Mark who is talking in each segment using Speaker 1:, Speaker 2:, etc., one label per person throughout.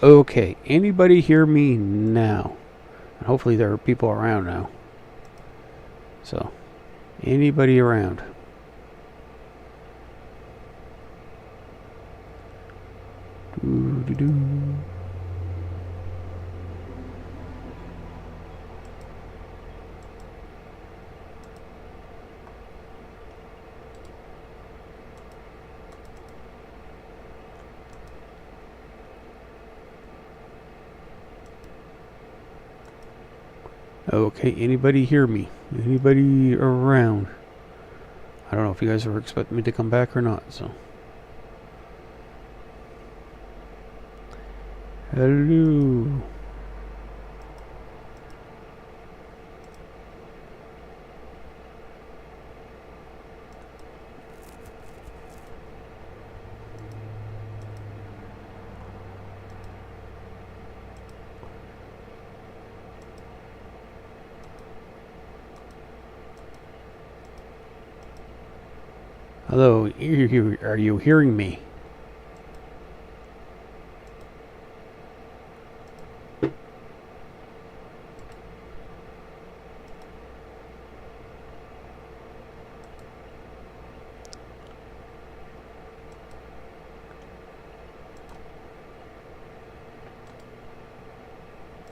Speaker 1: Okay, anybody hear me now? And hopefully there are people around now. So, anybody around? Doo-doo-doo. Okay, anybody hear me? Anybody around? I don't know if you guys were expecting me to come back or not, so. Hello. Hello, are you hearing me?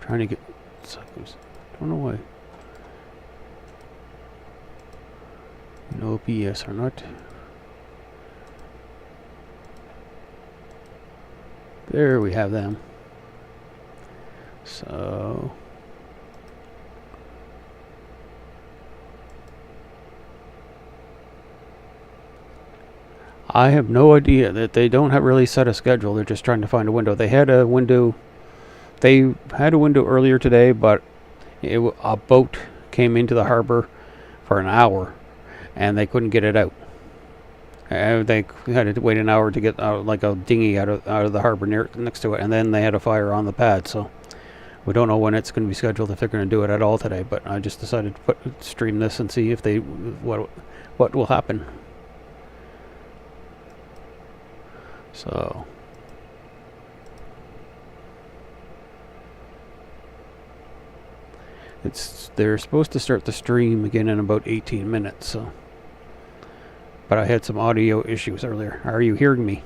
Speaker 1: Trying to get seconds. Don't know why. No OBS or not. There we have them. So I have no idea that they don't have really set a schedule. They're just trying to find a window. They had a window. They had a window earlier today, but a boat came into the harbor for an hour, and they couldn't get it out. They had to wait an hour to get like a dinghy out of the harbor next to it, and then they had a fire on the pad. So we don't know when it's going to be scheduled, if they're going to do it at all today. But I just decided to stream this and see if they what will happen. So they're supposed to start the stream again in about 18 minutes. So. But I had some audio issues earlier. Are you hearing me?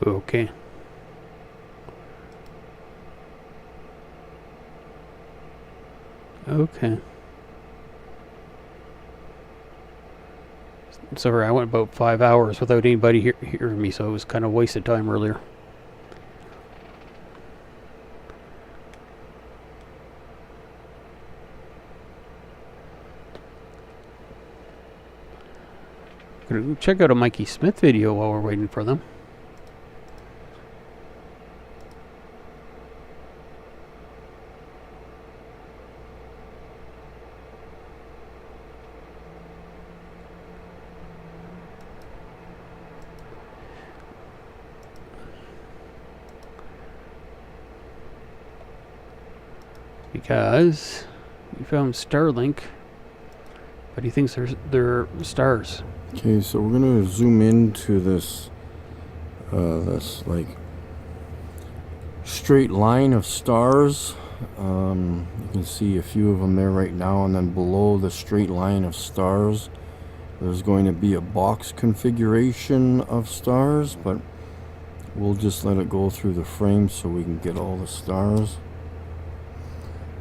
Speaker 1: Okay. Okay. Sorry, I went about 5 hours without anybody hearing me, so it was kind of wasted time earlier. Gonna check out a Mikey Smith video while we're waiting for them. Because we found Starlink, but he thinks they're stars.
Speaker 2: Okay, so we're gonna zoom into this like straight line of stars. You can see a few of them there right now, and then below the straight line of stars there's going to be a box configuration of stars, but we'll just let it go through the frame so we can get all the stars.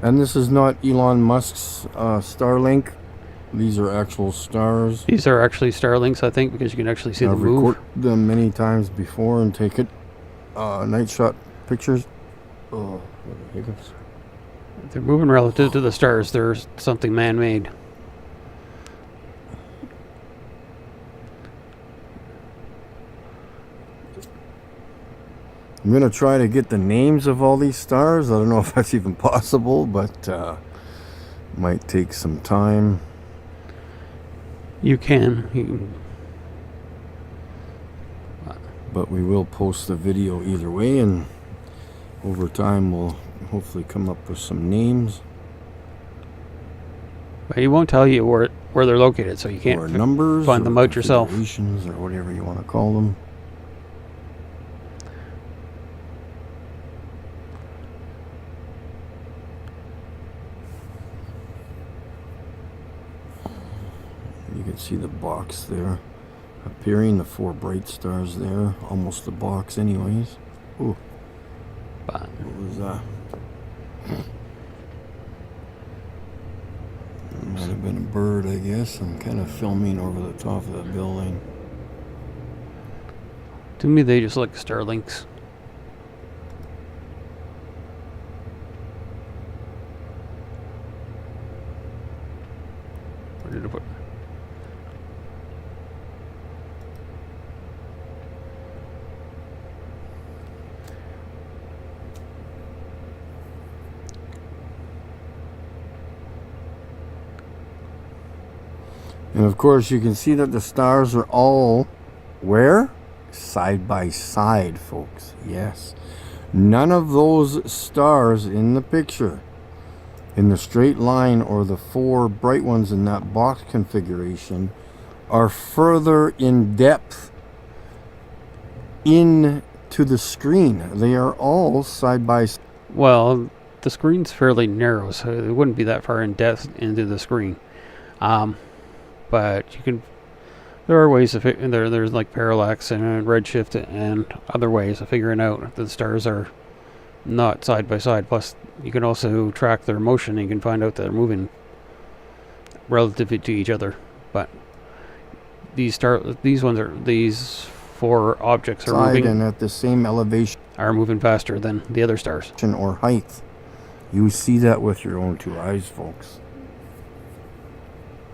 Speaker 2: And this is not Elon Musk's Starlink. These are actual stars.
Speaker 1: These are actually Starlinks, I think, because you can actually see them
Speaker 2: I've
Speaker 1: move.
Speaker 2: recorded them many times before and take it night shot pictures. Oh, what the hiccups.
Speaker 1: They're moving relative to the stars. They're something man-made.
Speaker 2: I'm going to try to get the names of all these stars. I don't know if that's even possible, but might take some time.
Speaker 1: You can.
Speaker 2: But we will post the video either way, and over time we'll hopefully come up with some names.
Speaker 1: But he won't tell you where they're located, so you can't
Speaker 2: or numbers,
Speaker 1: find them
Speaker 2: or
Speaker 1: out yourself.
Speaker 2: configurations, or whatever you want to call them. You can see the box there appearing, the 4 bright stars there, almost the box anyways. Ooh,
Speaker 1: But
Speaker 2: what was that? Might have been a bird, I guess. I'm kind of filming over the top of the building.
Speaker 1: to me, they just look Starlinks. Where did I put?
Speaker 2: And of course, you can see that the stars are all where? Side by side, folks. Yes. None of those stars in the picture, in the straight line or the 4 bright ones in that box configuration, are further in depth into the screen. They are all side by side.
Speaker 1: Well, the screen's fairly narrow, so it wouldn't be that far in depth into the screen. But you can. There are ways of there's like parallax and redshift and other ways of figuring out that the stars are not side by side. Plus, you can also track their motion, and you can find out that they're moving relative to each other. But these 4 objects are
Speaker 2: Side
Speaker 1: moving
Speaker 2: and at the same elevation
Speaker 1: faster than the other stars.
Speaker 2: or height. You see that with your own 2 eyes, folks.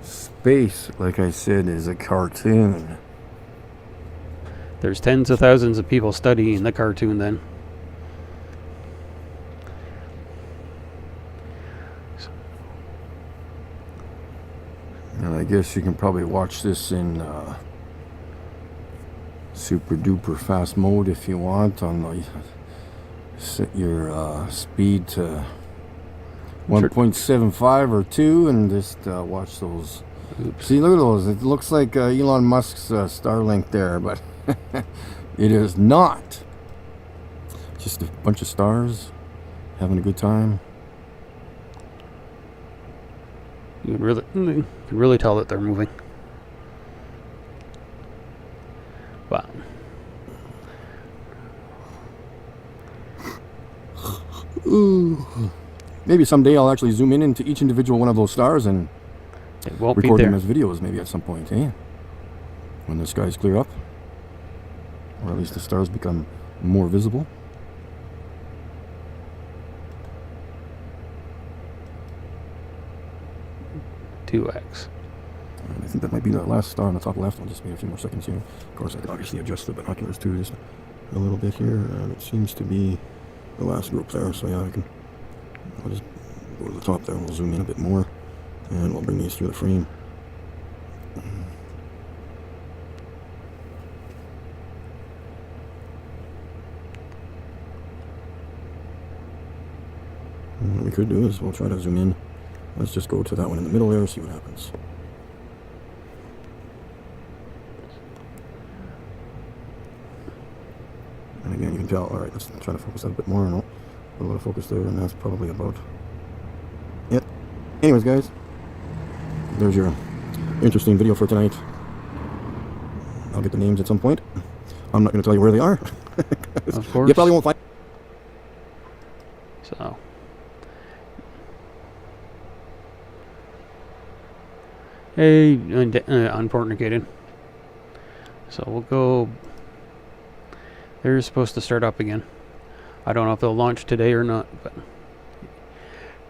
Speaker 2: Space, like I said, is a cartoon.
Speaker 1: There's tens of thousands of people studying the cartoon then.
Speaker 2: And I guess you can probably watch this in super duper fast mode if you want. On the set your speed to 1.75 or 2 and just watch those.
Speaker 1: Oops.
Speaker 2: See, look at those. It looks like Elon Musk's Starlink there, but it is not. Just a bunch of stars having a good time.
Speaker 1: You can really tell that they're moving. But
Speaker 2: Ooh. Maybe someday I'll actually zoom in into each individual one of those stars and
Speaker 1: it won't be
Speaker 2: record them
Speaker 1: there.
Speaker 2: as videos maybe at some point, eh? When the skies clear up. Or at least the stars become more visible.
Speaker 1: $2X.
Speaker 2: And I think that might be the last star on the top left. I'll just wait a few more seconds here. Of course, I can obviously adjust the binoculars too, just a little bit here. And it seems to be the last group there. So yeah, I'll just go to the top there and we'll zoom in a bit more. And we'll bring these through the frame. And what we could do is we'll try to zoom in. Let's just go to that one in the middle there and see what happens. And again, you can tell, alright, let's try to focus that a bit more. No, a little focus there, and that's probably about it. Anyways, guys, there's your interesting video for tonight. I'll get the names at some point. I'm not going to tell you where they are.
Speaker 1: Of course.
Speaker 2: You probably won't find.
Speaker 1: So unfortunately. So we'll go. They're supposed to start up again. I don't know if they'll launch today or not, but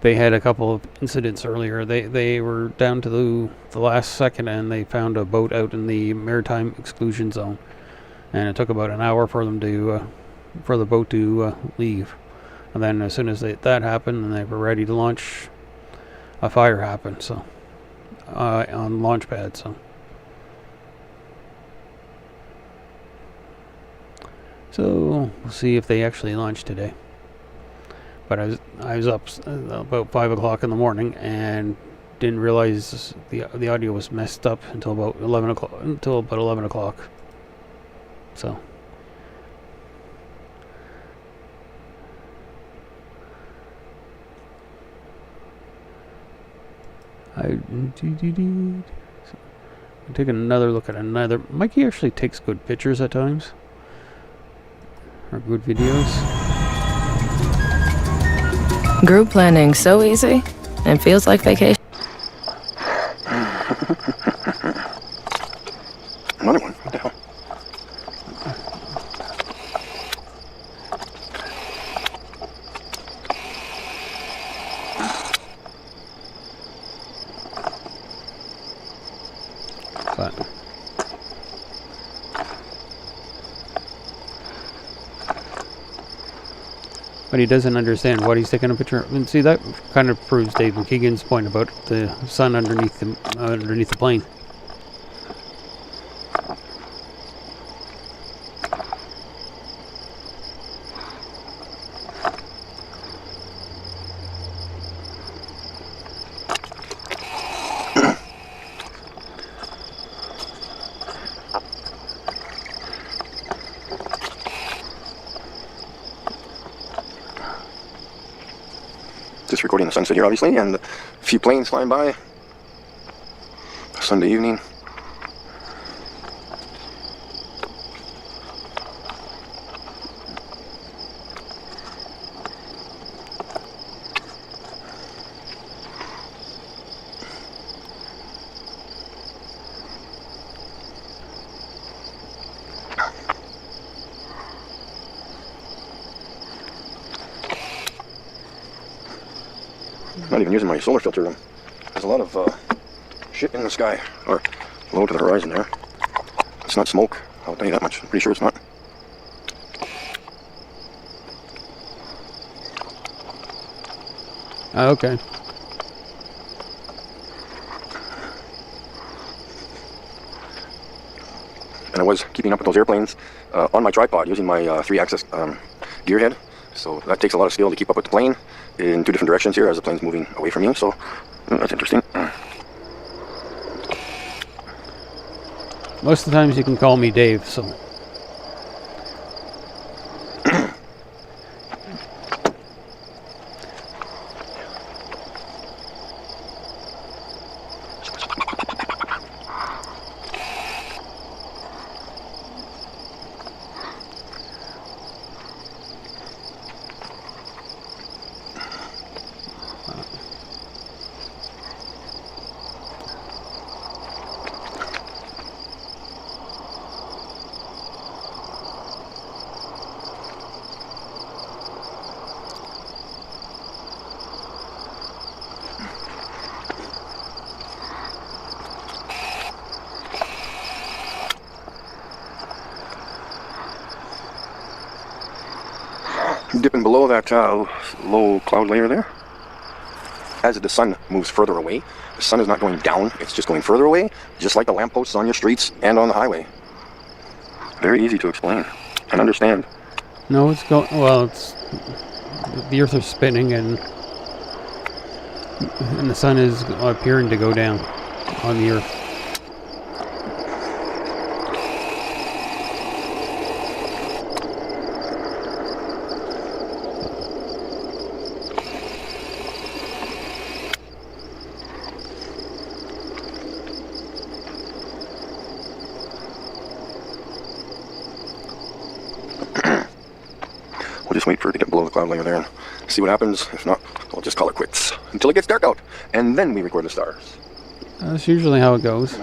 Speaker 1: they had a couple of incidents earlier. They were down to the last second, and they found a boat out in the maritime exclusion zone, and it took about an hour for them to for the boat to leave. And then as soon as that happened and they were ready to launch, a fire happened. So on launch pad. So we'll see if they actually launch today. But I was up about 5 o'clock in the morning and didn't realize the audio was messed up until about 11 o'clock. So take another look at another. Mikey actually takes good pictures at times, or good videos.
Speaker 3: Group planning so easy and feels like vacation.
Speaker 2: Another one. What the hell?
Speaker 1: But he doesn't understand what he's taking a picture of. And see, that kind of proves Dave McKeegan's point about the sun underneath the plane.
Speaker 2: Just recording the sunset here, obviously, and a few planes flying by. Sunday evening. Not even using my solar filter. There's a lot of shit in the sky, or low to the horizon there. It's not smoke, I'll tell you that much. I'm pretty sure it's not.
Speaker 1: Okay.
Speaker 2: And I was keeping up with those airplanes on my tripod using my 3-axis gear head. So that takes a lot of skill to keep up with the plane in 2 different directions here as the plane's moving away from you. So that's interesting.
Speaker 1: Most of the times you can call me Dave, so.
Speaker 2: Dipping below that low cloud layer there. As the sun moves further away, the sun is not going down, it's just going further away, just like the lampposts on your streets and on the highway. Very easy to explain and understand.
Speaker 1: No, it's going. Well, it's the Earth is spinning, and the sun is appearing to go down on the Earth.
Speaker 2: We'll just wait for it to get below the cloud layer there and see what happens. If not, we'll just call it quits until it gets dark out, and then we record the stars.
Speaker 1: That's usually how it goes.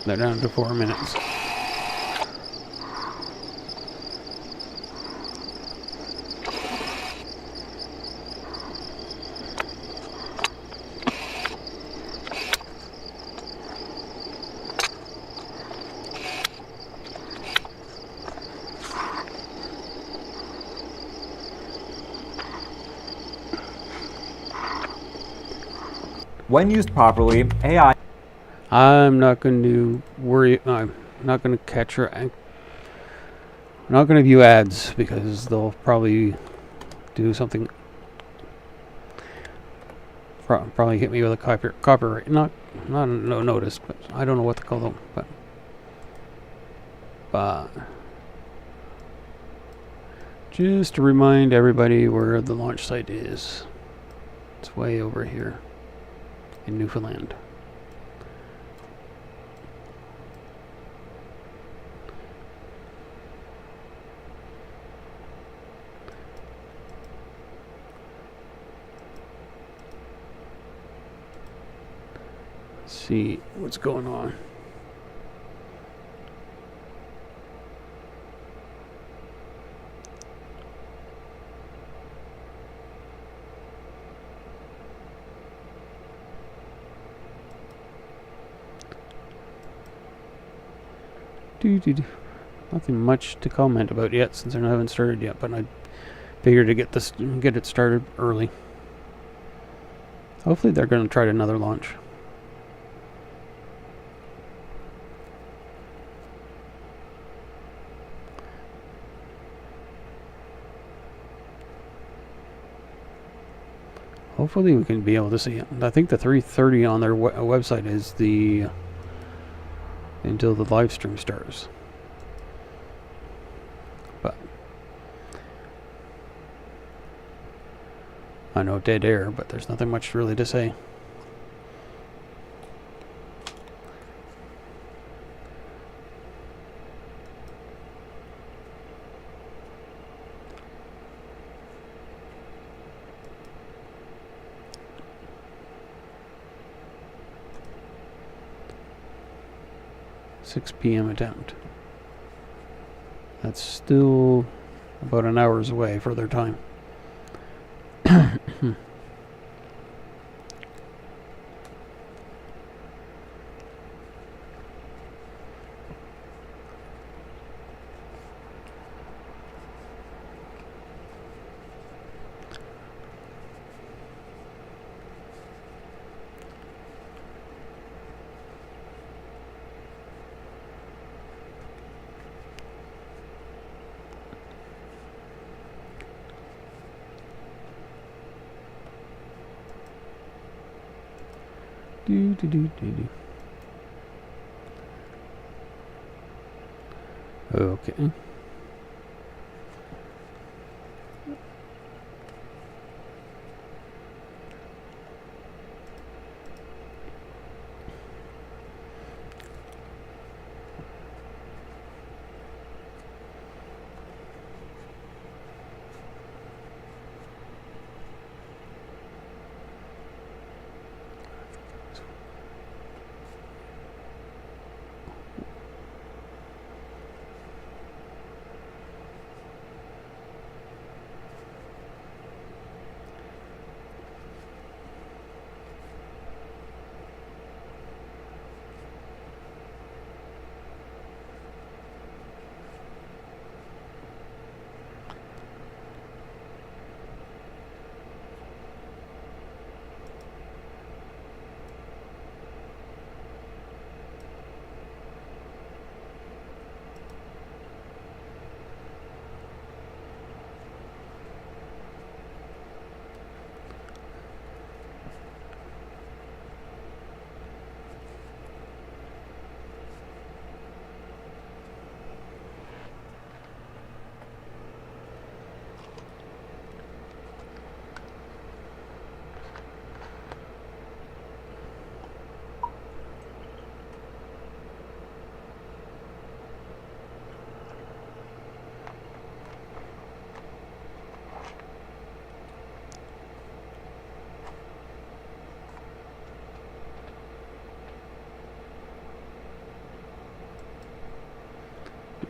Speaker 1: They're down to 4 minutes.
Speaker 4: When used properly, AI.
Speaker 1: I'm not going to worry. I'm not going to catch her. I'm not going to view ads because they'll probably do something. Probably hit me with a copyright. Not no notice, but I don't know what to call them. But just to remind everybody where the launch site is. It's way over here in Newfoundland. See what's going on. Nothing much to comment about yet since I haven't started yet, but I figured to get it started early. Hopefully they're going to try another launch. Hopefully we can be able to see it. I think the 3:30 on their website is the until the live stream starts. But I know dead air, but there's nothing much really to say. PM attempt. That's still about an hour's away for their time. 'Do. Okay.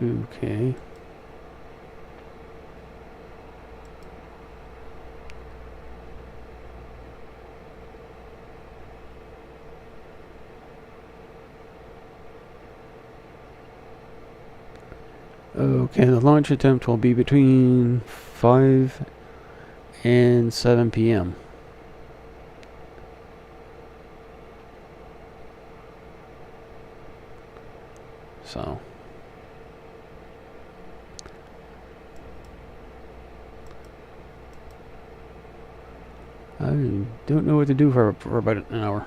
Speaker 1: Okay. Okay, the launch attempt will be between 5 and 7 p.m. So, I don't know what to do for about an hour.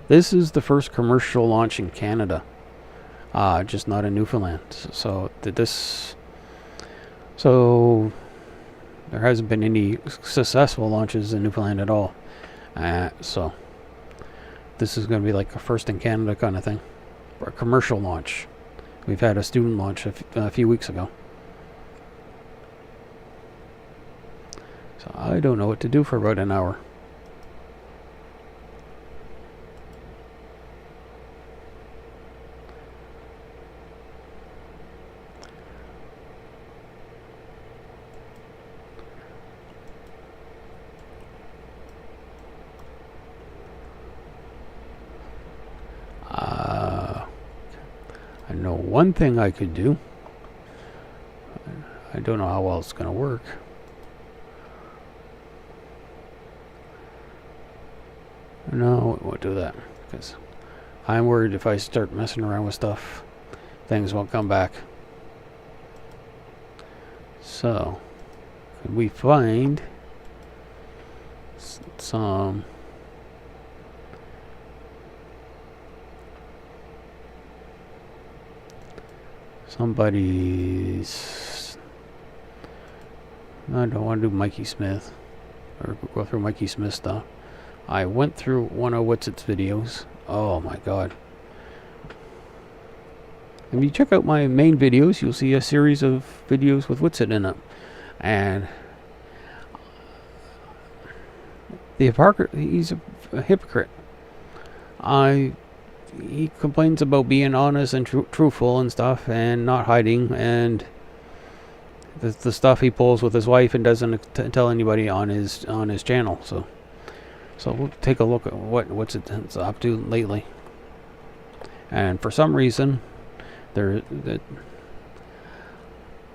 Speaker 1: This is the first commercial launch in Canada, just not in Newfoundland. So there hasn't been any successful launches in Newfoundland at all. So this is going to be like a first in Canada kind of thing, or a commercial launch. We've had a student launch a few weeks ago. So I don't know what to do for about an hour. I know one thing I could do. I don't know how well it's going to work. No, we won't do that, because I'm worried if I start messing around with stuff, things won't come back. So, could we find some somebody's... I don't want to do Mikey Smith or go through Mikey Smith stuff. I went through one of What's Its videos. Oh my god. If you check out my main videos, you'll see a series of videos with What's It in it. And he's a hypocrite. He complains about being honest and truthful and stuff, and not hiding, and the stuff he pulls with his wife and doesn't tell anybody on his channel. So we'll take a look at what's it's up to lately. And for some reason, there's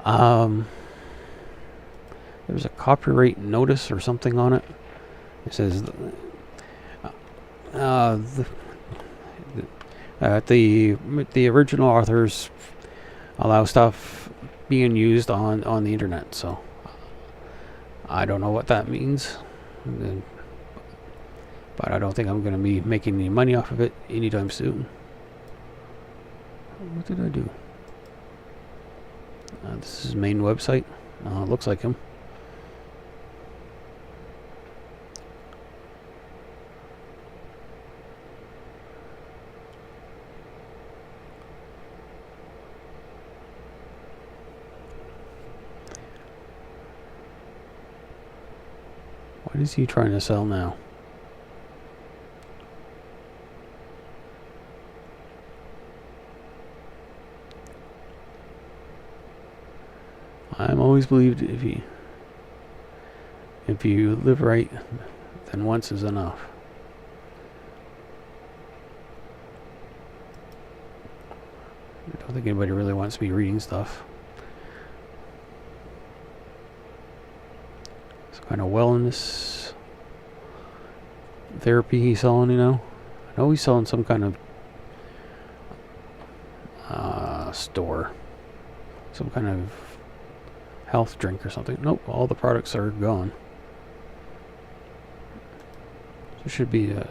Speaker 1: a copyright notice or something on it. It says the original authors allow stuff being used on the internet. So I don't know what that means, but I don't think I'm going to be making any money off of it anytime soon. What did I do? This is his main website. Looks like him. What is he trying to sell now? I'm always believed if you live right, then once is enough. I don't think anybody really wants to be reading stuff. Some kind of wellness therapy he's selling, you know. I know he's selling some kind of store, some kind of health drink or something. Nope, all the products are gone. There should be a...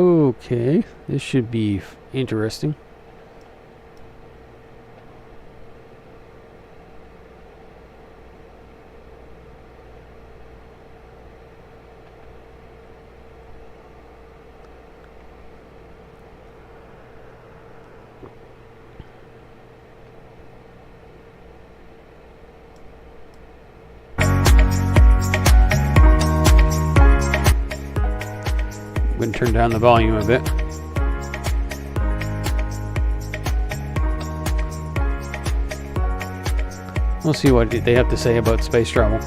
Speaker 1: Okay, this should be interesting. I'm going to turn down the volume a bit. We'll see what they have to say about space travel.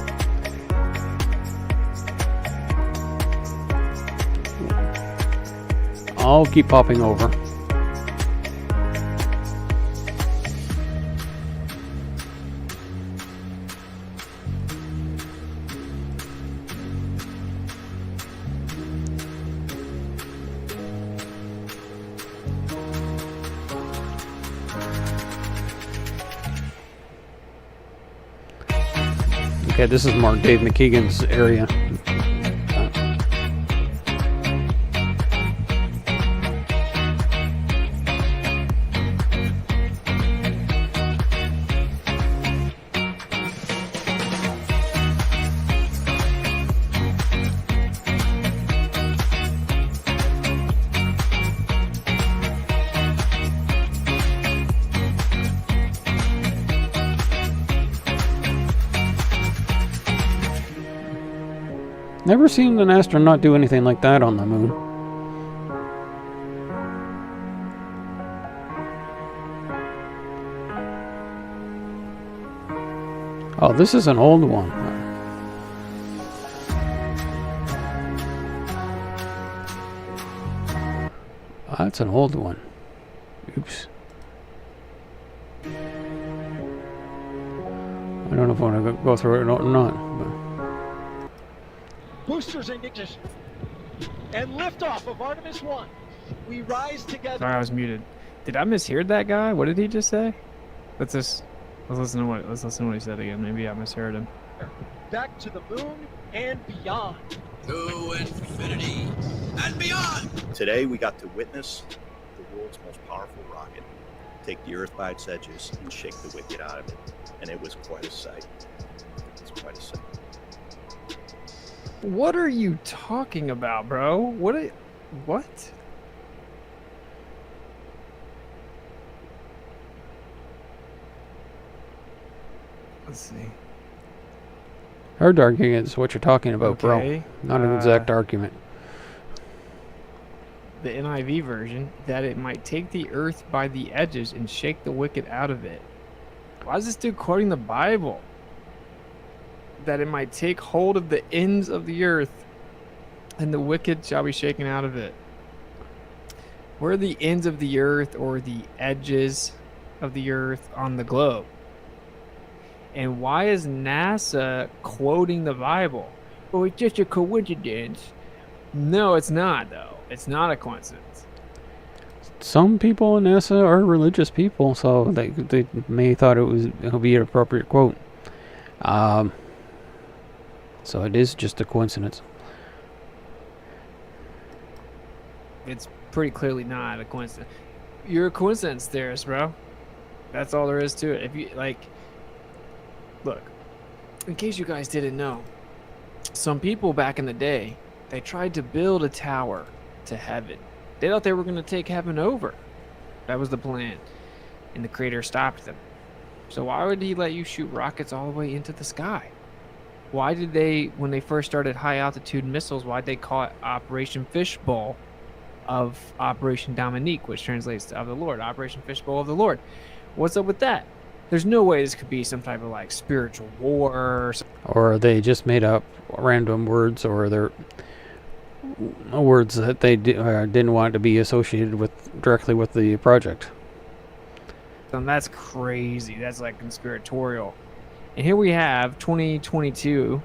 Speaker 1: I'll keep popping over. Okay, this is more Dave McKeegan's area. Never seen an astronaut do anything like that on the moon. Oh, this is an old one. That's an old one. Oops. I don't know if I want to go through it or not. But.
Speaker 5: Boosters in ignition. And liftoff of Artemis 1. We rise together.
Speaker 6: Sorry, I was muted. Did I mishear that guy? What did he just say? Let's listen to what he said again. Maybe I misheard him.
Speaker 5: Back to the moon and beyond.
Speaker 7: To infinity and beyond.
Speaker 8: Today we got to witness the world's most powerful rocket take the Earth by its edges and shake the wicked out of it. And it was quite a sight. It's quite a sight.
Speaker 6: What are you talking about, bro? What? Let's see.
Speaker 1: Hard argument is what you're talking about,
Speaker 6: Okay,
Speaker 1: bro. Not an exact argument.
Speaker 6: The NIV version, that it might take the earth by the edges and shake the wicked out of it. Why is this dude quoting the Bible? That it might take hold of the ends of the earth, and the wicked shall be shaken out of it. Where are the ends of the earth or the edges of the earth on the globe? And why is NASA quoting the Bible? Oh, it's just a coincidence. No, it's not, though. It's not a coincidence.
Speaker 1: Some people in NASA are religious people, so they may thought it would be an appropriate quote. So it is just a coincidence.
Speaker 6: It's pretty clearly not a coincidence. You're a coincidence theorist, bro. That's all there is to it. If you look, in case you guys didn't know, some people back in the day, they tried to build a tower to heaven. They thought they were going to take heaven over. That was the plan. And the Creator stopped them. So why would he let you shoot rockets all the way into the sky? Why did they, when they first started high altitude missiles, why'd they call it Operation Fishbowl of Operation Dominique, which translates to of the Lord, Operation Fishbowl of the Lord? What's up with that? There's no way this could be some type of like spiritual war
Speaker 1: or they just made up random words, or they're words that they didn't want to be associated with directly with the project.
Speaker 6: And that's crazy. That's like conspiratorial. And here we have 2022.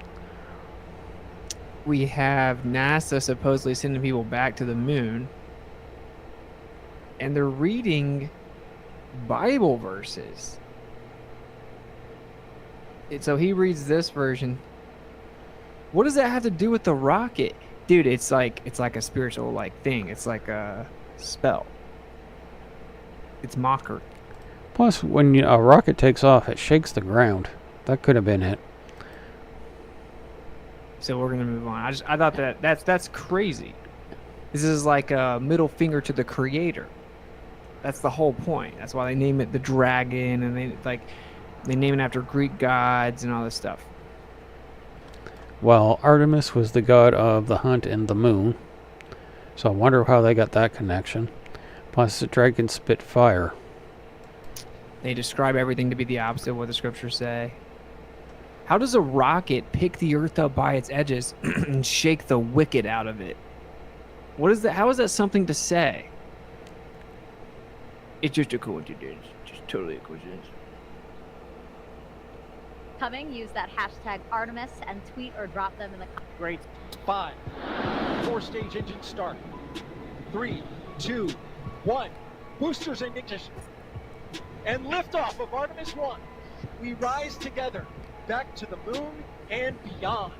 Speaker 6: We have NASA supposedly sending people back to the moon, and they're reading Bible verses. So he reads this version. What does that have to do with the rocket? dude, it's like a spiritual like thing. It's like a spell. It's mockery.
Speaker 1: Plus, when a rocket takes off, it shakes the ground. That could have been it.
Speaker 6: So we're gonna move on. I thought that's crazy. This is like a middle finger to the creator. That's the whole point. That's why they name it the dragon, and they name it after Greek gods and all this stuff.
Speaker 1: Well, Artemis was the god of the hunt and the moon. So I wonder how they got that connection. Plus, the dragon spit fire.
Speaker 6: They describe everything to be the opposite of what the scriptures say. How does a rocket pick the earth up by its edges and shake the wicked out of it? What is that? How is that something to say? It's just a coincidence. Just totally a coincidence.
Speaker 9: Coming, use that hashtag Artemis and tweet or drop them in the comments.
Speaker 5: Great. 5. 4-stage engine start. 3, 2, 1. Boosters in ignition. And liftoff of Artemis 1. We rise together back to the moon and beyond.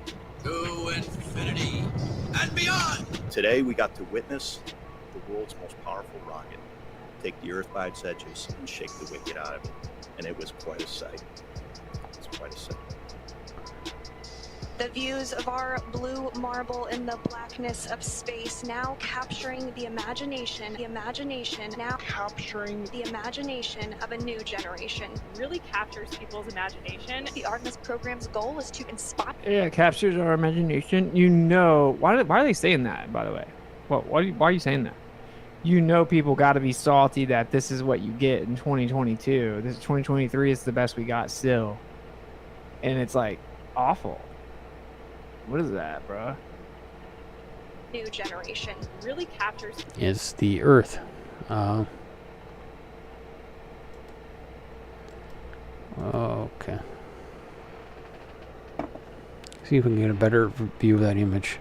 Speaker 7: To infinity and beyond.
Speaker 8: Today we got to witness the world's most powerful rocket take the earth by its edges and shake the wicked out of it. And it was quite a sight. It's quite a sight.
Speaker 10: The views of our blue marble in the blackness of space, now capturing the imagination now capturing the imagination of a new generation.
Speaker 11: Really captures people's imagination.
Speaker 10: The Artemis program's goal is to inspire.
Speaker 6: Yeah, it captures our imagination. You know, why are they saying that, by the way? Why are you saying that? You know, people got to be salty that this is what you get in 2022. This 2023 is the best we got still. And it's like awful. What is that, bro?
Speaker 10: New generation.
Speaker 11: Really captures.
Speaker 1: It's the Earth. Okay. See if we can get a better view of that image.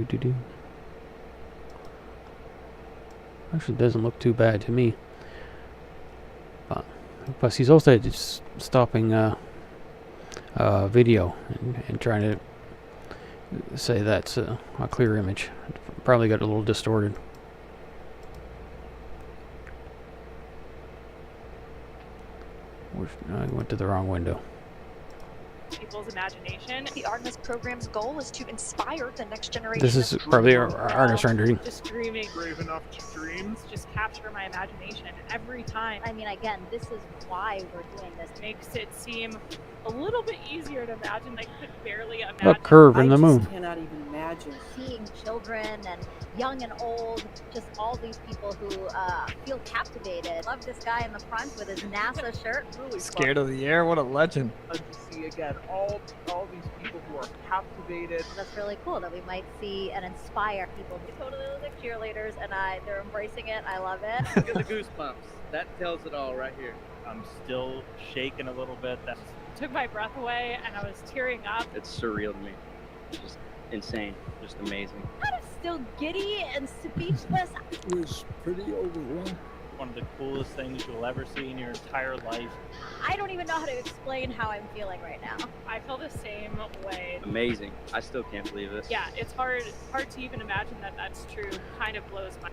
Speaker 1: Do. Actually, it doesn't look too bad to me. But plus, he's also just stopping video and trying to say that's a clear image. Probably got a little distorted. I went to the wrong window.
Speaker 11: People's imagination.
Speaker 10: The Artemis program's goal is to inspire the next generation.
Speaker 1: This is probably our artist rendering.
Speaker 11: Just dreaming.
Speaker 5: Brave enough to dream.
Speaker 11: Just capture my imagination, and every time.
Speaker 9: I mean, again, this is why we're doing this.
Speaker 11: Makes it seem a little bit easier to imagine. I could barely imagine.
Speaker 1: Look, curve in the moon.
Speaker 12: I cannot even imagine
Speaker 9: seeing children and young and old, just all these people who feel captivated. Love this guy in the front with his NASA shirt.
Speaker 5: Really
Speaker 6: Scared of the air? What a legend.
Speaker 5: fun to see again all these people who are captivated.
Speaker 9: That's really cool that we might see and inspire people. They totally look like cheerleaders, and they're embracing it. I love it.
Speaker 13: Look at the goosebumps. That tells it all right here.
Speaker 14: I'm still shaking a little bit. That
Speaker 11: took my breath away, and I was tearing up.
Speaker 13: It's surreal to me. Just insane. Just amazing.
Speaker 9: Kind of still giddy and speechless.
Speaker 15: It was pretty overwhelming.
Speaker 14: One of the coolest things you'll ever see in your entire life.
Speaker 9: I don't even know how to explain how I'm feeling right now.
Speaker 11: I feel the same way.
Speaker 13: Amazing. I still can't believe this.
Speaker 11: Yeah, it's hard to even imagine that that's true. Kind of blows my.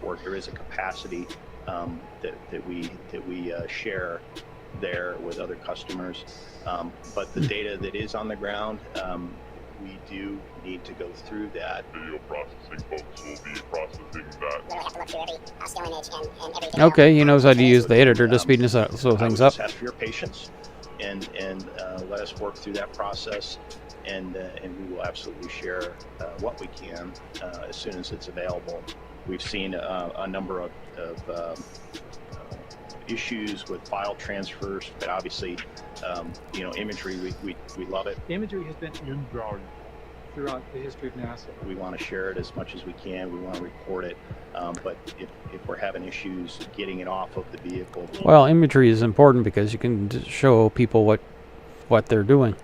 Speaker 8: Or there is a capacity that we share there with other customers, but the data that is on the ground, we do need to go through that.
Speaker 16: Video processing folks will be processing that.
Speaker 17: We'll have to look through every still image and every
Speaker 1: Okay, he knows how to use the editor to speed this up, slow things up.
Speaker 8: Just ask for your patience and let us work through that process, and we will absolutely share what we can as soon as it's available. We've seen a number of issues with file transfers, but obviously, imagery, we love it.
Speaker 18: Imagery has been invaluable throughout the history of NASA.
Speaker 8: We want to share it as much as we can. We want to record it, but if we're having issues getting it off of the vehicle.
Speaker 1: Well, imagery is important because you can show people what they're doing.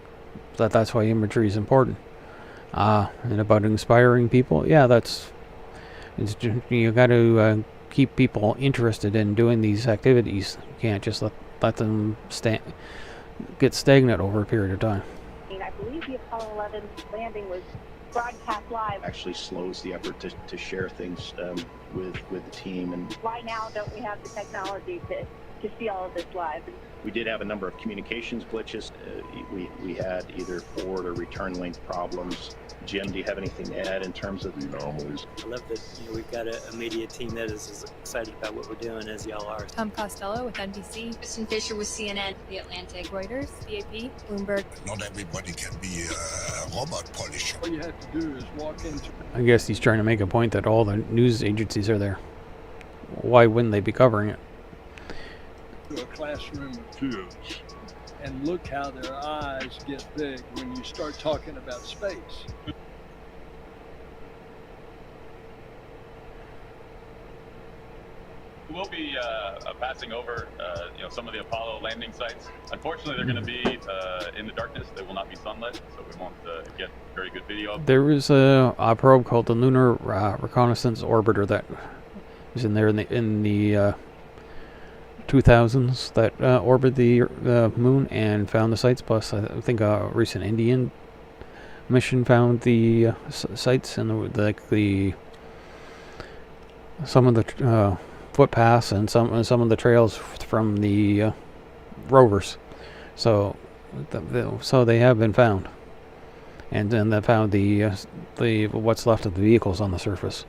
Speaker 1: that's why imagery is important. And about inspiring people, yeah, you got to keep people interested in doing these activities. You can't just let them get stagnant over a period of time.
Speaker 11: I believe the Apollo 11 landing was broadcast live.
Speaker 8: Actually slows the effort to share things with the team. And
Speaker 11: Why now don't we have the technology to see all of this live?
Speaker 8: we did have a number of communications glitches. We had either forward or return link problems. Jim, do you have anything to add in terms of the anomalies?
Speaker 12: I love that we've got a media team that is as excited about what we're doing as y'all are.
Speaker 19: Tom Costello with NBC. Kristen Fisher with CNN. The Atlantic. Reuters. BAP. Bloomberg.
Speaker 7: Not everybody can be a robot polisher.
Speaker 15: All you have to do is walk into
Speaker 1: I guess he's trying to make a point that all the news agencies are there. Why wouldn't they be covering it?
Speaker 15: a classroom of kids and look how their eyes get big when you start talking about space.
Speaker 16: We'll be passing over, some of the Apollo landing sites. Unfortunately, they're going to be in the darkness. They will not be sunlit, so we won't get very good video.
Speaker 1: There was a probe called the Lunar Reconnaissance Orbiter that was in there in the 2000s that orbited the moon and found the sites. Plus, I think a recent Indian mission found the sites and some of the footpaths and some of the trails from the rovers. So they have been found, and then they found the what's left of the vehicles on the surface.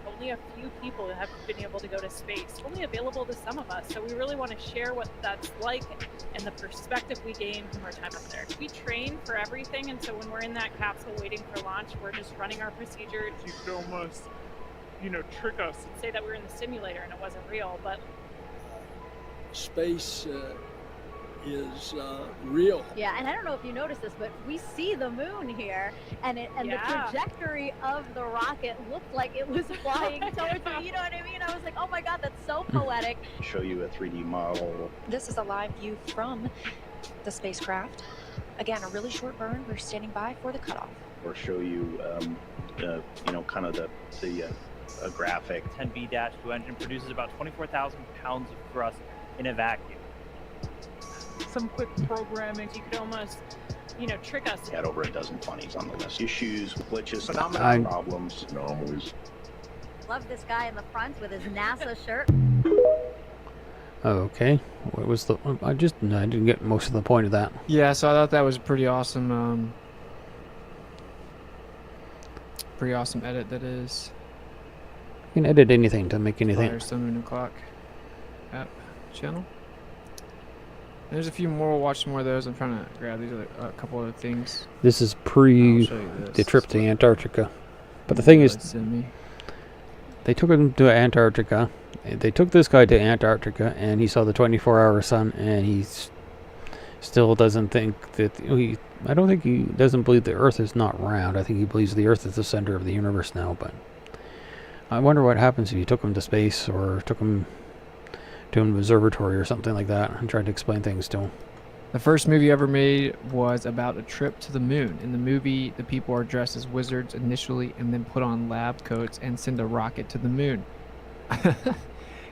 Speaker 11: Only a few people have been able to go to space, only available to some of us. So we really want to share what that's like and the perspective we gain from our time up there. We train for everything, and so when we're in that capsule waiting for launch, we're just running our procedure.
Speaker 20: You could almost, trick us
Speaker 11: and say that we were in the simulator and it wasn't real, but
Speaker 15: space is real.
Speaker 9: Yeah, and I don't know if you noticed this, but we see the moon here, and the trajectory of the rocket looked like it was flying towards me. You know what I mean? I was like, oh my god, that's so poetic.
Speaker 8: Show you a 3D model.
Speaker 10: This is a live view from the spacecraft. Again, a really short burn. We're standing by for the cutoff.
Speaker 8: Or show you, kind of a graphic.
Speaker 14: 10B-2 engine produces about 24,000 pounds of thrust in a vacuum.
Speaker 11: some quick programming, you could almost, trick us.
Speaker 8: Had over a dozen funnies on the list. Issues, glitches, phenomena, problems, anomalies.
Speaker 9: Love this guy in the front with his NASA shirt.
Speaker 1: Okay, what was the? I didn't get most of the point of that.
Speaker 6: Yeah, so I thought that was pretty awesome. Pretty awesome edit that is.
Speaker 1: You can edit anything to make anything.
Speaker 6: There's the Moon O'Clock app channel. There's a few more. We'll watch some more of those. I'm trying to grab these a couple other things.
Speaker 1: This is pre the trip to Antarctica, but the thing is, they took him to Antarctica. They took this guy to Antarctica, and he saw the 24-hour sun, and he still doesn't think that I don't think he doesn't believe the Earth is not round. I think he believes the Earth is the center of the universe now. But I wonder what happens if you took him to space or took him to an observatory or something like that and tried to explain things to him.
Speaker 6: The first movie ever made was about a trip to the moon. In the movie, the people are dressed as wizards initially and then put on lab coats and send a rocket to the moon.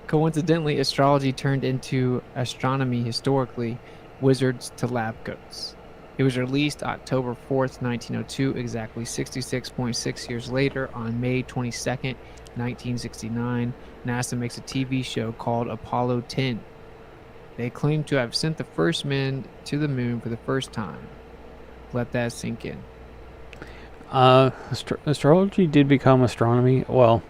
Speaker 6: Coincidentally, astrology turned into astronomy historically, wizards to lab coats. It was released October 4th, 1902, exactly 66.6 years later. On May 22nd, 1969, NASA makes a TV show called Apollo 10. They claim to have sent the first men to the moon for the first time. Let that sink in.
Speaker 1: Astrology did become astronomy. Well,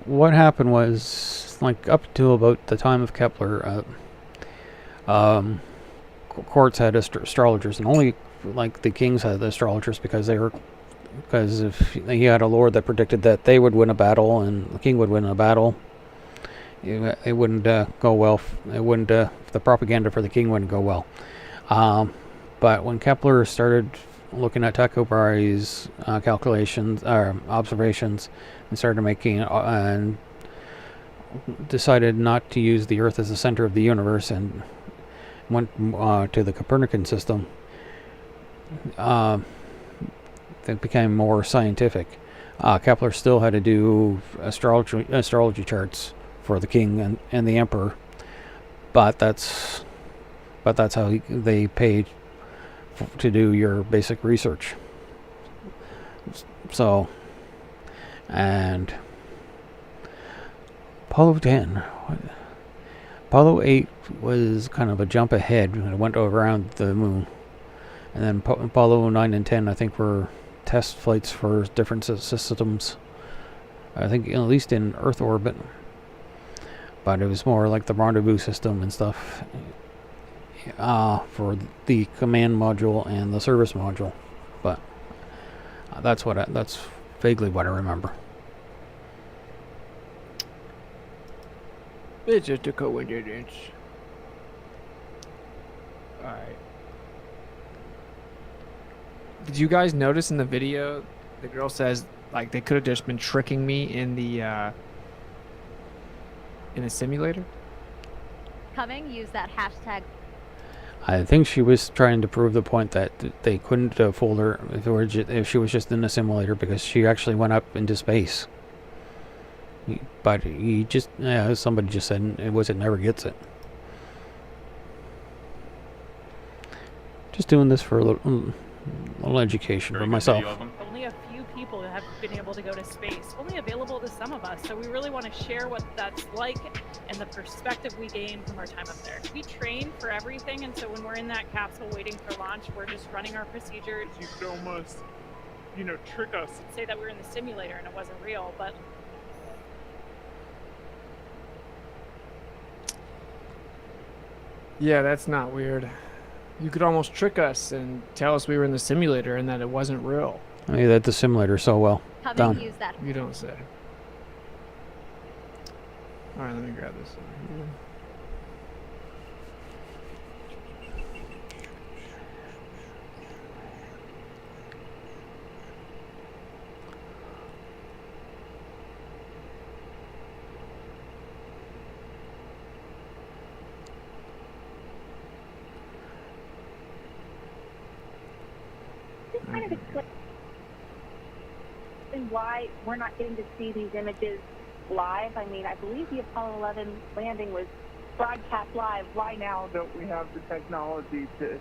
Speaker 1: what happened was, like, up to about the time of Kepler, courts had astrologers, and only like the kings had astrologers because if he had a lord that predicted that they would win a battle and the king would win a battle, it wouldn't go well. It wouldn't. The propaganda for the king wouldn't go well. But when Kepler started looking at Tycho Brahe's calculations or observations and started making and decided not to use the Earth as the center of the universe and went to the Copernican system, it became more scientific. Kepler still had to do astrology charts for the king and the emperor, but that's how they paid to do your basic research. So, and Apollo 10, Apollo 8 was kind of a jump ahead when it went around the moon, and then Apollo 9 and 10 I think were test flights for different systems. I think at least in Earth orbit, but it was more like the rendezvous system and stuff for the command module and the service module. But that's vaguely what I remember.
Speaker 6: It's just a coincidence. Alright. Did you guys notice in the video, the girl says, like, they could have just been tricking me in the simulator?
Speaker 9: Coming, use that hashtag.
Speaker 1: I think she was trying to prove the point that they couldn't fool her if she was just in a simulator, because she actually went up into space. But somebody just said it never gets it. Just doing this for a little education for myself.
Speaker 11: Only a few people have been able to go to space, only available to some of us, so we really want to share what that's like and the perspective we gain from our time up there. We train for everything, and so when we're in that capsule waiting for launch, we're just running our procedures.
Speaker 20: You could almost, trick us.
Speaker 11: Say that we were in the simulator and it wasn't real, but
Speaker 6: Yeah, that's not weird. You could almost trick us and tell us we were in the simulator and that it wasn't real.
Speaker 1: I mean, that the simulator so well done.
Speaker 9: Use that.
Speaker 6: You don't say. Alright, let me grab this over here.
Speaker 21: Kind of explain why we're not getting to see these images live. I mean, I believe the Apollo 11 landing was broadcast live. Why now
Speaker 18: Don't we have the technology to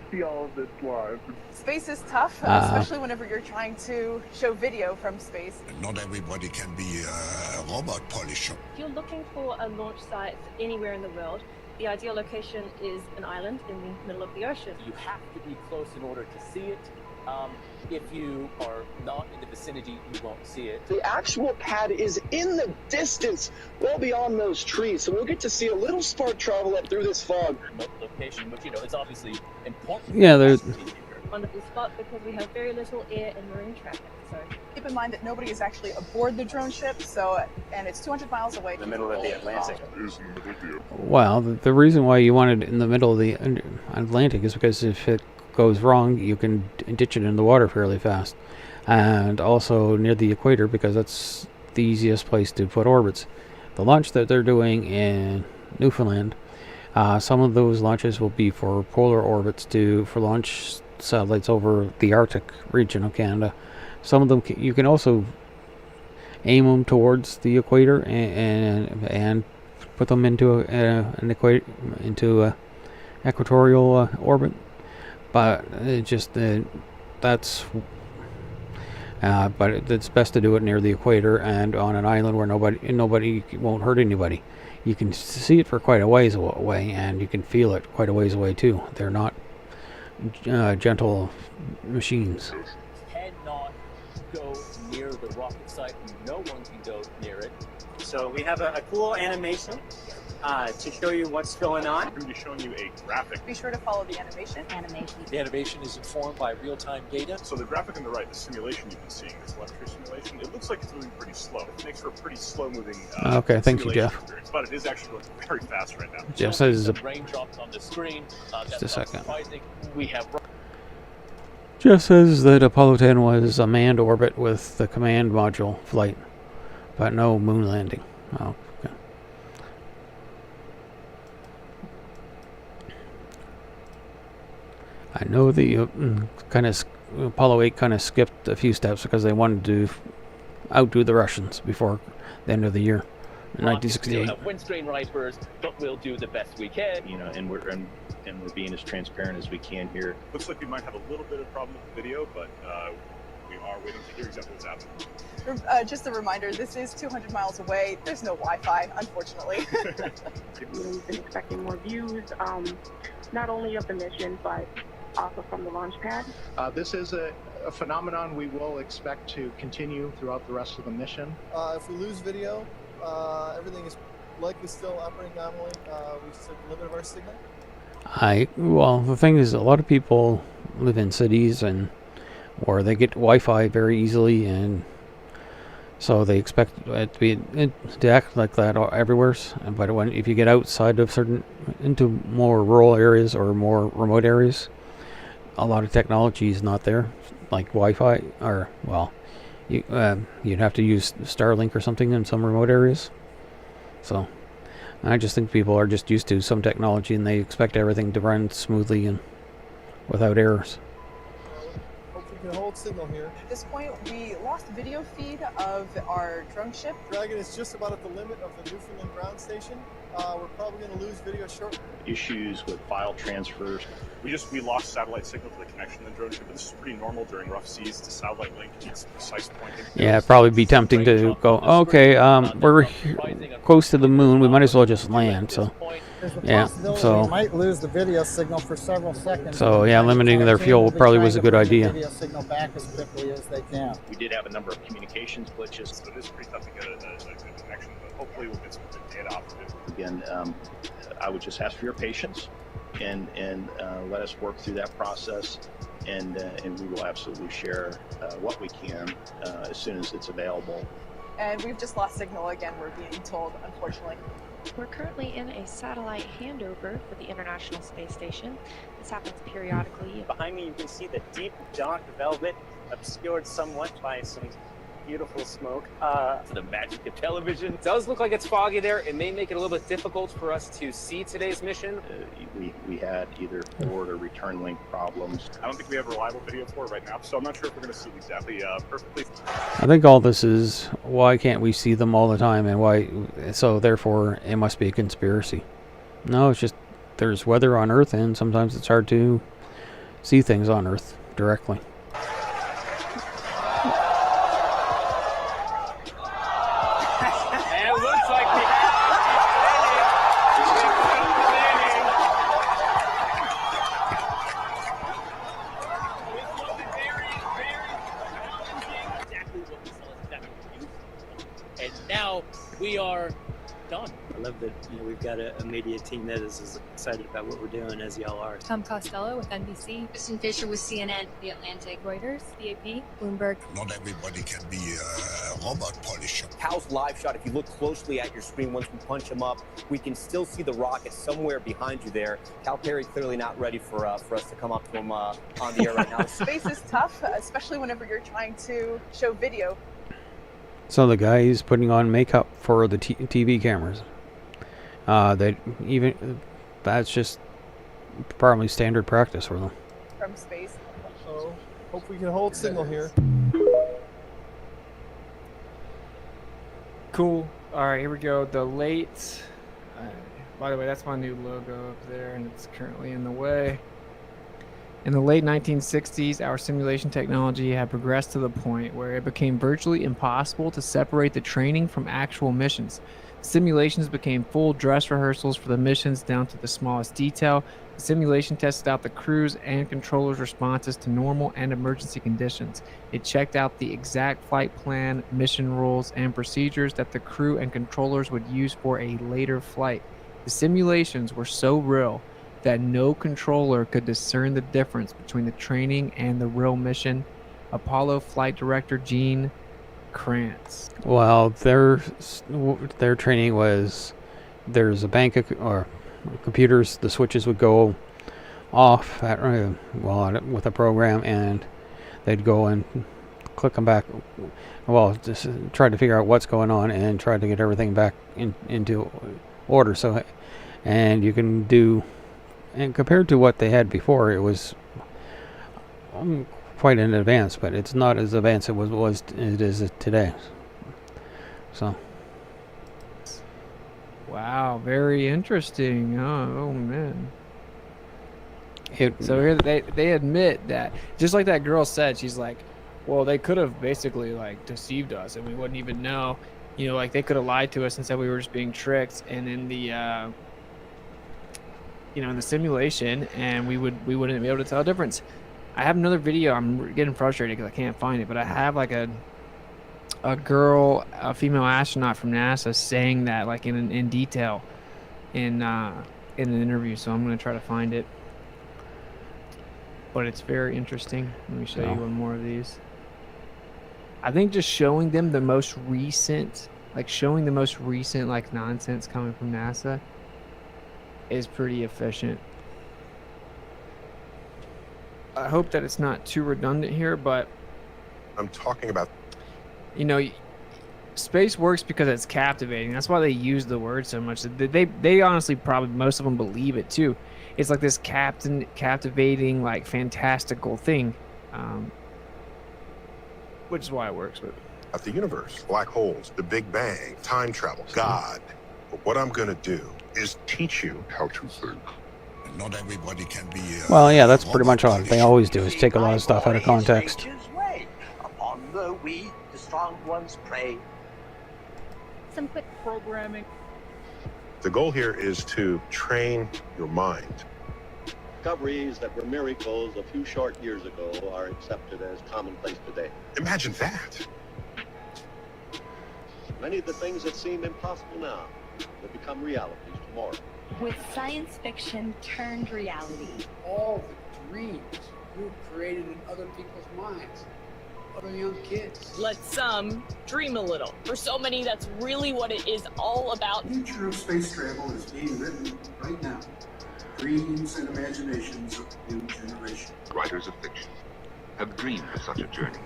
Speaker 18: see all of this live?
Speaker 22: Space is tough, especially whenever you're trying to show video from space.
Speaker 7: Not everybody can be a robot polisher.
Speaker 23: If you're looking for a launch site anywhere in the world, the ideal location is an island in the middle of the ocean.
Speaker 24: You have to be close in order to see it. If you are not in the vicinity, you won't see it.
Speaker 25: The actual pad is in the distance, well beyond those trees, so we'll get to see a little spark travel up through this fog.
Speaker 24: Location, but it's obviously important.
Speaker 1: Yeah, there's
Speaker 23: Wonderful spot because we have very little air and marine traffic. So
Speaker 22: Keep in mind that nobody is actually aboard the drone ship, and it's 200 miles away.
Speaker 24: In the middle of the Atlantic.
Speaker 1: well, the reason why you want it in the middle of the Atlantic is because if it goes wrong, you can ditch it in the water fairly fast, and also near the equator because that's the easiest place to put orbits. The launch that they're doing in Newfoundland, some of those launches will be for polar orbits for launch satellites over the Arctic region of Canada. Some of them you can also aim them towards the equator and put them into an equatorial orbit. But it's best to do it near the equator and on an island where nobody won't hurt anybody. You can see it for quite a ways away, and you can feel it quite a ways away too. They're not gentle machines.
Speaker 24: Cannot go near the rocket site. No one can go near it.
Speaker 12: So we have a cool animation to show you what's going on.
Speaker 26: I'm going to be showing you a graphic.
Speaker 22: Be sure to follow the animation.
Speaker 26: The animation is informed by real-time data. So the graphic on the right, the simulation you've been seeing, this electric simulation, it looks like it's moving pretty slow. It makes for a pretty slow-moving
Speaker 1: okay, thank you, Jeff.
Speaker 26: Experience, but it is actually going very fast right now.
Speaker 1: Jeff says
Speaker 24: raindrops on the screen.
Speaker 1: Just a second.
Speaker 24: We have.
Speaker 1: Jeff says that Apollo 10 was a manned orbit with the command module flight, but no moon landing. Oh, okay. I know the Apollo 8 kind of skipped a few steps because they wanted to outdo the Russians before the end of the year in 1968.
Speaker 24: Wind strain ripers, but we'll do the best we can.
Speaker 8: You know, and we're being as transparent as we can here.
Speaker 26: Looks like we might have a little bit of problem with the video, but we are waiting to hear exactly what's happening.
Speaker 22: Just a reminder, this is 200 miles away. There's no Wi-Fi, unfortunately.
Speaker 21: We've been expecting more views, not only of the mission, but also from the launch pad.
Speaker 2: This is a phenomenon we will expect to continue throughout the rest of the mission.
Speaker 3: If we lose video, everything is likely still operating normally. We just have the limit of our signal.
Speaker 1: Well, the thing is, a lot of people live in cities or they get Wi-Fi very easily, and so they expect it to act like that everywhere. But if you get outside of into more rural areas or more remote areas, a lot of technology is not there, like Wi-Fi, or you'd have to use Starlink or something in some remote areas. So I just think people are just used to some technology and they expect everything to run smoothly and without errors.
Speaker 3: Hopefully we can hold signal here.
Speaker 22: At this point, we lost video feed of our drone ship.
Speaker 3: Dragon is just about at the limit of the Newfoundland ground station. We're probably going to lose video shortly.
Speaker 8: Issues with file transfers.
Speaker 26: We lost satellite signal to the connection of the drone ship, but this is pretty normal during rough seas. The satellite link needs precise pointing.
Speaker 1: Yeah, it'd probably be tempting to go, okay, we're close to the moon, we might as well just land. So yeah, so
Speaker 4: we might lose the video signal for several seconds.
Speaker 1: So yeah, limiting their fuel probably was a good idea.
Speaker 4: Video signal back as quickly as they can.
Speaker 8: We did have a number of communications glitches,
Speaker 26: so it is pretty tough to get a good connection, but hopefully we'll get some good data off of it.
Speaker 8: Again, I would just ask for your patience and let us work through that process, and we will absolutely share what we can as soon as it's available.
Speaker 22: And we've just lost signal again, we're being told, unfortunately.
Speaker 10: We're currently in a satellite handover for the International Space Station. This happens periodically.
Speaker 12: Behind me, you can see the deep dark velvet obscured somewhat by some beautiful smoke.
Speaker 24: The magic of television.
Speaker 5: It does look like it's foggy there. It may make it a little bit difficult for us to see today's mission.
Speaker 8: We had either forward or return link problems.
Speaker 26: I don't think we have reliable video for it right now, so I'm not sure if we're going to see it exactly perfectly.
Speaker 1: I think all this is, why can't we see them all the time, and why, so therefore it must be a conspiracy. No, it's just there's weather on Earth, and sometimes it's hard to see things on Earth directly.
Speaker 5: We are done.
Speaker 12: I love that we've got a media team that is as excited about what we're doing as y'all are.
Speaker 19: Tom Costello with NBC. Kristen Fisher with CNN. The Atlantic. Reuters. The AP. Bloomberg.
Speaker 7: Not everybody can be a robot polisher.
Speaker 24: Cal's live shot, if you look closely at your screen, once we punch him up, we can still see the rocket somewhere behind you there. Cal Perry clearly not ready for us to come up to him on the air right now.
Speaker 22: Space is tough, especially whenever you're trying to show video.
Speaker 1: So the guy is putting on makeup for the TV cameras. That's just probably standard practice for them.
Speaker 22: From space.
Speaker 3: So, hope we can hold signal here.
Speaker 6: Cool. All right, here we go. The late. By the way, that's my new logo up there, and it's currently in the way. In the late 1960s, our simulation technology had progressed to the point where it became virtually impossible to separate the training from actual missions. Simulations became full dress rehearsals for the missions down to the smallest detail. The simulation tested out the crew's and controllers' responses to normal and emergency conditions. It checked out the exact flight plan, mission rules, and procedures that the crew and controllers would use for a later flight. The simulations were so real that no controller could discern the difference between the training and the real mission. Apollo flight director Gene Kranz.
Speaker 1: Well, their training was, there's a bank or computers, the switches would go off at, with a program, and they'd go and click them back. Well, just try to figure out what's going on and try to get everything back into order. So, and you can do. And compared to what they had before, it was quite in advance, but it's not as advanced as it is today. So.
Speaker 6: Wow, very interesting. Oh man. So here they admit that, just like that girl said, she's like, well, they could have basically like deceived us and we wouldn't even know. You know, like they could have lied to us and said we were just being tricked, and in the in the simulation, and we wouldn't be able to tell the difference. I have another video. I'm getting frustrated because I can't find it, but I have like a female astronaut from NASA saying that like in detail in an interview. So I'm gonna try to find it. But it's very interesting. Let me show you one more of these. I think just showing them the most recent like nonsense coming from NASA is pretty efficient. I hope that it's not too redundant here, but
Speaker 7: I'm talking about,
Speaker 6: space works because it's captivating. That's why they use the word so much. They honestly, probably most of them believe it too. It's like this captivating, like fantastical thing, which is why it works.
Speaker 7: Of the universe, black holes, the Big Bang, time travel, God. But what I'm going to do is teach you how to think. And not everybody can be.
Speaker 1: Well, yeah, that's pretty much all they always do is take a lot of stuff out of context.
Speaker 13: Upon the weak, the strong ones prey.
Speaker 9: Some quick
Speaker 11: programming.
Speaker 7: The goal here is to train your mind.
Speaker 14: Discoveries that were miracles a few short years ago are accepted as commonplace today.
Speaker 7: Imagine that.
Speaker 14: Many of the things that seem impossible now will become realities tomorrow.
Speaker 15: With science fiction turned reality.
Speaker 16: All the dreams you created in other people's minds, other young kids.
Speaker 17: Let's dream a little. For so many, that's really what it is all about.
Speaker 16: The future of space travel is being written right now. Dreams and imaginations of a new generation.
Speaker 20: Writers of fiction have dreamed of such a journey.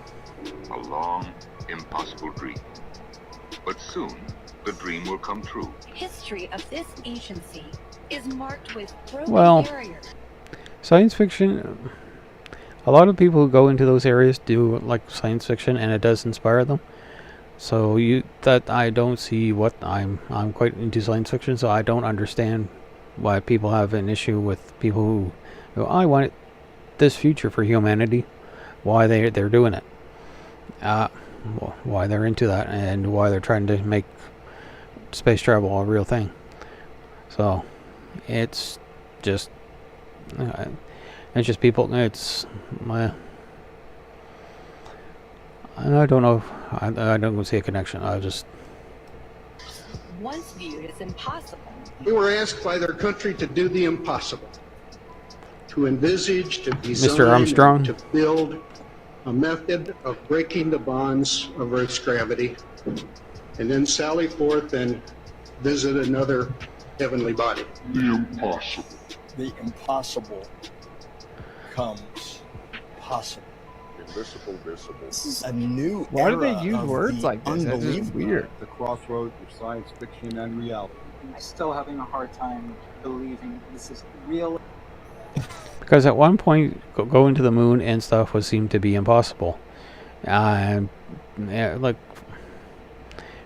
Speaker 20: A long, impossible dream. But soon, the dream will come true.
Speaker 15: History of this agency is marked with broken barriers.
Speaker 1: Science fiction, a lot of people who go into those areas do like science fiction, and it does inspire them. So I don't see what I'm quite into science fiction, so I don't understand why people have an issue with people who go, I want this future for humanity. Why they're doing it. Why they're into that, and why they're trying to make space travel a real thing. So it's just people. It's I don't know. I don't see a connection.
Speaker 15: Once viewed as impossible.
Speaker 25: We were asked by their country to do the impossible, to envisage, to design,
Speaker 1: Mr. Armstrong,
Speaker 25: to build a method of breaking the bonds of Earth's gravity, and then sally forth and visit another heavenly body.
Speaker 7: The impossible.
Speaker 27: The impossible becomes possible.
Speaker 7: Invisible, visible.
Speaker 27: This is a new
Speaker 6: Why
Speaker 27: era
Speaker 6: do they use
Speaker 27: of
Speaker 6: words
Speaker 27: the
Speaker 6: like this? That's just
Speaker 27: unbelievable.
Speaker 6: weird.
Speaker 18: The crossroads of science fiction and reality.
Speaker 22: I'm still having a hard time believing this is real.
Speaker 1: Because at one point, going to the moon and stuff seemed to be impossible. Like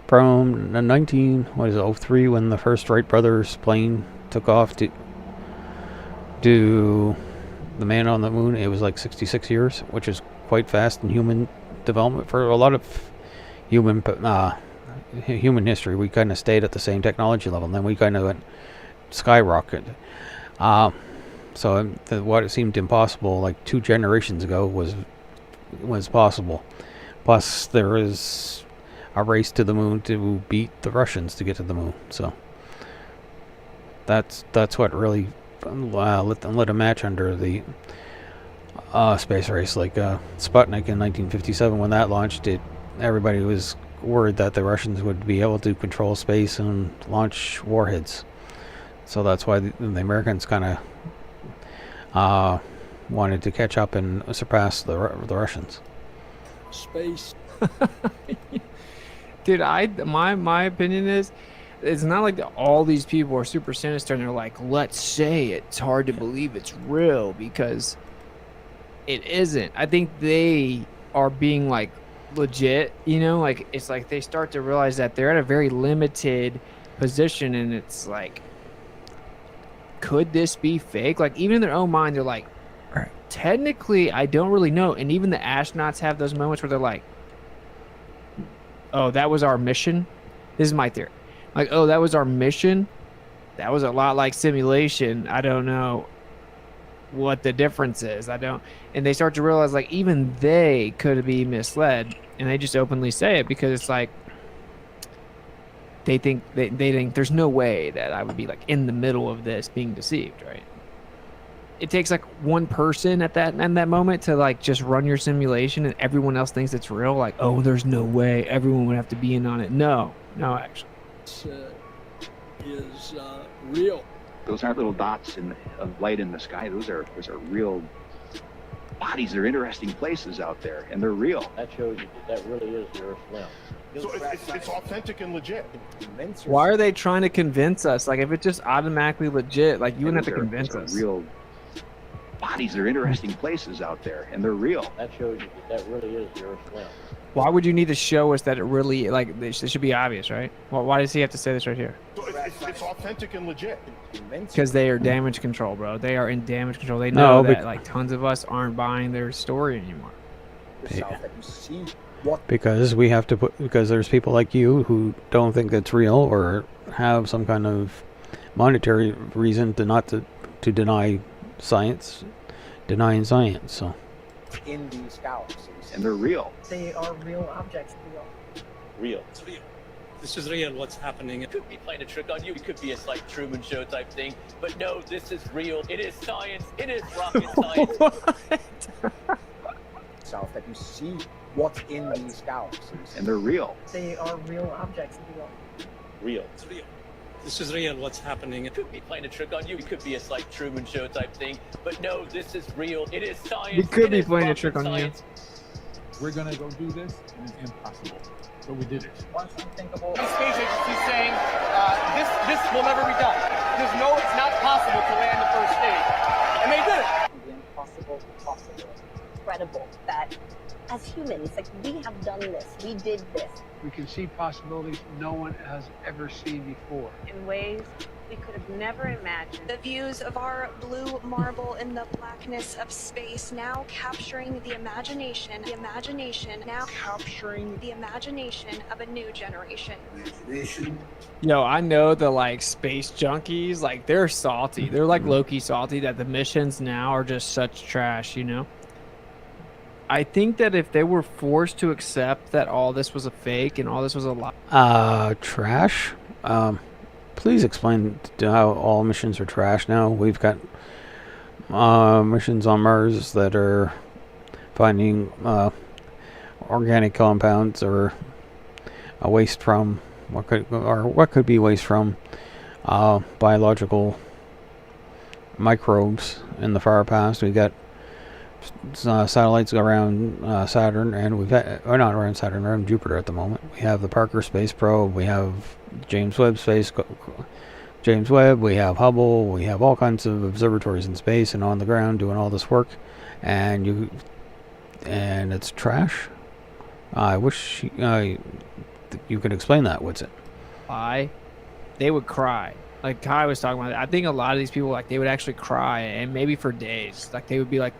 Speaker 1: from 1903, when the first Wright brothers plane took off to do the man on the moon, it was like 66 years, which is quite fast in human development for a lot of human history. We kind of stayed at the same technology level, and then we kind of went skyrocketed. So what it seemed impossible like 2 generations ago was possible. Plus, there is a race to the moon to beat the Russians to get to the moon. So that's what really lit a match under the space race. Like Sputnik in 1957, when that launched, everybody was worried that the Russians would be able to control space and launch warheads. So that's why the Americans kind of wanted to catch up and surpass the Russians.
Speaker 27: Space.
Speaker 6: Dude, my opinion is, it's not like all these people are super sinister and they're like, let's say it's hard to believe it's real, because it isn't. I think they are being like legit, you know, like it's like they start to realize that they're at a very limited position, and it's like, could this be fake? Like even in their own mind, they're like, technically, I don't really know. And even the astronauts have those moments where they're like, oh, that was our mission. This is my theory. Like, oh, that was our mission. That was a lot like simulation. I don't know what the difference is. I don't. And they start to realize like even they could be misled, and they just openly say it because it's like they think there's no way that I would be like in the middle of this being deceived, right? It takes like one person at that moment to like just run your simulation, and everyone else thinks it's real. Like, oh, there's no way everyone would have to be in on it. No, actually,
Speaker 27: Is real.
Speaker 2: Those aren't little dots of light in the sky. Those are real bodies. They're interesting places out there, and they're real.
Speaker 14: That shows you that really is the Earth's limb.
Speaker 7: So it's authentic and legit.
Speaker 6: why are they trying to convince us? Like, if it's just automatically legit, like you wouldn't have to convince us.
Speaker 2: Real bodies. They're interesting places out there, and they're real.
Speaker 14: That shows you that really is the Earth's limb.
Speaker 6: Why would you need to show us that it really, like, it should be obvious, right? Well, why does he have to say this right here?
Speaker 7: So it's authentic and legit.
Speaker 6: Because they are damage control, bro. They are in damage control. They know that like tons of us aren't buying their story anymore.
Speaker 1: Because we have to because there's people like you who don't think it's real or have some kind of monetary reason to deny science, denying science. So
Speaker 13: In these galaxies.
Speaker 2: And they're real.
Speaker 13: They are real objects.
Speaker 14: Real.
Speaker 4: It's real. This is real. What's happening? It could be playing a trick on you. It could be a like Truman Show type thing. But no, this is real. It is science. It is rocket science.
Speaker 13: South that you see what's in these galaxies.
Speaker 2: And they're real.
Speaker 13: They are real objects.
Speaker 14: Real.
Speaker 4: It's real. This is real. What's happening? It could be playing a trick on you. It could be a like Truman Show type thing. But no, this is real. It is science.
Speaker 6: We could be playing a trick on you.
Speaker 18: We're gonna go do this, and it's impossible. But we did it.
Speaker 13: Once unthinkable.
Speaker 5: The space agency saying this will never be done. There's no, it's not possible to land the first stage, and they did it.
Speaker 8: The impossible possible. Incredible that as humans, like we have done this, we did this.
Speaker 18: We can see possibilities no one has ever seen before.
Speaker 10: In ways we could have never imagined.
Speaker 15: The views of our blue marble in the blackness of space, now capturing the imagination now capturing the imagination of a new generation.
Speaker 6: Yo, I know the like space junkies, like they're salty. They're like low-key salty that the missions now are just such trash, you know? I think that if they were forced to accept that all this was a fake and all this was a lie.
Speaker 1: Trash? Please explain how all missions are trash now. We've got missions on Mars that are finding organic compounds or a waste from what could be waste from biological microbes in the far past. We got satellites around Saturn, and we've got, or not around Saturn, around Jupiter at the moment. We have the Parker Space Probe, we have James Webb, we have Hubble, we have all kinds of observatories in space and on the ground doing all this work, and it's trash. I wish you could explain that. What's it?
Speaker 6: They would cry. Like Kai was talking about, I think a lot of these people, like, they would actually cry, and maybe for days. Like, they would be like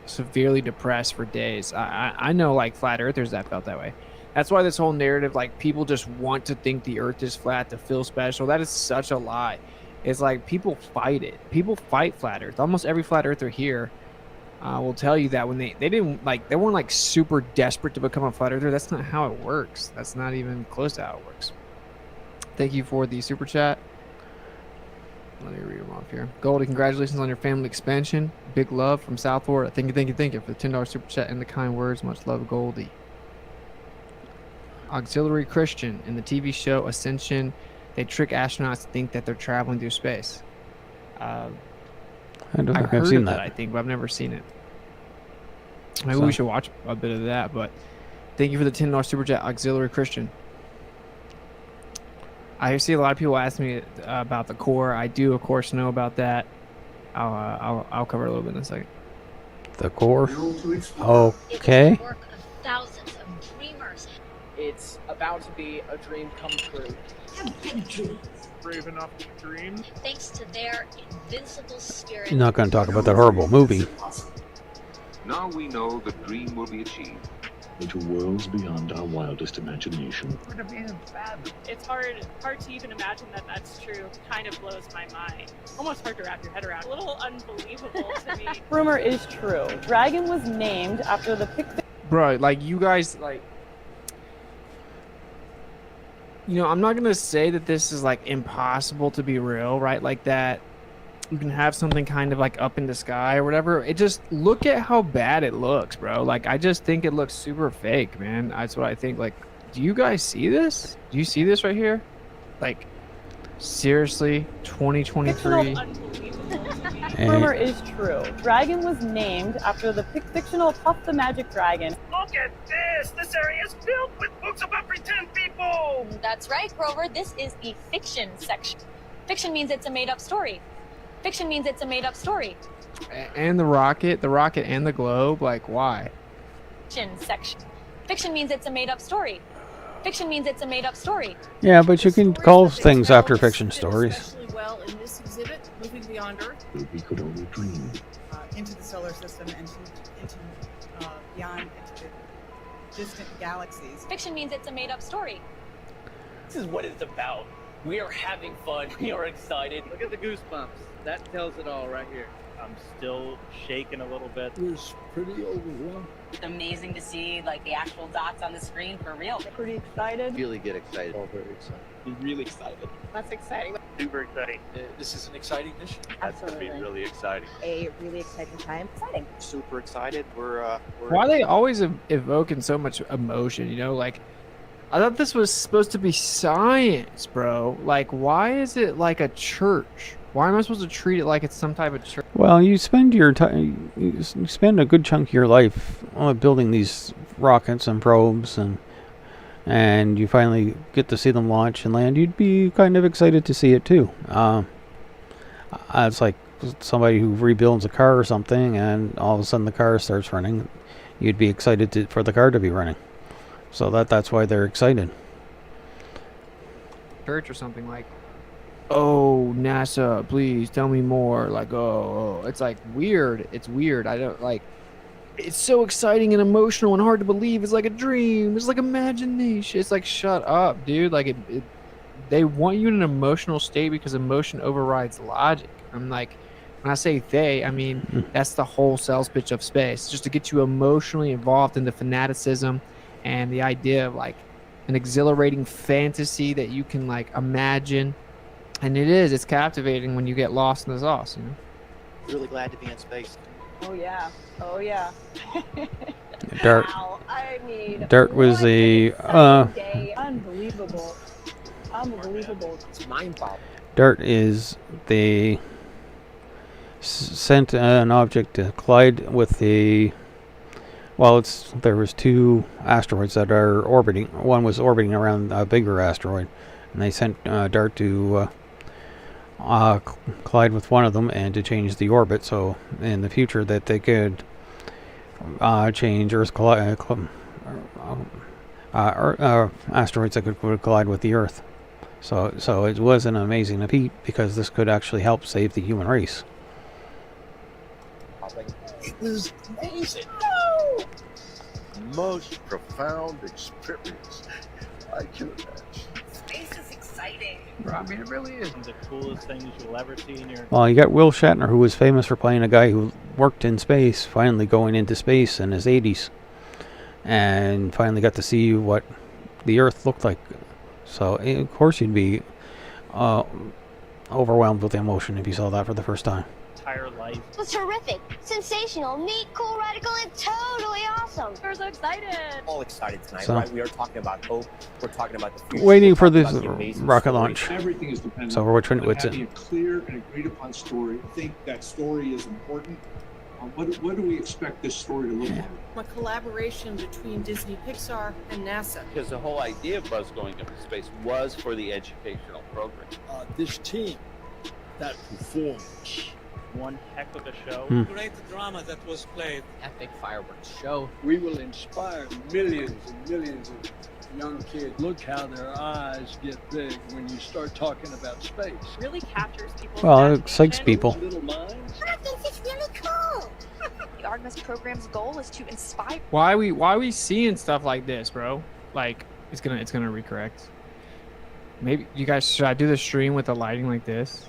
Speaker 6: severely depressed for days. I know like flat earthers that felt that way. That's why this whole narrative, like, people just want to think the earth is flat to feel special. That is such a lie. It's like people fight it. People fight flat earth. Almost every flat earther here will tell you that when they weren't like super desperate to become a flat earther. That's not how it works. That's not even close to how it works. Thank you for the super chat. Let me read them off here. Goldie, congratulations on your family expansion. Big love from South Florida. Thank you for the $10 super chat and the kind words. Much love, Goldie. Auxiliary Christian, in the TV show Ascension, they trick astronauts to think that they're traveling through space.
Speaker 1: I don't think
Speaker 6: I've heard
Speaker 1: seen
Speaker 6: of
Speaker 1: that.
Speaker 6: I think, but I've never seen it. Maybe we should watch a bit of that, but thank you for the $10 super chat, Auxiliary Christian. I see a lot of people ask me about the core. I do, of course, know about that. I'll cover a little bit in a second.
Speaker 1: The core.
Speaker 16: Will to explore.
Speaker 1: Okay.
Speaker 9: Work of thousands of dreamers.
Speaker 5: It's about to be a dream come true.
Speaker 9: Have big dreams.
Speaker 5: Brave enough to dream.
Speaker 9: Thanks to their invincible spirit.
Speaker 1: You're not going to talk about that horrible movie.
Speaker 20: Now we know the dream will be achieved.
Speaker 3: Into worlds beyond our wildest imagination.
Speaker 11: It's hard to even imagine that that's true. Kind of blows my mind. Almost hard to wrap your head around. A little unbelievable to me.
Speaker 12: Rumor is true. Dragon was named after the
Speaker 6: Bro, like, you guys, like, you know, I'm not gonna say that this is like impossible to be real, right? Like that you can have something kind of like up in the sky or whatever. It just, look at how bad it looks, bro. Like, I just think it looks super fake, man. That's what I think. Like, do you guys see this? Do you see this right here? Like, seriously, 2023.
Speaker 12: Rumor is true. Dragon was named after the fictional Puff the Magic Dragon.
Speaker 5: Look at this! This area is filled with books about pretend people!
Speaker 9: That's right, Grover. This is the fiction section. Fiction means it's a made-up story. Fiction means it's a made-up story.
Speaker 6: And the rocket and the globe, like, why?
Speaker 9: Fiction section. Fiction means it's a made-up story. Fiction means it's a made-up story.
Speaker 1: Yeah, but you can call things after fiction stories.
Speaker 19: Especially well in this exhibit, moving beyond Earth,
Speaker 3: We could only dream.
Speaker 19: into the solar system, and into beyond, into the distant galaxies.
Speaker 9: Fiction means it's a made-up story.
Speaker 4: This is what it's about. We are having fun. We are excited.
Speaker 5: Look at the goosebumps. That tells it all right here.
Speaker 21: I'm still shaking a little bit.
Speaker 27: It was pretty overwhelming.
Speaker 10: It's amazing to see like the actual dots on the screen for real.
Speaker 12: Pretty excited.
Speaker 14: Really get excited.
Speaker 27: All very excited.
Speaker 21: I'm really excited.
Speaker 12: That's exciting.
Speaker 21: Super exciting.
Speaker 5: This is an exciting mission.
Speaker 21: That's going to be really exciting.
Speaker 8: A really exciting time. Exciting.
Speaker 21: Super excited. We're
Speaker 6: Why are they always evoking so much emotion, you know? Like, I thought this was supposed to be science, bro. Like, why is it like a church? Why am I supposed to treat it like it's some type of church?
Speaker 1: Well, you spend your time, you spend a good chunk of your life building these rockets and probes, and you finally get to see them launch and land. You'd be kind of excited to see it too. It's like somebody who rebuilds a car or something, and all of a sudden the car starts running. You'd be excited for the car to be running. So that's why they're excited.
Speaker 6: Church or something like, oh, NASA, please tell me more. Like, oh, it's like weird. It's weird. I don't like. It's so exciting and emotional and hard to believe. It's like a dream. It's like imagination. It's like, shut up, dude. Like, they want you in an emotional state because emotion overrides logic. I'm like, when I say they, I mean that's the whole sales pitch of space, just to get you emotionally involved in the fanaticism and the idea of like an exhilarating fantasy that you can like imagine. And it's captivating when you get lost in the sauce, you know?
Speaker 5: Really glad to be in space.
Speaker 12: Oh yeah. Oh yeah.
Speaker 1: Dart.
Speaker 12: Wow. I mean,
Speaker 1: Dart was a
Speaker 12: day. Unbelievable. Unbelievable.
Speaker 5: It's mind-boggling.
Speaker 1: Dart is they sent an object to collide with there was two asteroids that are orbiting. One was orbiting around a bigger asteroid, and they sent Dart to collide with one of them and to change the orbit, so in the future that they could change Earth asteroids that could collide with the Earth. So it was an amazing feat because this could actually help save the human race.
Speaker 27: It was amazing. Most profound experience I can imagine.
Speaker 10: Space is exciting.
Speaker 21: I mean, it really is. The coolest things you'll ever see in your...
Speaker 1: Well, you got Will Shatner, who was famous for playing a guy who worked in space, finally going into space in his 80s. And finally got to see what the Earth looked like. So, of course, you'd be overwhelmed with emotion if you saw that for the first time.
Speaker 21: Entire life.
Speaker 9: It was terrific, sensational, neat, cool, radical, and totally awesome.
Speaker 12: We're so excited.
Speaker 5: All excited tonight,
Speaker 1: So-
Speaker 5: right? We are talking about hope. We're talking about the future.
Speaker 1: Waiting
Speaker 5: We're
Speaker 1: for
Speaker 5: talking
Speaker 1: this
Speaker 5: about the amazing
Speaker 1: rocket
Speaker 5: story.
Speaker 1: launch.
Speaker 16: Everything is dependent
Speaker 1: So which one?
Speaker 16: on
Speaker 1: What's
Speaker 16: having
Speaker 1: it?
Speaker 16: a clear and agreed upon story. I think that story is important. What do we expect this story to look like?
Speaker 19: A collaboration between Disney, Pixar, and NASA.
Speaker 21: Because the whole idea of Buzz going up to space was for the educational program.
Speaker 27: This team that performs
Speaker 21: one heck of a show.
Speaker 7: Great drama that was played.
Speaker 17: Epic fireworks show.
Speaker 27: We will inspire millions and millions of young kids. Look how their eyes get big when you start talking about space.
Speaker 11: Really captures people's
Speaker 1: Well, it excites people.
Speaker 27: Little minds.
Speaker 15: I think it's really cool. The Artemis program's goal is to inspire.
Speaker 6: Why are we seeing stuff like this, bro? Like it's gonna recorrect. Maybe you guys should I do the stream with the lighting like this?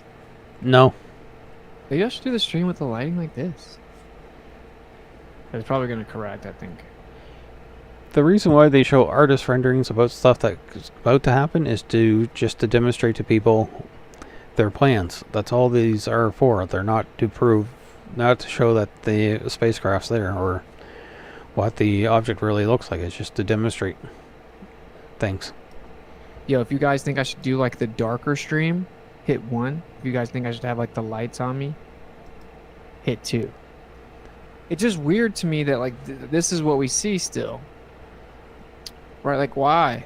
Speaker 1: No.
Speaker 6: Maybe I should do the stream with the lighting like this. It's probably gonna correct, I think.
Speaker 1: The reason why they show artist renderings about stuff that's about to happen is to demonstrate to people their plans. That's all these are for. They're not to show that the spacecraft's there or what the object really looks like. It's just to demonstrate things.
Speaker 6: Yo, if you guys think I should do like the darker stream, hit 1. If you guys think I should have like the lights on me, hit 2. It's just weird to me that like this is what we see still. Right, like why?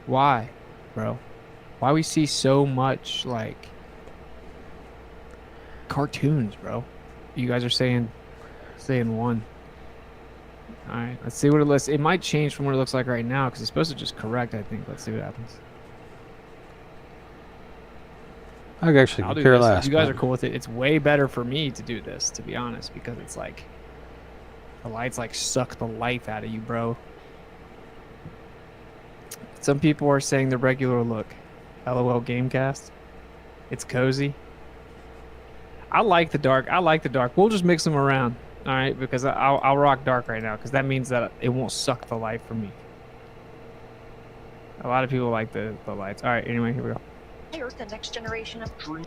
Speaker 6: Why, bro? Why we see so much like cartoons, bro? You guys are saying 1. All right, let's see what it looks. It might change from what it looks like right now because it's supposed to just correct. I think. Let's see what happens.
Speaker 1: I actually
Speaker 6: I'll do
Speaker 1: care
Speaker 6: this.
Speaker 1: less.
Speaker 6: If you guys are cool with it, it's way better for me to do this, to be honest, because it's like the lights like suck the life out of you, bro. Some people are saying the regular look. LOL Gamecast. It's cozy. I like the dark. We'll just mix them around, all right? Because I'll rock dark right now, because that means that it won't suck the life from me. A lot of people like the lights. All right, anyway, here we go.
Speaker 15: The next generation of dream.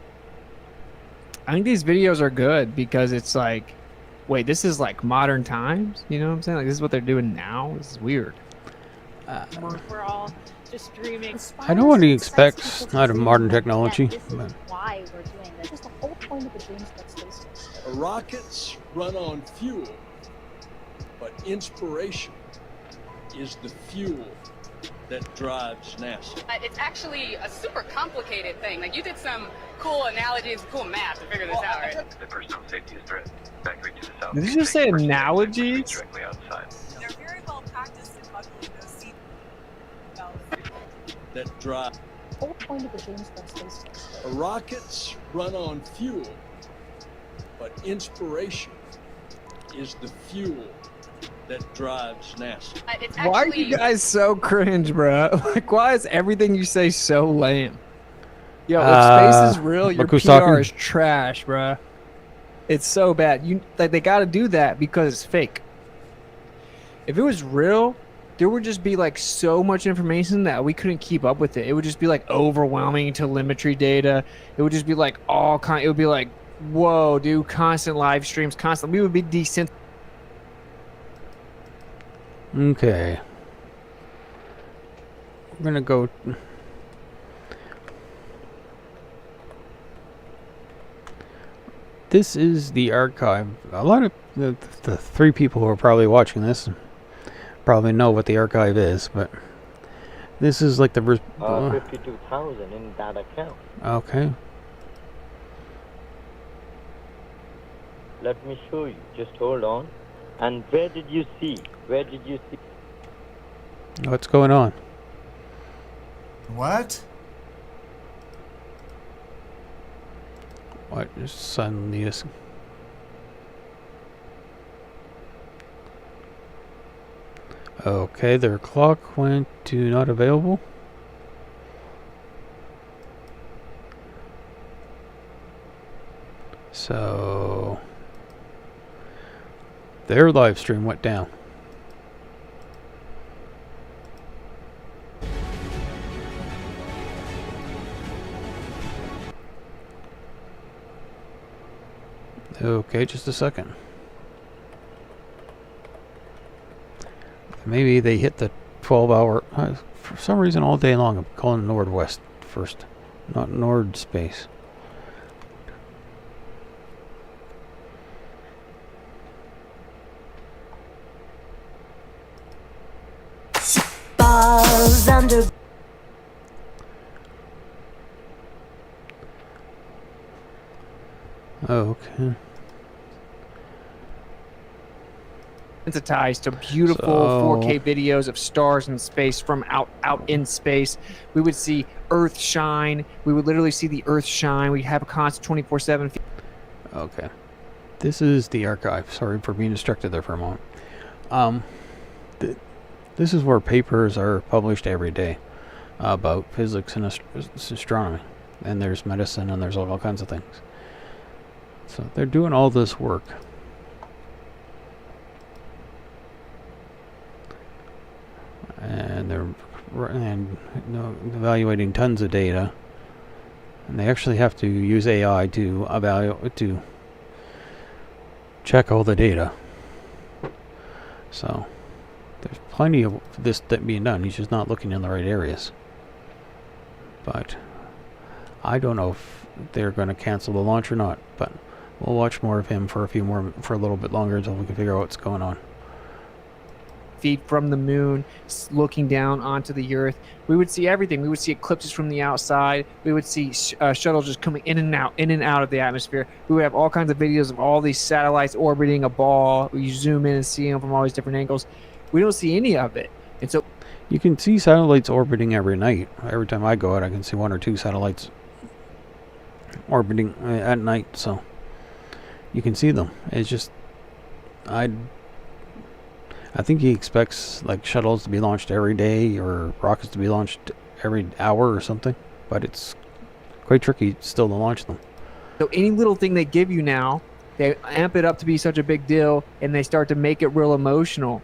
Speaker 6: I think these videos are good because it's like, wait, this is like modern times? You know what I'm saying? Like, this is what they're doing now? This is weird.
Speaker 11: We're all just dreaming.
Speaker 1: I know what he expects out of modern technology.
Speaker 8: This is why we're doing this. Just the whole point of the Dreamspace space station.
Speaker 27: Rockets run on fuel, but inspiration is the fuel that drives NASA.
Speaker 10: It's actually a super complicated thing. Like, you did some cool analogies, cool math to figure this out, right?
Speaker 22: The personal safety is threat. Evacuate to the south.
Speaker 6: Did you just say analogies?
Speaker 22: Directly outside.
Speaker 19: They're very well practiced in buckling those seat belts.
Speaker 27: That drive.
Speaker 8: The whole point of the Dreamspace space station.
Speaker 27: Rockets run on fuel, but inspiration is the fuel that drives NASA.
Speaker 6: Why are you guys so cringe, bro? Like, why is everything you say so lame? Yo, if space is real, your PR is trash, bro. It's so bad. They got to do that because it's fake. If it was real, there would just be like so much information that we couldn't keep up with it. It would just be like overwhelming telemetry data. It would just be like it would be like, whoa, dude, constant live streams, constant. We would be decent.
Speaker 1: Okay. We're gonna go. This is the archive. A lot of the 3 people who are probably watching this probably know what the archive is, but this is like the
Speaker 23: 52,000 in that account.
Speaker 1: Okay.
Speaker 23: Let me show you. Just hold on. And where did you see?
Speaker 1: What's going on?
Speaker 24: What?
Speaker 1: What just suddenly is? Okay, their clock went to not available. So their live stream went down. Okay, just a second. Maybe they hit the 12-hour... for some reason, all day long, I'm calling Nordwest first, not Nordspace.
Speaker 25: Balls under.
Speaker 1: Okay.
Speaker 6: Sensitized to beautiful 4K videos of stars in space from out in space. We would see Earth shine. We would literally see the Earth shine. We have a constant 24/7.
Speaker 1: Okay. This is the archive. Sorry for being distracted there for a moment. This is where papers are published every day about physics and astronomy. And there's medicine and there's all kinds of things. So they're doing all this work. And they're evaluating tons of data. And they actually have to use AI to check all the data. So there's plenty of this being done. He's just not looking in the right areas. But I don't know if they're going to cancel the launch or not. But we'll watch more of him for a little bit longer until we can figure out what's going on.
Speaker 6: Feet from the moon, looking down onto the Earth. We would see everything. We would see eclipses from the outside. We would see shuttles just coming in and out of the atmosphere. We would have all kinds of videos of all these satellites orbiting a ball. You zoom in and see them from all these different angles. We don't see any of it. And so
Speaker 1: you can see satellites orbiting every night. Every time I go out, I can see 1 or 2 satellites orbiting at night. So you can see them. It's just I think he expects like shuttles to be launched every day or rockets to be launched every hour or something, but it's quite tricky still to launch them.
Speaker 6: So any little thing they give you now, they amp it up to be such a big deal, and they start to make it real emotional.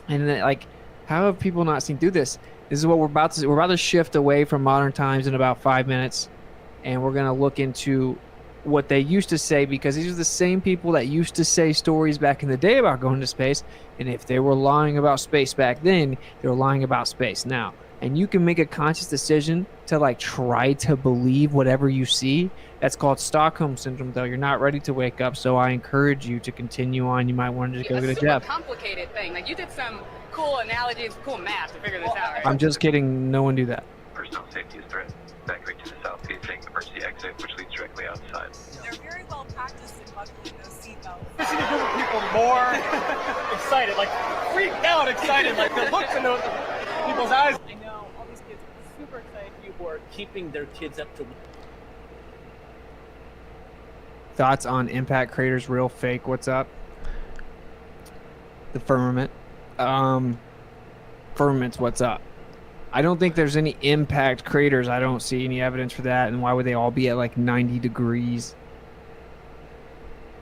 Speaker 6: And then, like, how have people not seen through this? This is what we're about to see. We're about to shift away from modern times in about 5 minutes, and we're going to look into what they used to say, because these are the same people that used to say stories back in the day about going to space. And if they were lying about space back then, they're lying about space now. And you can make a conscious decision to like try to believe whatever you see. That's called Stockholm syndrome, though. You're not ready to wake up, so I encourage you to continue on. You might want to just go get a job.
Speaker 10: It's a super complicated thing. Like, you did some cool analogies, cool math to figure this out, right?
Speaker 6: I'm just kidding. No one do that.
Speaker 22: Personal safety is threatened. Evacuate to the south facing emergency exit, which leads directly outside.
Speaker 19: They're very well practiced in buckling those seatbelts.
Speaker 5: I see the group of people more excited, like freaked out excited, like the looks in those people's eyes.
Speaker 11: I know all these kids are super excited.
Speaker 4: People are keeping their kids up to.
Speaker 6: Thoughts on impact craters, real, fake? What's up? The firmament. Firmament's what's up. I don't think there's any impact craters. I don't see any evidence for that. And why would they all be at like 90 degrees?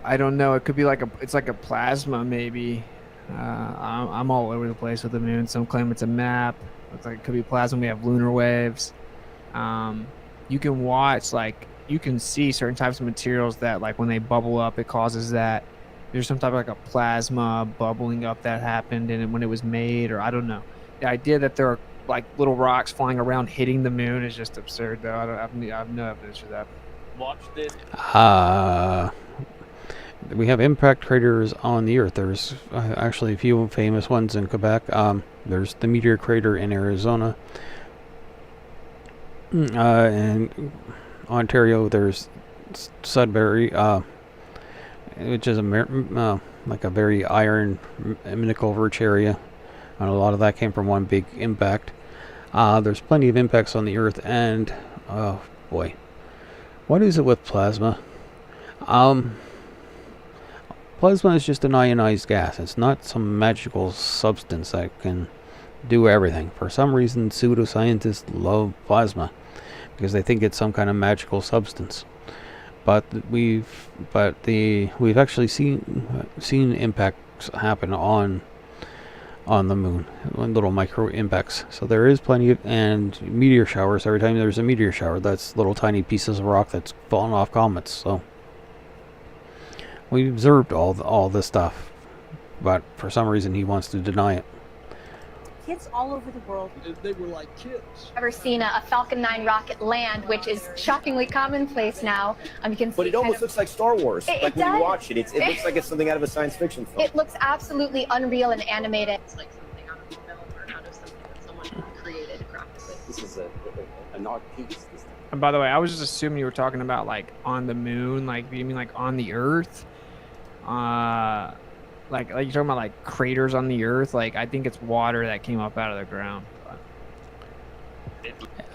Speaker 6: I don't know. It could be like it's like a plasma maybe. I'm all over the place with the moon. Some claim it's a map. Looks like it could be plasma. We have lunar waves. You can watch, like, you can see certain types of materials that, like, when they bubble up, it causes that. There's some type of like a plasma bubbling up that happened and when it was made, or I don't know. The idea that there are like little rocks flying around hitting the moon is just absurd, though. I have no evidence for that.
Speaker 4: Watch this.
Speaker 1: We have impact craters on the Earth. There's actually a few famous ones in Quebec. There's the meteor crater in Arizona. In Ontario, there's Sudbury, which is like a very iron, nickel-rich area. And a lot of that came from one big impact. There's plenty of impacts on the Earth, and oh boy, what is it with plasma? Plasma is just an ionized gas. It's not some magical substance that can do everything. For some reason, pseudoscientists love plasma because they think it's some kind of magical substance. But we've actually seen impacts happen on the moon, little micro impacts. So there is plenty of, and meteor showers. Every time there's a meteor shower, that's little tiny pieces of rock that's fallen off comets. So we observed all this stuff, but for some reason he wants to deny it.
Speaker 8: Kids all over the world.
Speaker 27: They were like kids.
Speaker 9: Ever seen a Falcon 9 rocket land, which is shockingly commonplace now. You can see
Speaker 2: But it almost looks like Star Wars.
Speaker 9: It
Speaker 2: like when
Speaker 9: does.
Speaker 2: you watch it, it looks like it's something out of a science fiction film.
Speaker 9: It looks absolutely unreal and animated.
Speaker 13: It's like something out of a film or out of something that someone created graphically.
Speaker 2: This is an art piece.
Speaker 6: And by the way, I was just assuming you were talking about like on the moon, like you mean like on the Earth? Like you're talking about like craters on the Earth? Like I think it's water that came up out of the ground.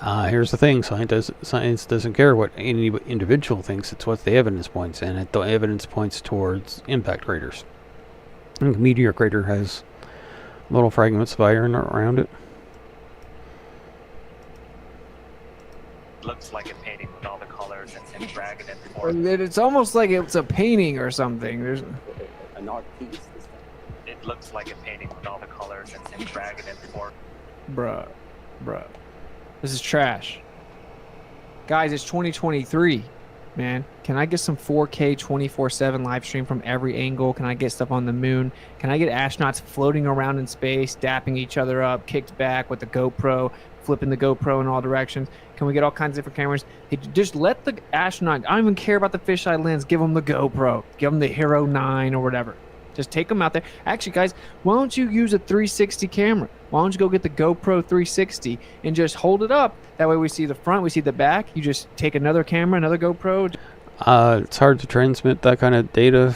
Speaker 1: Here's the thing: science doesn't care what any individual thinks; it's what the evidence points, and the evidence points towards impact craters. And the meteor crater has little fragments of iron around it.
Speaker 22: Looks like a painting with all the colors and dragon and form.
Speaker 6: It's almost like it's a painting or something. There's
Speaker 2: an art piece.
Speaker 22: It looks like a painting with all the colors and dragon and form.
Speaker 6: Bruh. This is trash. Guys, it's 2023, man. Can I get some 4K 24/7 live stream from every angle? Can I get stuff on the moon? Can I get astronauts floating around in space, dapping each other up, kicked back with the GoPro, flipping the GoPro in all directions? Can we get all kinds of different cameras? Hey, just let the astronaut, I don't even care about the fisheye lens, give them the GoPro. Give them the Hero 9 or whatever. Just take them out there. Actually, guys, why don't you use a 360 camera? Why don't you go get the GoPro 360 and just hold it up? That way we see the front, we see the back. You just take another camera, another GoPro.
Speaker 1: It's hard to transmit that kind of data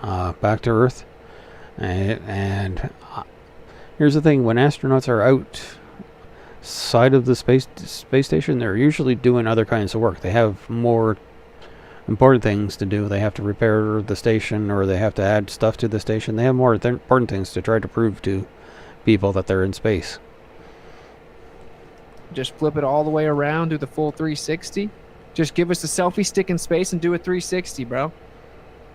Speaker 1: back to Earth. And here's the thing: when astronauts are outside of the space station, they're usually doing other kinds of work. They have more important things to do. They have to repair the station, or they have to add stuff to the station. They have more important things to try to prove to people that they're in space.
Speaker 6: Just flip it all the way around, do the full 360. Just give us a selfie stick in space and do a 360, bro.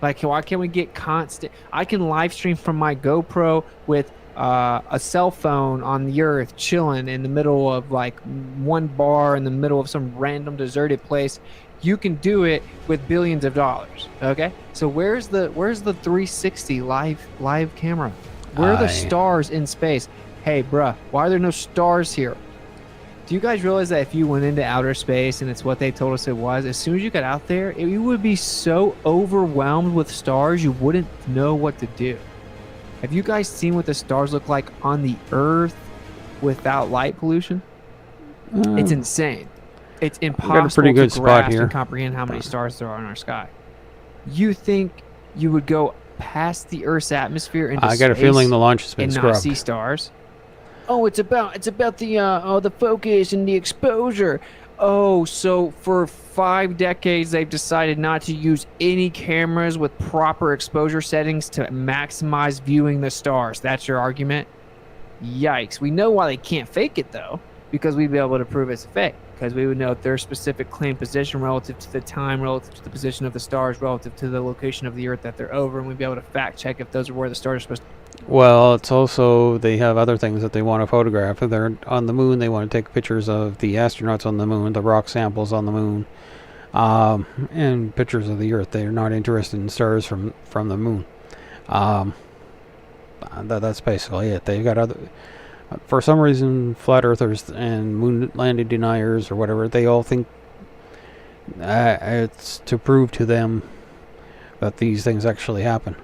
Speaker 6: Like, why can't we get constant? I can live stream from my GoPro with a cell phone on the Earth, chilling in the middle of like one bar in the middle of some random deserted place. You can do it with billions of dollars. Okay, so where's the 360 live camera? Where are the stars in space? Hey, bruh, why are there no stars here? Do you guys realize that if you went into outer space and it's what they told us it was, as soon as you got out there, you would be so overwhelmed with stars you wouldn't know what to do? Have you guys seen what the stars look like on the Earth without light pollution? It's insane. It's impossible to grasp and comprehend how many stars there are in our sky. You think you would go past the Earth's atmosphere into
Speaker 1: I got a feeling the launch has been
Speaker 6: and
Speaker 1: scrubbed.
Speaker 6: not see stars? Oh, it's about the focus and the exposure. Oh, so for 5 decades they've decided not to use any cameras with proper exposure settings to maximize viewing the stars. That's your argument? Yikes. We know why they can't fake it though, because we'd be able to prove it's fake. Because we would know their specific claim position relative to the time, relative to the position of the stars, relative to the location of the Earth that they're over, and we'd be able to fact check if those are where the stars are supposed to be.
Speaker 1: Well, it's also, they have other things that they want to photograph. If they're on the moon, they want to take pictures of the astronauts on the moon, the rock samples on the moon, and pictures of the Earth. They're not interested in stars from the moon. That's basically it. They've got other... For some reason, flat earthers and moon landing deniers or whatever, they all think it's to prove to them that these things actually happen.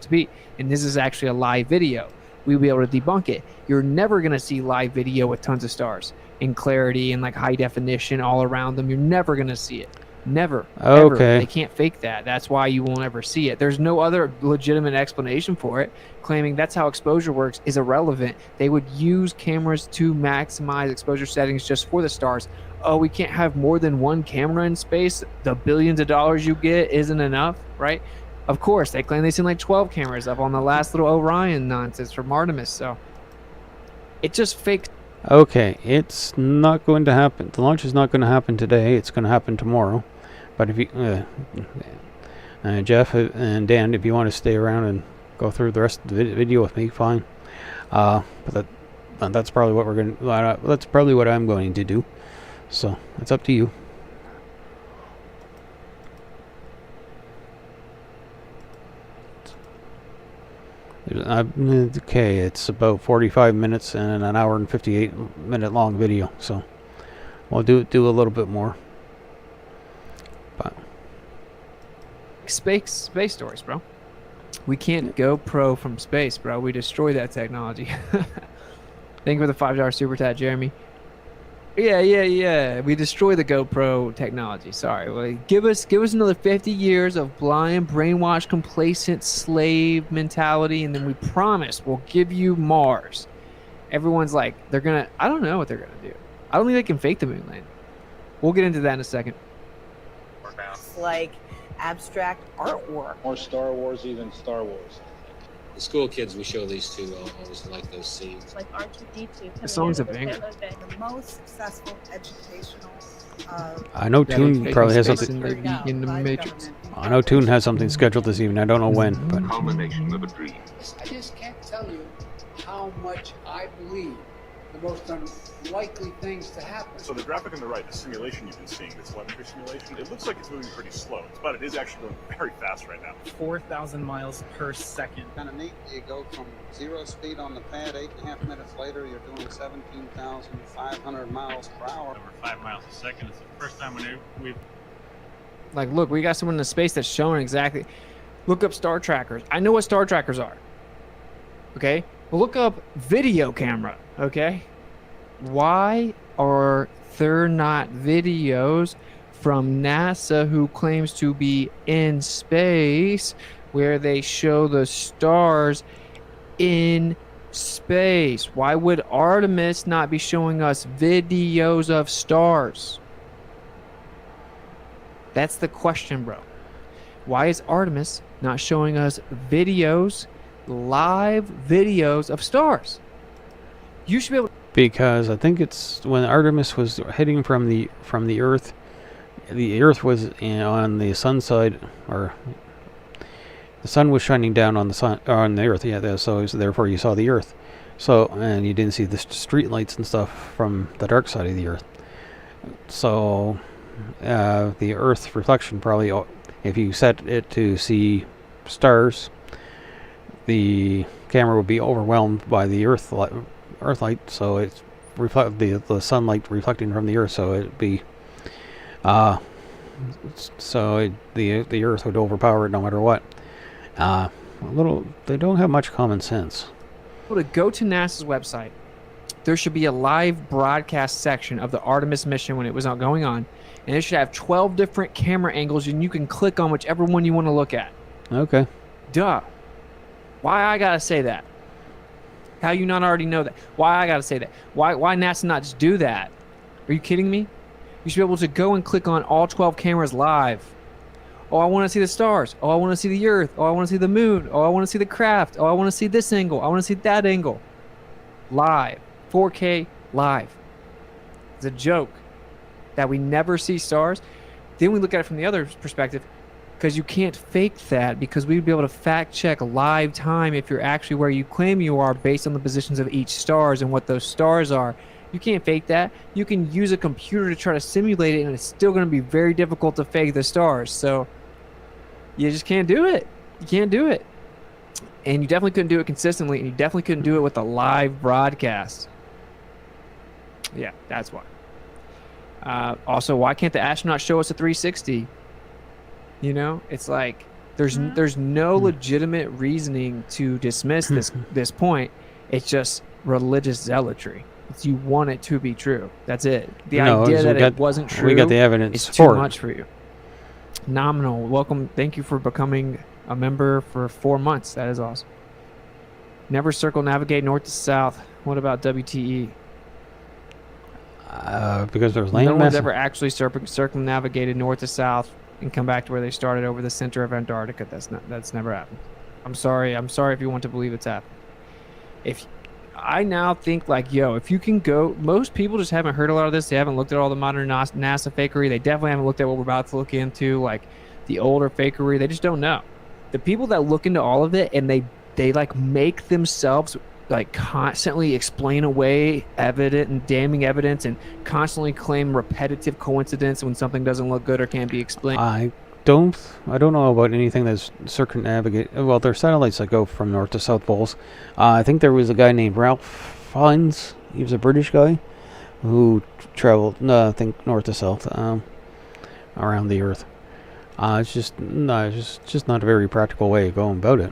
Speaker 6: To be, and this is actually a live video. We'll be able to debunk it. You're never going to see live video with tons of stars in clarity and like high definition all around them. You're never going to see it. Never.
Speaker 1: Okay.
Speaker 6: Ever. They can't fake that. That's why you won't ever see it. There's no other legitimate explanation for it. Claiming that's how exposure works is irrelevant. They would use cameras to maximize exposure settings just for the stars. Oh, we can't have more than one camera in space. The billions of dollars you get isn't enough, right? Of course, they claim they sent like 12 cameras up on the last little Orion nonsense from Artemis. So it just fake.
Speaker 1: Okay, it's not going to happen. The launch is not going to happen today. It's going to happen tomorrow. But if you, Jeff and Dan, if you want to stay around and go through the rest of the video with me, fine. But that's probably what we're going. That's probably what I'm going to do. So it's up to you. Okay, it's about 45 minutes and an hour and 58-minute long video. So we'll do a little bit more. But
Speaker 6: space stories, bro. We can't go pro from space, bro. We destroy that technology. Thank you for the $5 super chat, Jeremy. Yeah. We destroy the GoPro technology. Sorry. Well, give us another 50 years of blind, brainwashed, complacent slave mentality, and then we promise we'll give you Mars. Everyone's like, they're gonna. I don't know what they're gonna do. I don't think they can fake the moon landing. We'll get into that in a second.
Speaker 19: It's like abstract artwork.
Speaker 3: More Star Wars, even Star Wars.
Speaker 13: The school kids we show these to always like those scenes.
Speaker 11: Like R2D2.
Speaker 6: The song's a banger.
Speaker 19: The most successful educational.
Speaker 1: I know Toon probably has something.
Speaker 6: In the Matrix.
Speaker 1: I know Toon has something scheduled this evening. I don't know when, but
Speaker 22: Culmination of a dream.
Speaker 16: I just can't tell you how much I believe the most unlikely things to happen.
Speaker 18: So the graphic on the right, the simulation you've been seeing, this telemetry simulation, it looks like it's moving pretty slow, but it is actually going very fast right now.
Speaker 20: 4,000 miles per second.
Speaker 24: Kind of neat. You go from 0 speed on the pad, 8.5 minutes later, you're doing 17,500 miles per hour.
Speaker 20: Over 5 miles a second. It's the first time we've...
Speaker 6: Like, look, we got someone in the space that's showing exactly. Look up star trackers. I know what star trackers are. Okay? Well, look up video camera. Okay? Why are there not videos from NASA who claims to be in space where they show the stars in space? Why would Artemis not be showing us videos of stars? That's the question, bro. Why is Artemis not showing us videos, live videos of stars? You should be able to...
Speaker 1: because I think it's when Artemis was heading from the Earth. The Earth was on the sun side, or the sun was shining down on the sun on the Earth. Yeah, so therefore you saw the Earth. So and you didn't see the street lights and stuff from the dark side of the Earth. So the Earth reflection probably, if you set it to see stars, the camera would be overwhelmed by the Earth light, so it's the sunlight reflecting from the Earth, so it'd be the Earth would overpower it no matter what. They don't have much common sense.
Speaker 6: To go to NASA's website, there should be a live broadcast section of the Artemis mission when it was going on, and it should have 12 different camera angles, and you can click on whichever one you want to look at.
Speaker 1: Okay.
Speaker 6: Duh. Why I gotta say that? How you not already know that? Why I gotta say that? Why NASA not just do that? Are you kidding me? You should be able to go and click on all 12 cameras live. Oh, I want to see the stars. Oh, I want to see the Earth. Oh, I want to see the moon. Oh, I want to see the craft. Oh, I want to see this angle. I want to see that angle. Live. 4K live. It's a joke that we never see stars. Then we look at it from the other perspective, because you can't fake that, because we'd be able to fact check live time if you're actually where you claim you are based on the positions of each stars and what those stars are. You can't fake that. You can use a computer to try to simulate it, and it's still going to be very difficult to fake the stars. So you just can't do it. You can't do it. And you definitely couldn't do it consistently, and you definitely couldn't do it with a live broadcast. Yeah, that's why. Also, why can't the astronaut show us a 360? You know, it's like there's no legitimate reasoning to dismiss this point. It's just religious zealotry. You want it to be true. That's it. The idea that it wasn't true,
Speaker 1: we got the evidence
Speaker 6: is too much for you. Nominal. Welcome. Thank you for becoming a member for 4 months. That is awesome. Never circumnavigate north to south. What about WTE?
Speaker 1: Because there's land
Speaker 6: no
Speaker 1: mass.
Speaker 6: one's ever actually circumnavigated north to south and come back to where they started over the center of Antarctica. That's never happened. I'm sorry if you want to believe it's happened. If I now think like, if you can go, most people just haven't heard a lot of this. They haven't looked at all the modern NASA fakery. They definitely haven't looked at what we're about to look into, like the older fakery. They just don't know. The people that look into all of it and they like make themselves like constantly explain away evident and damning evidence and constantly claim repetitive coincidence when something doesn't look good or can't be explained.
Speaker 1: I don't know about anything that's circumnavigate. Well, there's satellites that go from north to south poles. I think there was a guy named Ralph Fiennes. He was a British guy who traveled, I think, north to south around the Earth. It's just not a very practical way of going about it.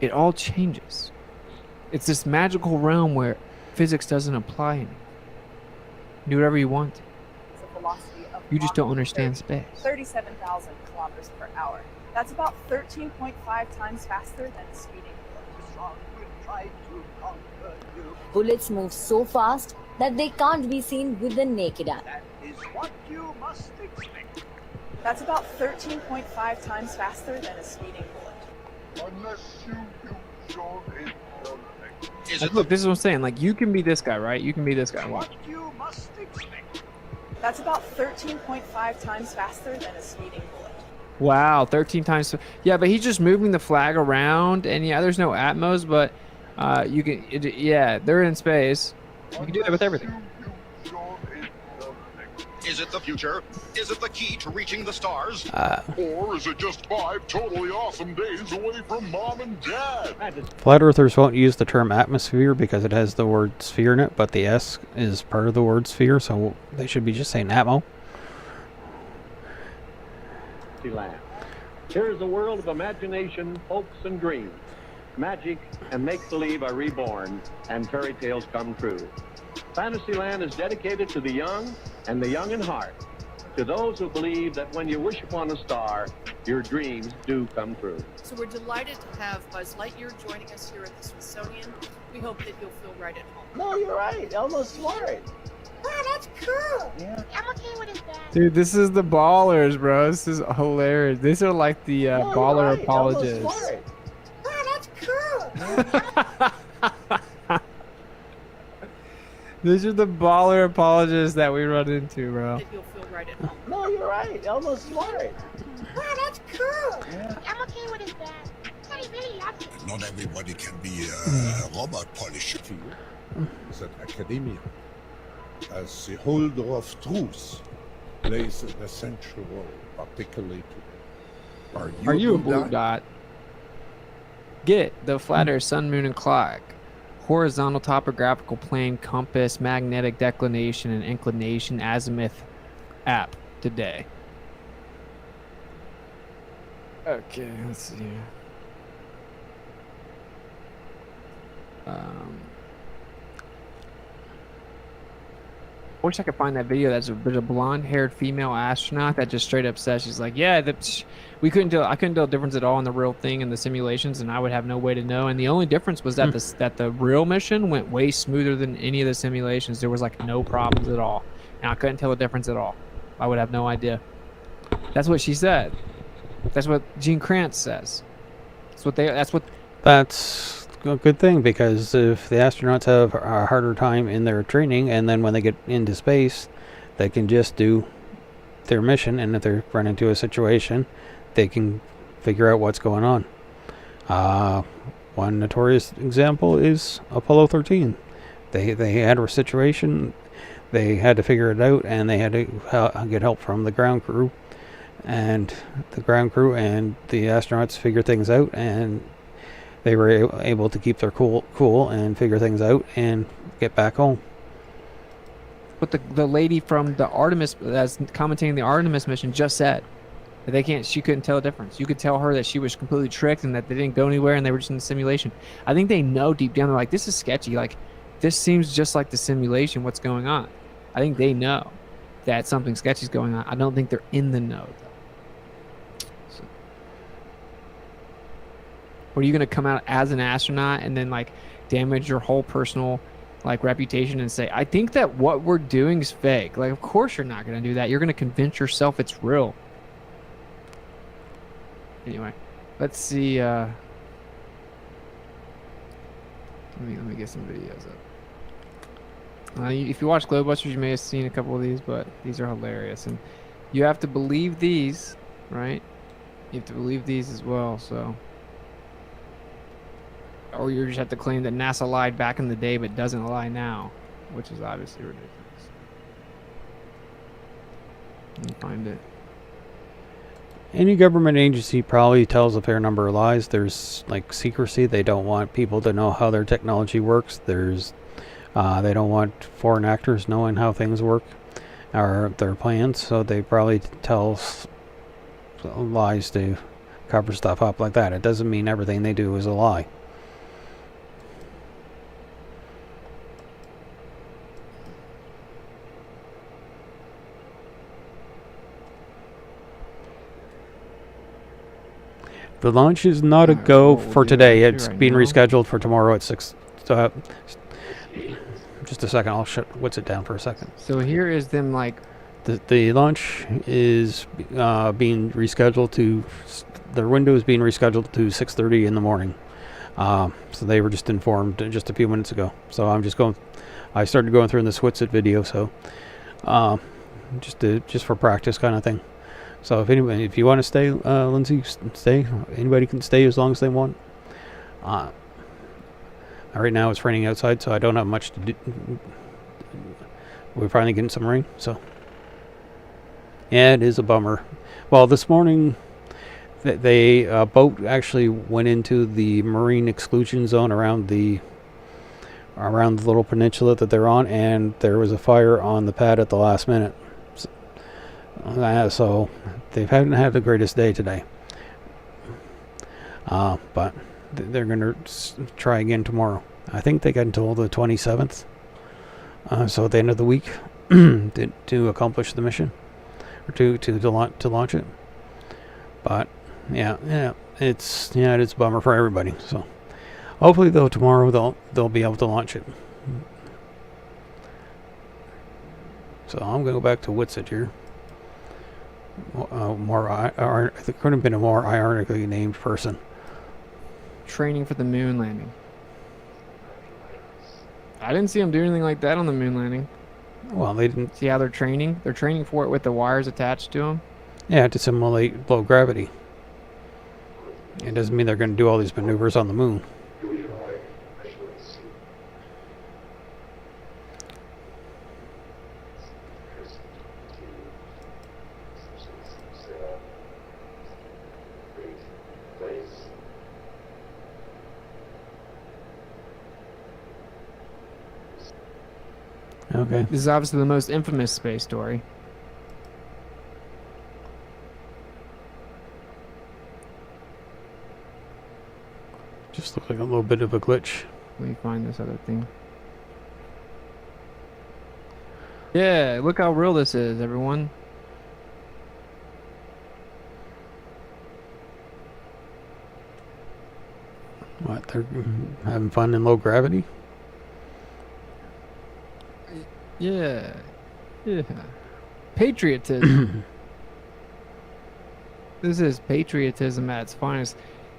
Speaker 6: it all changes. It's this magical realm where physics doesn't apply anymore. Do whatever you want to.
Speaker 4: The velocity of
Speaker 6: You just don't
Speaker 4: Mach
Speaker 6: understand
Speaker 4: 30,
Speaker 6: space.
Speaker 4: 37,000 kilometers per hour. That's about 13.5 times faster than a speeding bullet.
Speaker 12: Bullets move so fast that they can't be seen with the naked eye.
Speaker 4: That is what you must expect. That's about 13.5 times faster than a speeding bullet.
Speaker 16: Unless you use your intellect.
Speaker 6: Like, look, this is what I'm saying. Like, you can be this guy, right? You can be this guy. Watch.
Speaker 4: What you must expect. That's about 13.5 times faster than a speeding bullet.
Speaker 6: Wow, 13 times. Yeah, but he's just moving the flag around, and yeah, there's no Atmos, but you can. Yeah, they're in space. You can do that with everything.
Speaker 5: Is it the future? Is it the key to reaching the stars?
Speaker 16: Or is it just 5 totally awesome days away from mom and dad?
Speaker 1: Flat earthers won't use the term atmosphere because it has the word sphere in it, but the S is part of the word sphere, so they should be just saying atmo.
Speaker 10: Land. Here is a world of imagination, hopes, and dreams. Magic and make-believe are reborn, and fairy tales come true. Fantasyland is dedicated to the young and the young in heart, to those who believe that when you wish upon a star, your dreams do come true.
Speaker 15: So we're delighted to have Buzz Lightyear joining us here at the Smithsonian. We hope that you'll feel right at home.
Speaker 2: No, you're right. Elmo's smart.
Speaker 9: Wow, that's cool. Yeah. I'm okay with his dad.
Speaker 6: Dude, this is the ballers, bro. This is hilarious. These are like the baller apologists.
Speaker 9: Wow, that's cool.
Speaker 6: These are the baller apologists that we run into, bro.
Speaker 15: That you'll feel right at home.
Speaker 2: No, you're right. Elmo's smart.
Speaker 9: Wow, that's cool. Yeah. I'm okay with his dad. I really love it.
Speaker 16: Not everybody can be a robot polisher. That academia, as the holder of truth, plays an essential role, particularly today.
Speaker 6: Are you a blue dot? Get the flat Earth, sun, moon, and clock. Horizontal topographical plane, compass, magnetic declination, and inclination azimuth app today. Okay, let's see. I wish I could find that video. There's a blonde-haired female astronaut that just straight up says, she's like, yeah, I couldn't tell a difference at all in the real thing and the simulations, and I would have no way to know. And the only difference was that that the real mission went way smoother than any of the simulations. There was like no problems at all, and I couldn't tell the difference at all. I would have no idea. That's what she said. That's what Gene Kranz says. That's
Speaker 1: a good thing, because if the astronauts have a harder time in their training, and then when they get into space, they can just do their mission, and if they run into a situation, they can figure out what's going on. One notorious example is Apollo 13. They had a situation, they had to figure it out, and they had to get help from the ground crew, and the astronauts figured things out, and they were able to keep their cool and figure things out and get back home.
Speaker 6: But the lady from the Artemis that's commentating the Artemis mission just said that she couldn't tell the difference. You could tell her that she was completely tricked and that they didn't go anywhere and they were just in the simulation. I think they know deep down, they're like, this is sketchy. Like, this seems just like the simulation. What's going on? I think they know that something sketchy is going on. I don't think they're in the know, though. Or are you going to come out as an astronaut and then like damage your whole personal like reputation and say, I think that what we're doing is fake? Like, of course you're not going to do that. You're going to convince yourself it's real. Anyway, let's see. Let me get some videos up. If you watch Globebusters, you may have seen a couple of these, but these are hilarious. And you have to believe these, right? You have to believe these as well, so... Or you just have to claim that NASA lied back in the day but doesn't lie now, which is obviously ridiculous. Let me find it.
Speaker 1: Any government agency probably tells a fair number of lies. There's like secrecy. They don't want people to know how their technology works. They don't want foreign actors knowing how things work or their plans, so they probably tell lies to cover stuff up like that. It doesn't mean everything they do is a lie. The launch is not a go for today. It's being rescheduled for tomorrow at 6. Just a second. I'll shut it down for a second.
Speaker 6: So here is them like...
Speaker 1: The launch is being rescheduled to... Their window is being rescheduled to 6:30 in the morning. So they were just informed just a few minutes ago. So I'm just going... I started going through the Switsit video, so... just for practice kind of thing. So if you want to stay, Lindsay, stay. Anybody can stay as long as they want. Right now it's raining outside, so I don't have much to do. We're finally getting some rain, so yeah, it is a bummer. Well, this morning, a boat actually went into the marine exclusion zone around the little peninsula that they're on, and there was a fire on the pad at the last minute. So they haven't had the greatest day today. But they're going to try again tomorrow. I think they got until the 27th. So at the end of the week to accomplish the mission, or to launch it. But yeah, it's a bummer for everybody. So hopefully though tomorrow they'll be able to launch it. So I'm going to go back to Whitsett here. There could have been a more ironically named person.
Speaker 6: Training for the moon landing. I didn't see them do anything like that on the moon landing.
Speaker 1: Well, they didn't.
Speaker 6: See how they're training? They're training for it with the wires attached to them.
Speaker 1: Yeah, to simulate low gravity. It doesn't mean they're going to do all these maneuvers on the moon. Okay.
Speaker 6: This is obviously the most infamous space story.
Speaker 1: Just looks like a little bit of a glitch.
Speaker 6: Let me find this other thing. Yeah, look how real this is, everyone.
Speaker 1: What, they're having fun in low gravity?
Speaker 6: Yeah. Patriotism. This is patriotism at its finest.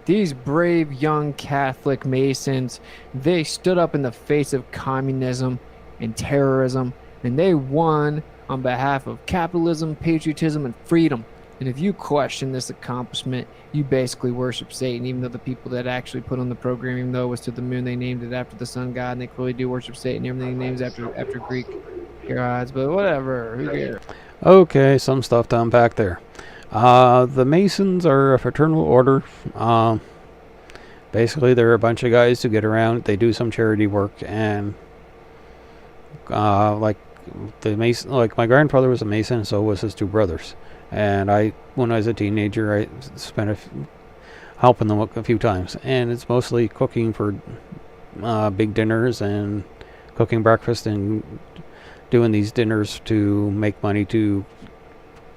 Speaker 6: These brave young Catholic Masons, they stood up in the face of communism and terrorism, and they won on behalf of capitalism, patriotism, and freedom. And if you question this accomplishment, you basically worship Satan, even though the people that actually put on the program, even though it was to the moon, they named it after the sun god, and they clearly do worship Satan. Everything names after Greek gods, but whatever. Who cares?
Speaker 1: Okay, some stuff to unpack there. The Masons are a fraternal order. Basically, they're a bunch of guys who get around. They do some charity work, and like my grandfather was a Mason, and so was his two brothers. And when I was a teenager, I spent helping them a few times. And it's mostly cooking for big dinners and cooking breakfast and doing these dinners to make money to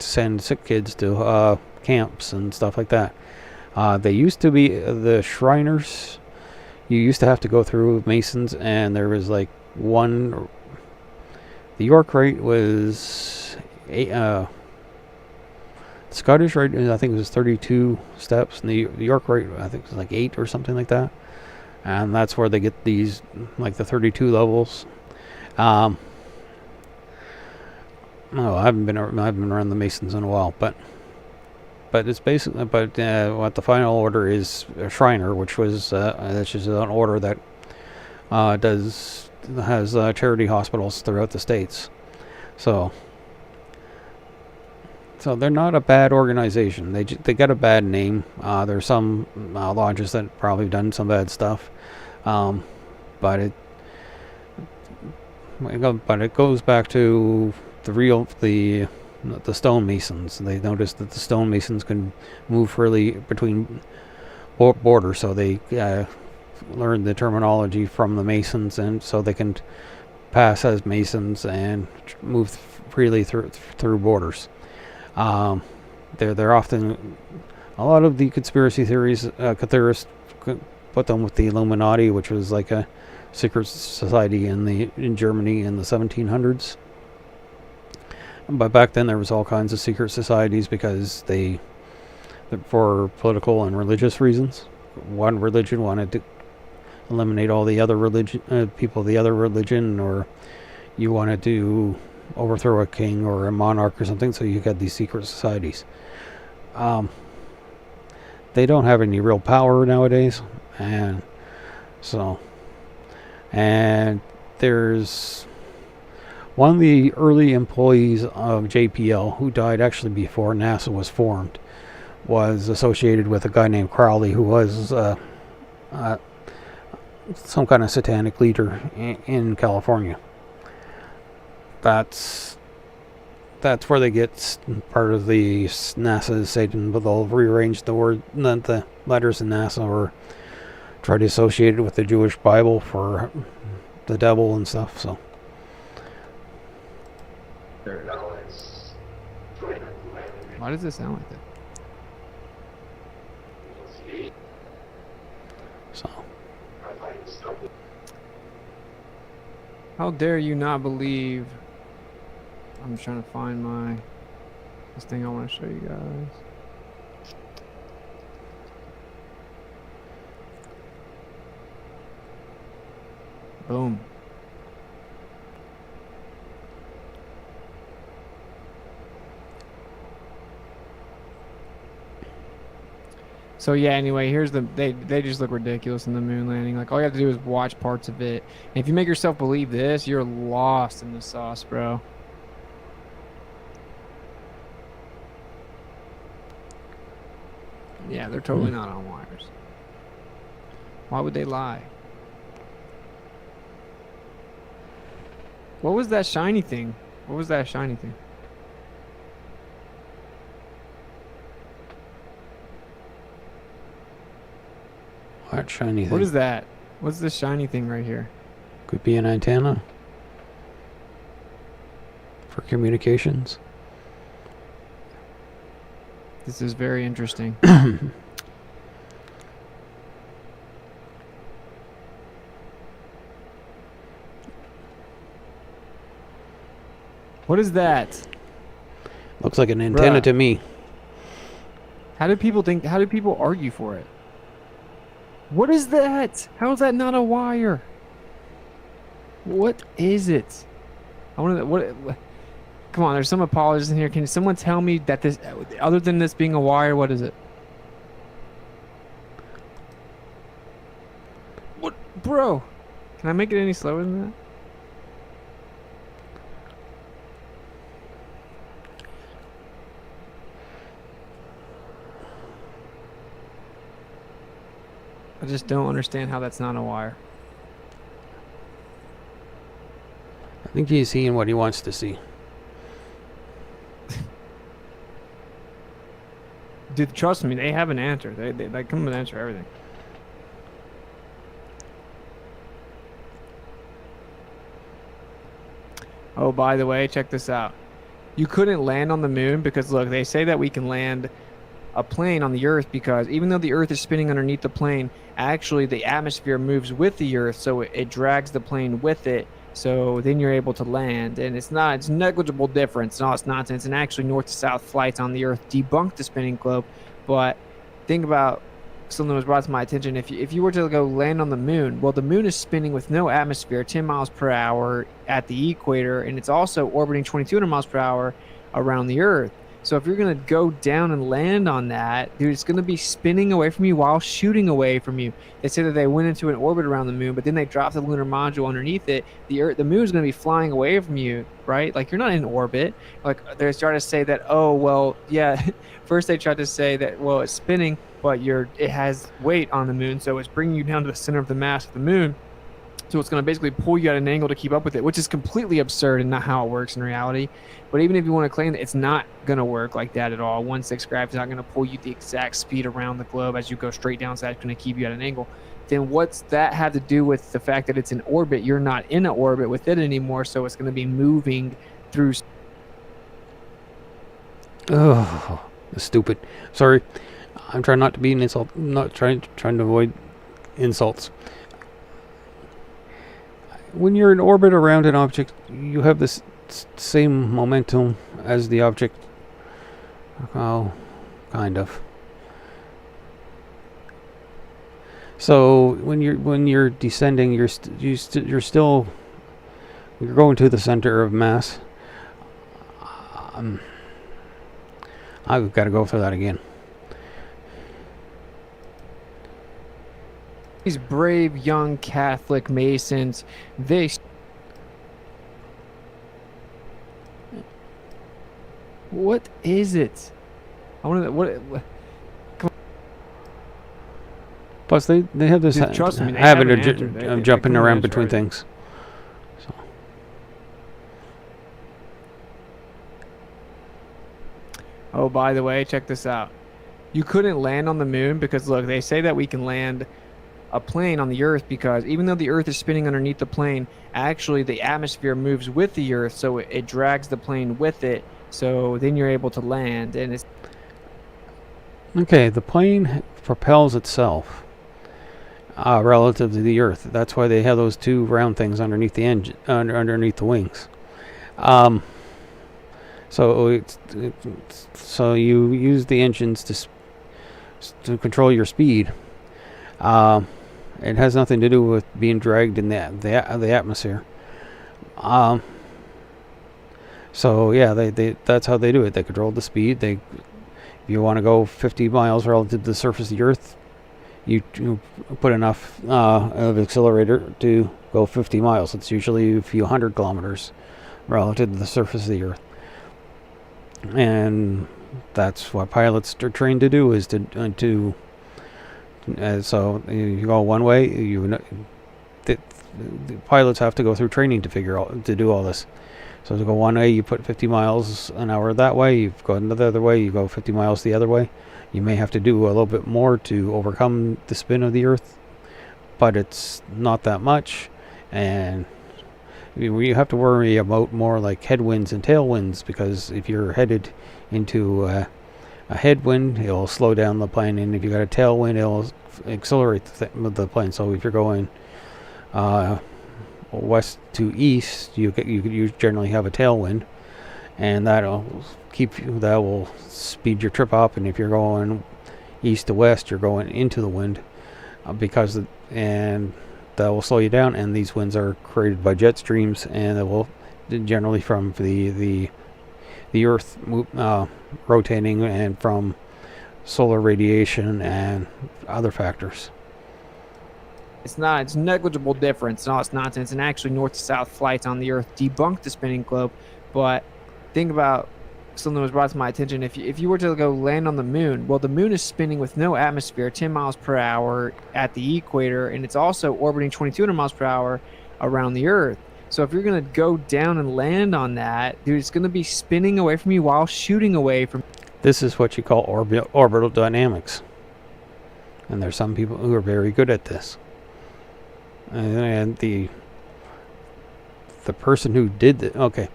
Speaker 1: send sick kids to camps and stuff like that. They used to be the Shriners. You used to have to go through Masons, and there was like one. The York rate was Scottish rate, I think it was 32 steps, and the York rate, I think it was like 8 or something like that. And that's where they get these, like the 32 levels. No, I haven't been around the Masons in a while, but it's basically, what the final order is a Shriner, which is an order that has charity hospitals throughout the states. So they're not a bad organization. They got a bad name. There's some lodges that probably done some bad stuff, but it goes back to the the stonemasons. They noticed that the stonemasons can move freely between borders, so they learned the terminology from the masons, and so they can pass as masons and move freely through borders. They're often, a lot of the conspiracy theories, theorists put them with the Illuminati, which was like a secret society in Germany in the 1700s. But back then there was all kinds of secret societies because for political and religious reasons. One religion wanted to eliminate all the other people of the other religion, or you wanted to overthrow a king or a monarch or something, so you had these secret societies. They don't have any real power nowadays, and there's one of the early employees of JPL who died actually before NASA was formed, was associated with a guy named Crowley, who was some kind of satanic leader in California. That's where they get part of the NASA's Satan, but they'll rearrange the letters in NASA, or try to associate it with the Jewish Bible for the devil and stuff. So
Speaker 6: why does it sound like that?
Speaker 1: So
Speaker 6: how dare you not believe? I'm trying to find this thing I want to show you guys. Boom. So yeah, anyway, here's they just look ridiculous in the moon landing. Like, all you have to do is watch parts of it. And if you make yourself believe this, you're lost in the sauce, bro. Yeah, they're totally not on wires. Why would they lie? What was that shiny thing? What was that shiny thing?
Speaker 1: What shiny thing?
Speaker 6: What is that? What's this shiny thing right here?
Speaker 1: Could be an antenna for communications.
Speaker 6: This is very interesting. What is that?
Speaker 1: Looks like an antenna to me.
Speaker 6: How do people argue for it? What is that? How is that not a wire? What is it? I want to. What? Come on, there's some apologists in here. Can someone tell me that this, other than this being a wire, what is it? What, bro? Can I make it any slower than that? I just don't understand how that's not a wire.
Speaker 1: I think he's seeing what he wants to see.
Speaker 6: Dude, trust me, they have an answer. They come with an answer for everything. Oh, by the way, check this out. You couldn't land on the moon because, look, they say that we can land a plane on the Earth because even though the Earth is spinning underneath the plane, actually the atmosphere moves with the Earth, so it drags the plane with it. So then you're able to land, and it's negligible difference. No, it's nonsense. And actually, north to south flights on the Earth debunk the spinning globe. But think about something that was brought to my attention. If you were to go land on the moon, well, the moon is spinning with no atmosphere, 10 miles per hour at the equator, and it's also orbiting 2,200 miles per hour around the Earth. So if you're going to go down and land on that, dude, it's going to be spinning away from you while shooting away from you. They say that they went into an orbit around the moon, but then they dropped the lunar module underneath it. The moon is going to be flying away from you, right? Like, you're not in orbit. Like, they started to say that, oh, well, yeah. First they tried to say that, well, it's spinning, but it has weight on the moon, so it's bringing you down to the center of the mass of the moon. So it's going to basically pull you at an angle to keep up with it, which is completely absurd and not how it works in reality. But even if you want to claim that, it's not going to work like that at all. 1/6 gravity is not going to pull you the exact speed around the globe as you go straight down, so that's going to keep you at an angle. Then what's that have to do with the fact that it's in orbit? You're not in an orbit with it anymore, so it's going to be moving through.
Speaker 1: Oh, stupid. Sorry. I'm trying not to be an insult. I'm not trying to avoid insults. When you're in orbit around an object, you have this same momentum as the object. Oh, kind of. So when you're descending, you're going to the center of mass. I've got to go through that again.
Speaker 6: These brave young Catholic Masons, they... What is it? I want to... What?
Speaker 1: Plus, they have this
Speaker 6: Trust me, they
Speaker 1: habit
Speaker 6: haven't
Speaker 1: of
Speaker 6: answered. They
Speaker 1: jumping
Speaker 6: couldn't
Speaker 1: around
Speaker 6: answer
Speaker 1: between
Speaker 6: it.
Speaker 1: things.
Speaker 6: Oh, by the way, check this out. You couldn't land on the moon because, look, they say that we can land a plane on the Earth because even though the Earth is spinning underneath the plane, actually the atmosphere moves with the Earth, so it drags the plane with it. So then you're able to land, and it's...
Speaker 1: Okay, the plane propels itself relative to the Earth. That's why they have those two round things underneath the engine, underneath the wings. So you use the engines to control your speed. It has nothing to do with being dragged in the atmosphere. So yeah, they that's how they do it. They control the speed. If you want to go 50 miles relative to the surface of the Earth, you put enough of accelerator to go 50 miles. It's usually a few hundred kilometers relative to the surface of the Earth. And that's what pilots are trained to do, is so you go one way. The pilots have to go through training to do all this. So to go one way, you put 50 miles an hour that way. You go another other way, you go 50 miles the other way. You may have to do a little bit more to overcome the spin of the Earth, but it's not that much. And you have to worry about more like headwinds and tailwinds, because if you're headed into a headwind, it'll slow down the plane, and if you got a tailwind, it'll accelerate the plane. So if you're going west to east, you generally have a tailwind, and that will speed your trip up. And if you're going east to west, you're going into the wind, and that will slow you down. And these winds are created by jet streams, and it will generally from the Earth rotating, and from solar radiation and other factors.
Speaker 6: It's negligible difference. No, it's nonsense. And actually, north to south flights on the Earth debunk the spinning globe. But think about something that was brought to my attention. If you were to go land on the moon, well, the moon is spinning with no atmosphere, 10 miles per hour at the equator, and it's also orbiting 2,200 miles per hour around the Earth. So if you're going to go down and land on that, dude, it's going to be spinning away from you while shooting away from...
Speaker 1: This is what you call orbital dynamics. And there's some people who are very good at this. And the person who did it, okay,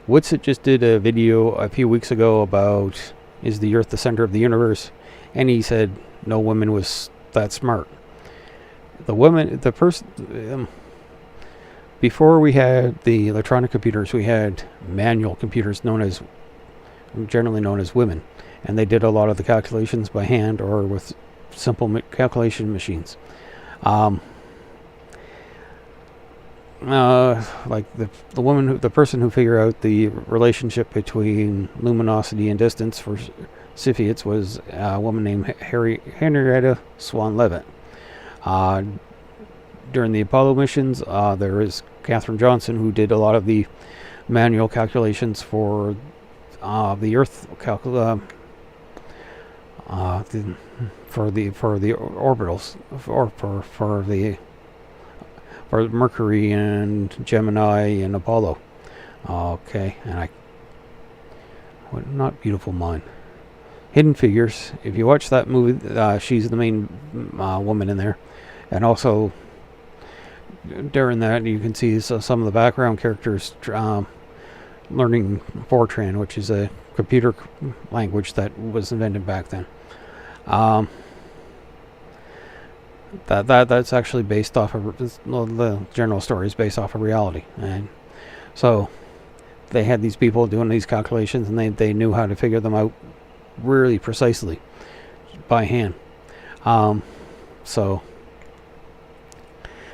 Speaker 1: Witsit just did a video a few weeks ago about, is the Earth the center of the universe? And he said no woman was that smart. Before we had the electronic computers, we had manual computers generally known as women, and they did a lot of the calculations by hand or with simple calculation machines. Like the person who figured out the relationship between luminosity and distance for Cepheids was a woman named Henrietta Swan Leavitt. During the Apollo missions, there is Katherine Johnson, who did a lot of the manual calculations for the Earth for the orbitals, or for Mercury and Gemini and Apollo. Okay, and what not beautiful mind. Hidden Figures. If you watch that movie, she's the main woman in there, and also during that you can see some of the background characters learning Fortran, which is a computer language that was invented back then. That's actually based off of the general story is based off of reality, and so they had these people doing these calculations, and they knew how to figure them out really precisely by hand. So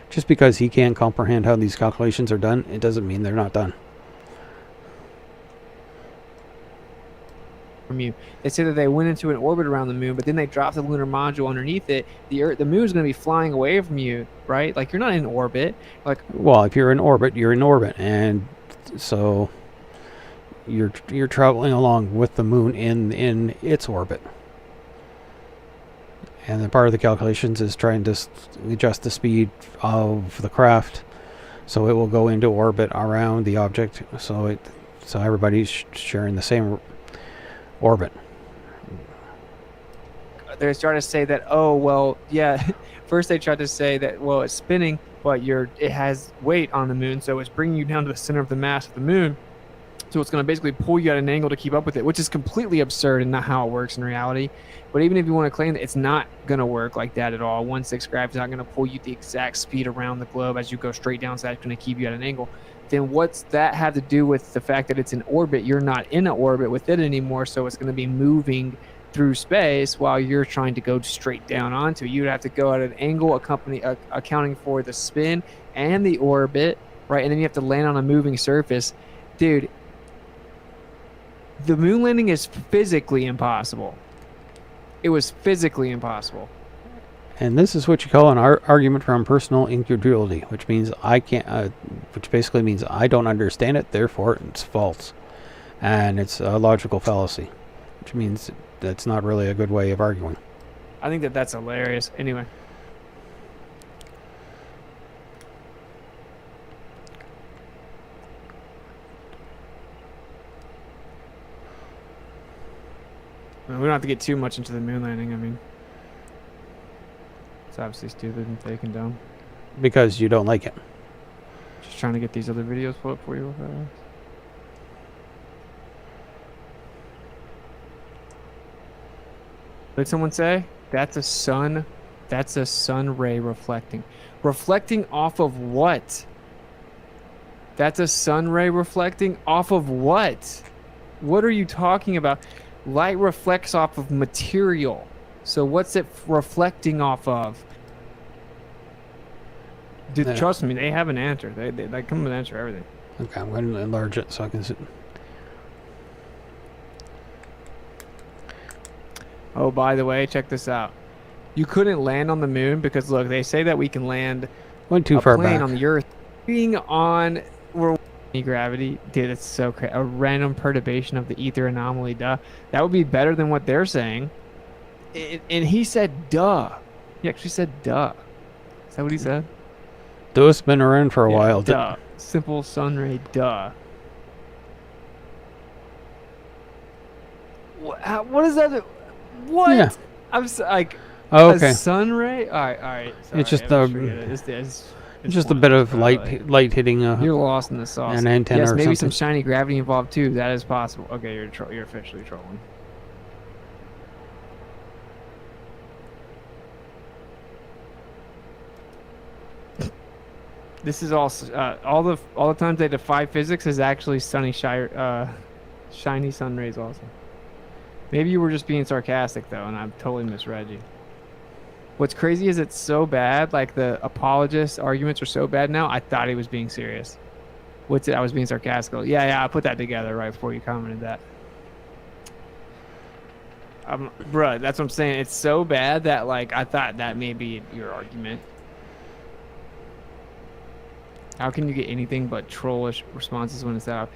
Speaker 1: just because he can't comprehend how these calculations are done, it doesn't mean they're not done.
Speaker 6: From you, they say that they went into an orbit around the moon, but then they dropped the lunar module underneath it. The moon is going to be flying away from you, right? Like, you're not in orbit. Like,
Speaker 1: well, if you're in orbit, you're in orbit, and so you're traveling along with the moon in its orbit. And then part of the calculations is trying to adjust the speed of the craft so it will go into orbit around the object, so everybody's sharing the same orbit.
Speaker 6: They started to say that, oh, well, yeah. First they tried to say that, well, it's spinning, but it has weight on the moon, so it's bringing you down to the center of the mass of the moon. So it's going to basically pull you at an angle to keep up with it, which is completely absurd and not how it works in reality. But even if you want to claim that it's not going to work like that at all, 1/6 gravity is not going to pull you the exact speed around the globe as you go straight down, so that's going to keep you at an angle. Then what's that have to do with the fact that it's in orbit? You're not in an orbit with it anymore, so it's going to be moving through space while you're trying to go straight down onto it. You'd have to go at an angle accounting for the spin and the orbit, right? And then you have to land on a moving surface. Dude, the moon landing is physically impossible. It was physically impossible.
Speaker 1: And this is what you call an argument from personal incredulity, which means I can't, which basically means I don't understand it, therefore it's false. And it's a logical fallacy, which means that's not really a good way of arguing.
Speaker 6: I think that's hilarious. Anyway. We don't have to get too much into the moon landing. I mean, it's obviously stupid and fake and dumb.
Speaker 1: Because you don't like it.
Speaker 6: Just trying to get these other videos put up for you. What did someone say? That's a sun ray reflecting. Reflecting off of what? That's a sun ray reflecting off of what? What are you talking about? Light reflects off of material. So what's it reflecting off of? Dude, trust me, they have an answer. They come with an answer everything.
Speaker 1: Okay, I'm going to enlarge it so I can see.
Speaker 6: Oh, by the way, check this out. You couldn't land on the moon because, look, they say that we can land
Speaker 1: Went too far
Speaker 6: plane
Speaker 1: back.
Speaker 6: on the Earth. Being on gravity, dude, it's so crazy. A random perturbation of the ether anomaly, duh. That would be better than what they're saying. And he said, duh. He actually said, duh. Is that what he said?
Speaker 1: Those been around for a while.
Speaker 6: Duh. Simple sun ray, duh. What is that? What?
Speaker 1: Yeah.
Speaker 6: I'm like,
Speaker 1: oh, okay.
Speaker 6: A sun ray? All right. Sorry,
Speaker 1: it's just
Speaker 6: it's
Speaker 1: just a bit of light hitting
Speaker 6: you're lost in the sauce.
Speaker 1: an antenna
Speaker 6: yes,
Speaker 1: or
Speaker 6: maybe
Speaker 1: something.
Speaker 6: some shiny gravity involved too. That is possible. Okay, you're officially trolling. This is all the times they defy physics is actually shiny sun rays also. Maybe you were just being sarcastic though, and I've totally misread you. What's crazy is it's so bad, like the apologist arguments are so bad now, I thought he was being serious. What's it? I was being sarcastic. Yeah, I put that together right before you commented that. Bruh, that's what I'm saying. It's so bad that, like, I thought that may be your argument. How can you get anything but trollish responses when it's out?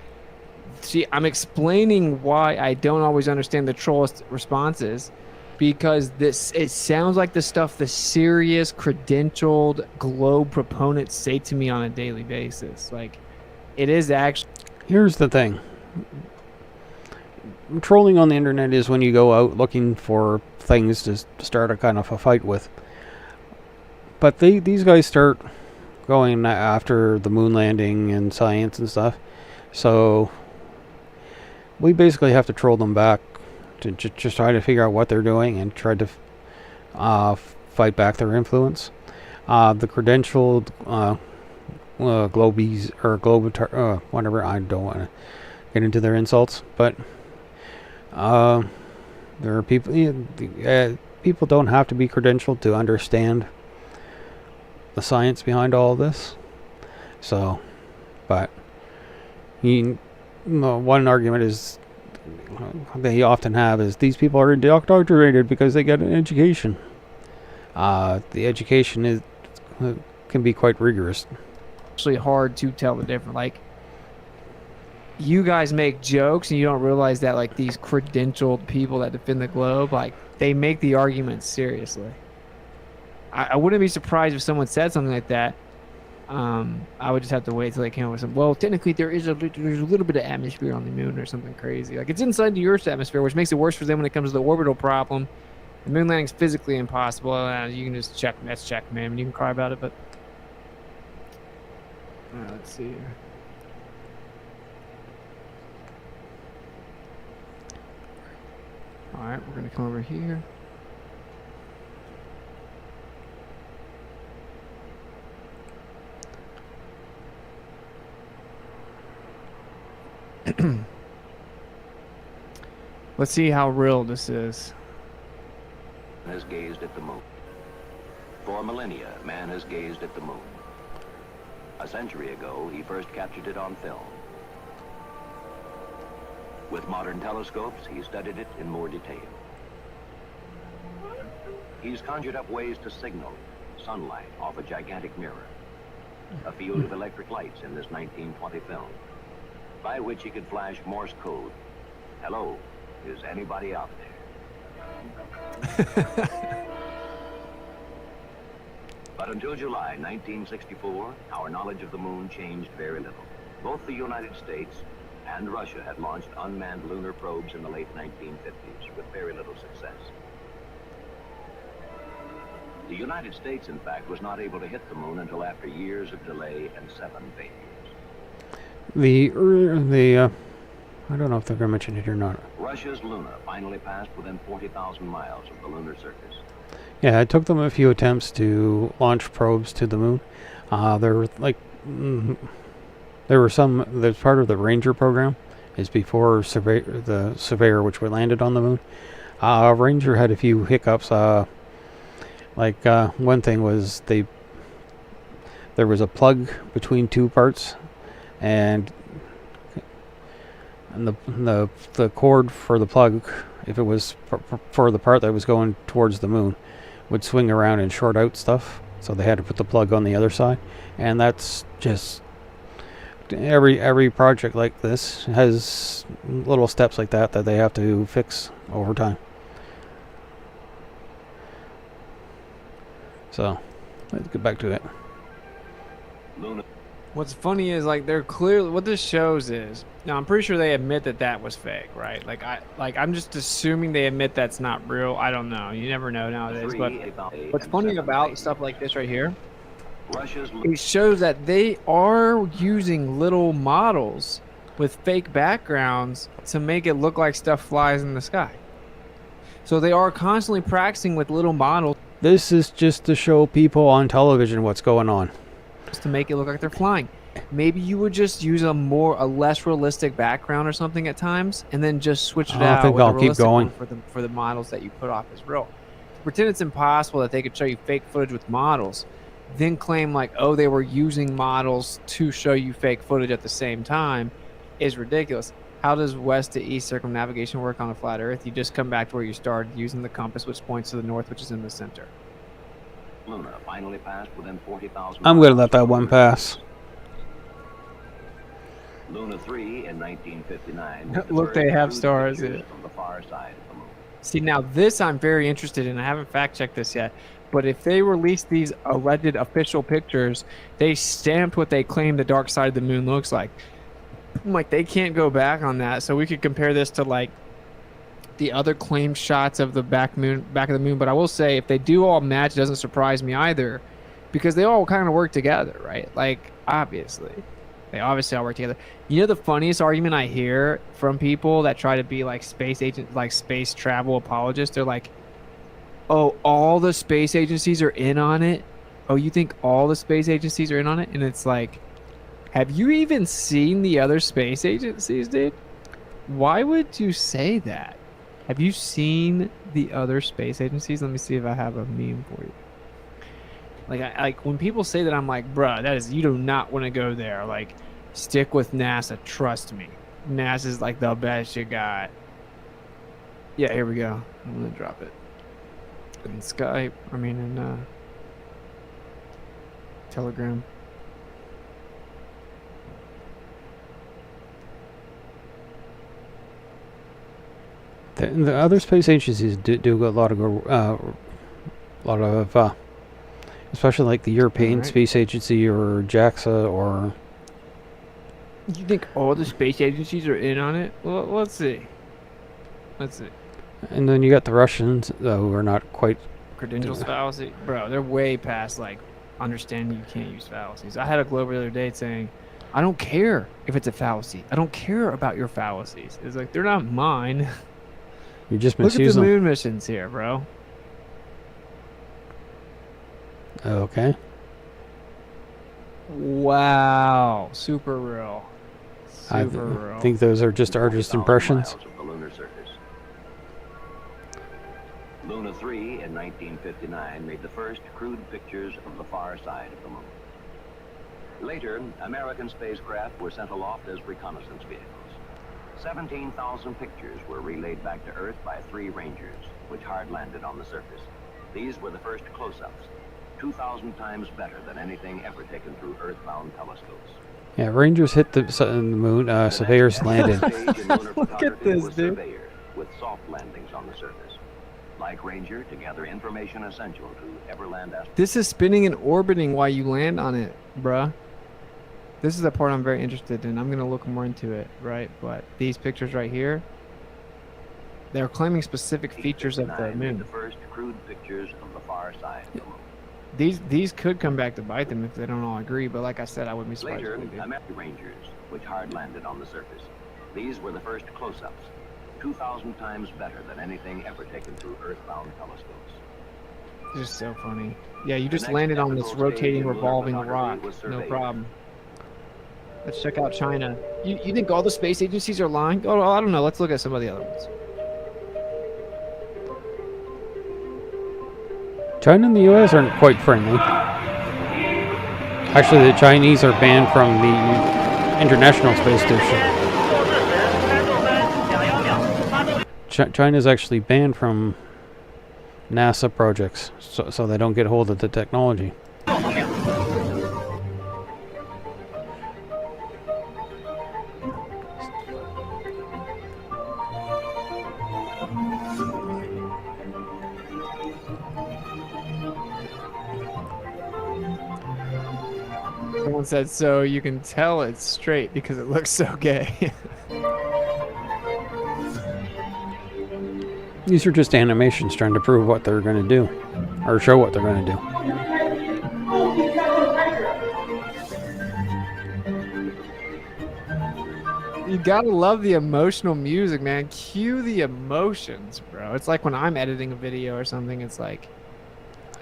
Speaker 6: See, I'm explaining why I don't always understand the trollist responses because it sounds like the stuff the serious credentialed globe proponents say to me on a daily basis. Like, it is actually.
Speaker 1: Here's the thing. Trolling on the internet is when you go out looking for things to start a kind of a fight with. But these guys start going after the moon landing and science and stuff. So we basically have to troll them back to just try to figure out what they're doing and try to fight back their influence. The credentialed globies or globitar, whatever, I don't want to get into their insults, but there are people. People don't have to be credentialed to understand the science behind all of this. So, but one argument is they often have is these people are indoctrinated because they get an education. The education can be quite rigorous.
Speaker 6: Actually hard to tell the difference. Like, you guys make jokes and you don't realize that, like, these credentialed people that defend the globe, like, they make the argument seriously. I wouldn't be surprised if someone said something like that. I would just have to wait till they came up with some. Well, technically, there's a little bit of atmosphere on the moon or something crazy. Like, it's inside the Earth's atmosphere, which makes it worse for them when it comes to the orbital problem. The moon landing's physically impossible. You can just check. That's check, man. You can cry about it, but let's see here. All right, we're gonna come over here. Let's see how real this is.
Speaker 3: Has gazed at the moon. For millennia, man has gazed at the moon. A century ago, he first captured it on film. With modern telescopes, he studied it in more detail. He's conjured up ways to signal sunlight off a gigantic mirror, a field of electric lights in this 1920 film, by which he could flash Morse code. Hello, is anybody out there? But until July 1964, our knowledge of the moon changed very little. Both the United States and Russia had launched unmanned lunar probes in the late 1950s with very little success. The United States, in fact, was not able to hit the moon until after years of delay and 7 failures.
Speaker 1: I don't know if they're going to mention it or not.
Speaker 3: Russia's Luna finally passed within 40,000 miles of the lunar surface.
Speaker 1: Yeah, it took them a few attempts to launch probes to the moon. There were some. There's part of the Ranger program. Is before the Surveyor, which we landed on the moon. Ranger had a few hiccups. One thing was there was a plug between two parts, and the cord for the plug, if it was for the part that was going towards the moon, would swing around and short out stuff. So they had to put the plug on the other side, and that's just every project like this has little steps like that they have to fix over time. So let's get back to it.
Speaker 6: What's funny is, like, they're clearly, what this shows is, now I'm pretty sure they admit that was fake, right? I'm just assuming they admit that's not real. I don't know. You never know nowadays. But what's funny about stuff like this right here, it shows that they are using little models with fake backgrounds to make it look like stuff flies in the sky. So they are constantly practicing with little models.
Speaker 1: This is just to show people on television what's going on.
Speaker 6: To make it look like they're flying. Maybe you would just use a less realistic background or something at times, and then just switch it out.
Speaker 1: I think
Speaker 6: with
Speaker 1: I'll
Speaker 6: a
Speaker 1: keep
Speaker 6: realistic
Speaker 1: going
Speaker 6: one for the models that you put off as real. To pretend it's impossible that they could show you fake footage with models, then claim like, oh, they were using models to show you fake footage at the same time, is ridiculous. How does west to east circumnavigation work on a flat Earth? You just come back to where you started, using the compass, which points to the north, which is in the center.
Speaker 3: Luna finally passed within 40,000.
Speaker 1: I'm going to let that one pass.
Speaker 3: Luna 3 in 1959.
Speaker 6: Look, they have stars.
Speaker 3: From the far side of the moon.
Speaker 6: See, now this I'm very interested in. I haven't fact checked this yet. But if they release these alleged official pictures, they stamped what they claim the dark side of the moon looks like. I'm like, they can't go back on that. So we could compare this to like the other claimed shots of the back of the moon. But I will say, if they do all match, it doesn't surprise me either, because they all kind of work together, right? Like, obviously, they obviously all work together. You know, the funniest argument I hear from people that try to be like space agent, like space travel apologists, they're like, "Oh, all the space agencies are in on it. Oh, you think all the space agencies are in on it?" And it's like, have you even seen the other space agencies, dude? Why would you say that? Have you seen the other space agencies? Let me see if I have a meme for you. Like when people say that, I'm like, bruh, that is, you do not want to go there. Like, stick with NASA. Trust me. NASA's like the best you got. Yeah, here we go. I'm gonna drop it in Skype. I mean, in Telegram.
Speaker 1: The other space agencies do a lot of especially like the European Space Agency or JAXA or.
Speaker 6: You think all the space agencies are in on it? Well, let's see. Let's see.
Speaker 1: And then you got the Russians, though, who are not quite.
Speaker 6: Credentials fallacy, bro. They're way past like understanding you can't use fallacies. I had a Globe the other day saying, "I don't care if it's a fallacy. I don't care about your fallacies." It's like, they're not mine.
Speaker 1: You just
Speaker 6: Look at
Speaker 1: misuse
Speaker 6: the
Speaker 1: them.
Speaker 6: moon missions here, bro.
Speaker 1: Okay.
Speaker 6: Wow, super real.
Speaker 1: I
Speaker 6: Super real.
Speaker 1: think those are just artist impressions.
Speaker 3: Miles of the lunar surface. Luna 3 in 1959 made the first crude pictures of the far side of the moon. Later, American spacecraft were sent aloft as reconnaissance vehicles. 17,000 pictures were relayed back to Earth by 3 Rangers, which hard landed on the surface. These were the first close-ups, 2,000 times better than anything ever taken through Earth-bound telescopes.
Speaker 1: Yeah, Rangers hit the moon. Surveyors landed.
Speaker 6: Look at this, dude.
Speaker 3: Surveyor, with soft landings on the surface. Like Ranger, to gather information essential to ever land astronauts.
Speaker 6: This is spinning and orbiting while you land on it, bruh. This is the part I'm very interested in. I'm going to look more into it, right? But these pictures right here, they're claiming specific features of the moon.
Speaker 3: The first crude pictures of the far side of the moon.
Speaker 6: These could come back to bite them if they don't all agree, but like I said, I wouldn't be surprised
Speaker 3: Later,
Speaker 6: if they do.
Speaker 3: American Rangers, which hard landed on the surface. These were the first close-ups, 2,000 times better than anything ever taken through Earth-bound telescopes.
Speaker 6: It's just so funny. Yeah, you just landed on this rotating, revolving rock. No problem. Let's check out China. You think all the space agencies are lying? Oh, I don't know. Let's look at some of the other ones.
Speaker 1: China and the U.S. aren't quite friendly. Actually, the Chinese are banned from the International Space Station. China's actually banned from NASA projects, so they don't get hold of the technology.
Speaker 6: Someone said, so you can tell it's straight because it looks so gay.
Speaker 1: These are just animations trying to prove what they're going to do, or show what they're going to do.
Speaker 6: You gotta love the emotional music, man. Cue the emotions, bro. It's like when I'm editing a video or something. It's like,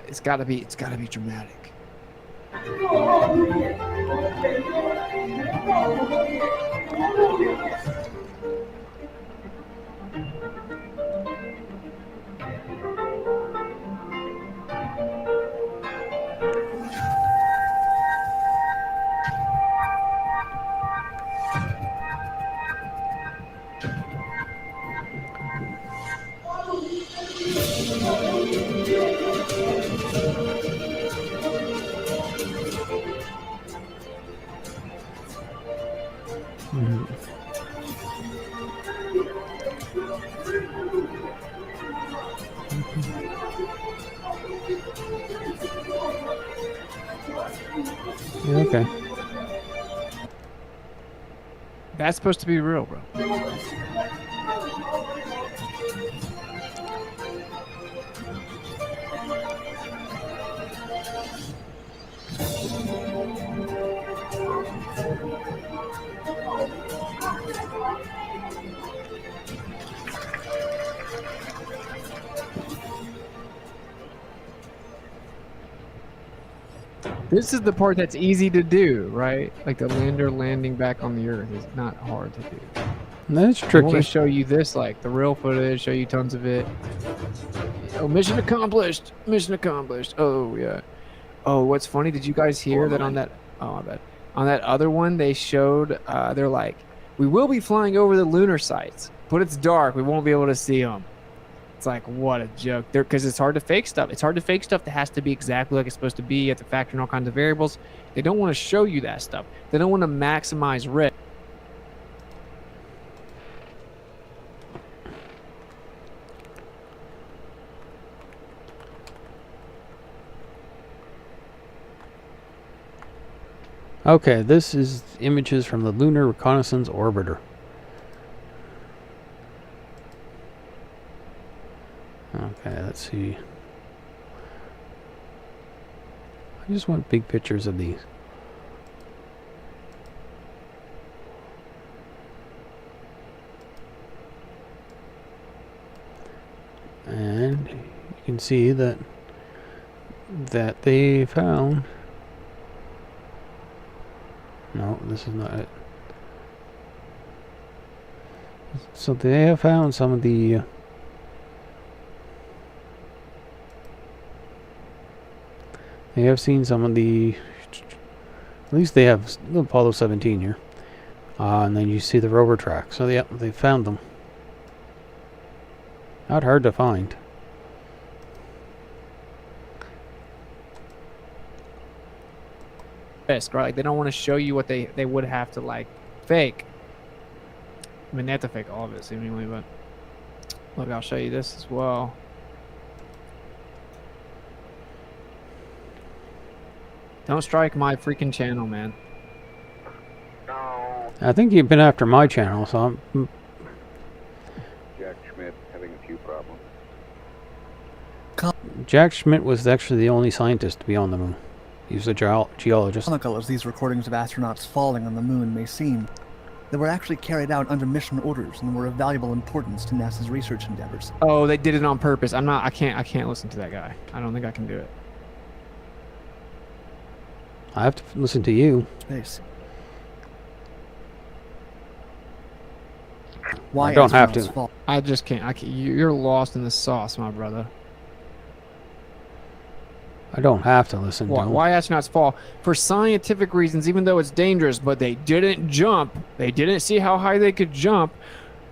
Speaker 6: it's gotta be dramatic.
Speaker 1: Yeah, okay.
Speaker 6: That's supposed to be real, bro. This is the part that's easy to do, right? Like the lander landing back on the Earth is not hard to do.
Speaker 1: That's
Speaker 6: I want
Speaker 1: tricky.
Speaker 6: to show you this, like the real footage, show you tons of it. Oh, mission accomplished! Mission accomplished. Oh yeah. Oh, what's funny? Did you guys hear that on that? Oh, I bet. On that other one, they showed. They're like, we will be flying over the lunar sites, but it's dark. We won't be able to see them. It's like, what a joke. Because it's hard to fake stuff. It's hard to fake stuff that has to be exactly like it's supposed to be. You have to factor in all kinds of variables. They don't want to show you that stuff. They don't want to maximize risk.
Speaker 1: Okay, this is images from the Lunar Reconnaissance Orbiter. Okay, let's see. I just want big pictures of these. And you can see that they found. No, this is not it. So they have found some of the they have seen some of the, at least they have Apollo 17 here. And then you see the rover track. So yeah, they found them. Not hard to find.
Speaker 6: Risk, right? Like they don't want to show you what they would have to like fake. I mean, they have to fake all of it seemingly, but look, I'll show you this as well. Don't strike my freaking channel, man.
Speaker 1: I think you've been after my channel, so I'm...
Speaker 11: Jack Schmidt having a few problems.
Speaker 1: Jack Schmidt was actually the only scientist to be on the moon. He was a geologist.
Speaker 13: Comical as these recordings of astronauts falling on the moon may seem, they were actually carried out under mission orders and were of valuable importance to NASA's research endeavors.
Speaker 6: Oh, they did it on purpose. I can't listen to that guy. I don't think I can do it.
Speaker 1: I have to listen to you.
Speaker 13: Space.
Speaker 1: I don't have to.
Speaker 6: I just can't. You're lost in the sauce, my brother.
Speaker 1: I don't have to listen to them.
Speaker 6: Why astronauts fall? For scientific reasons, even though it's dangerous, but they didn't jump. They didn't see how high they could jump.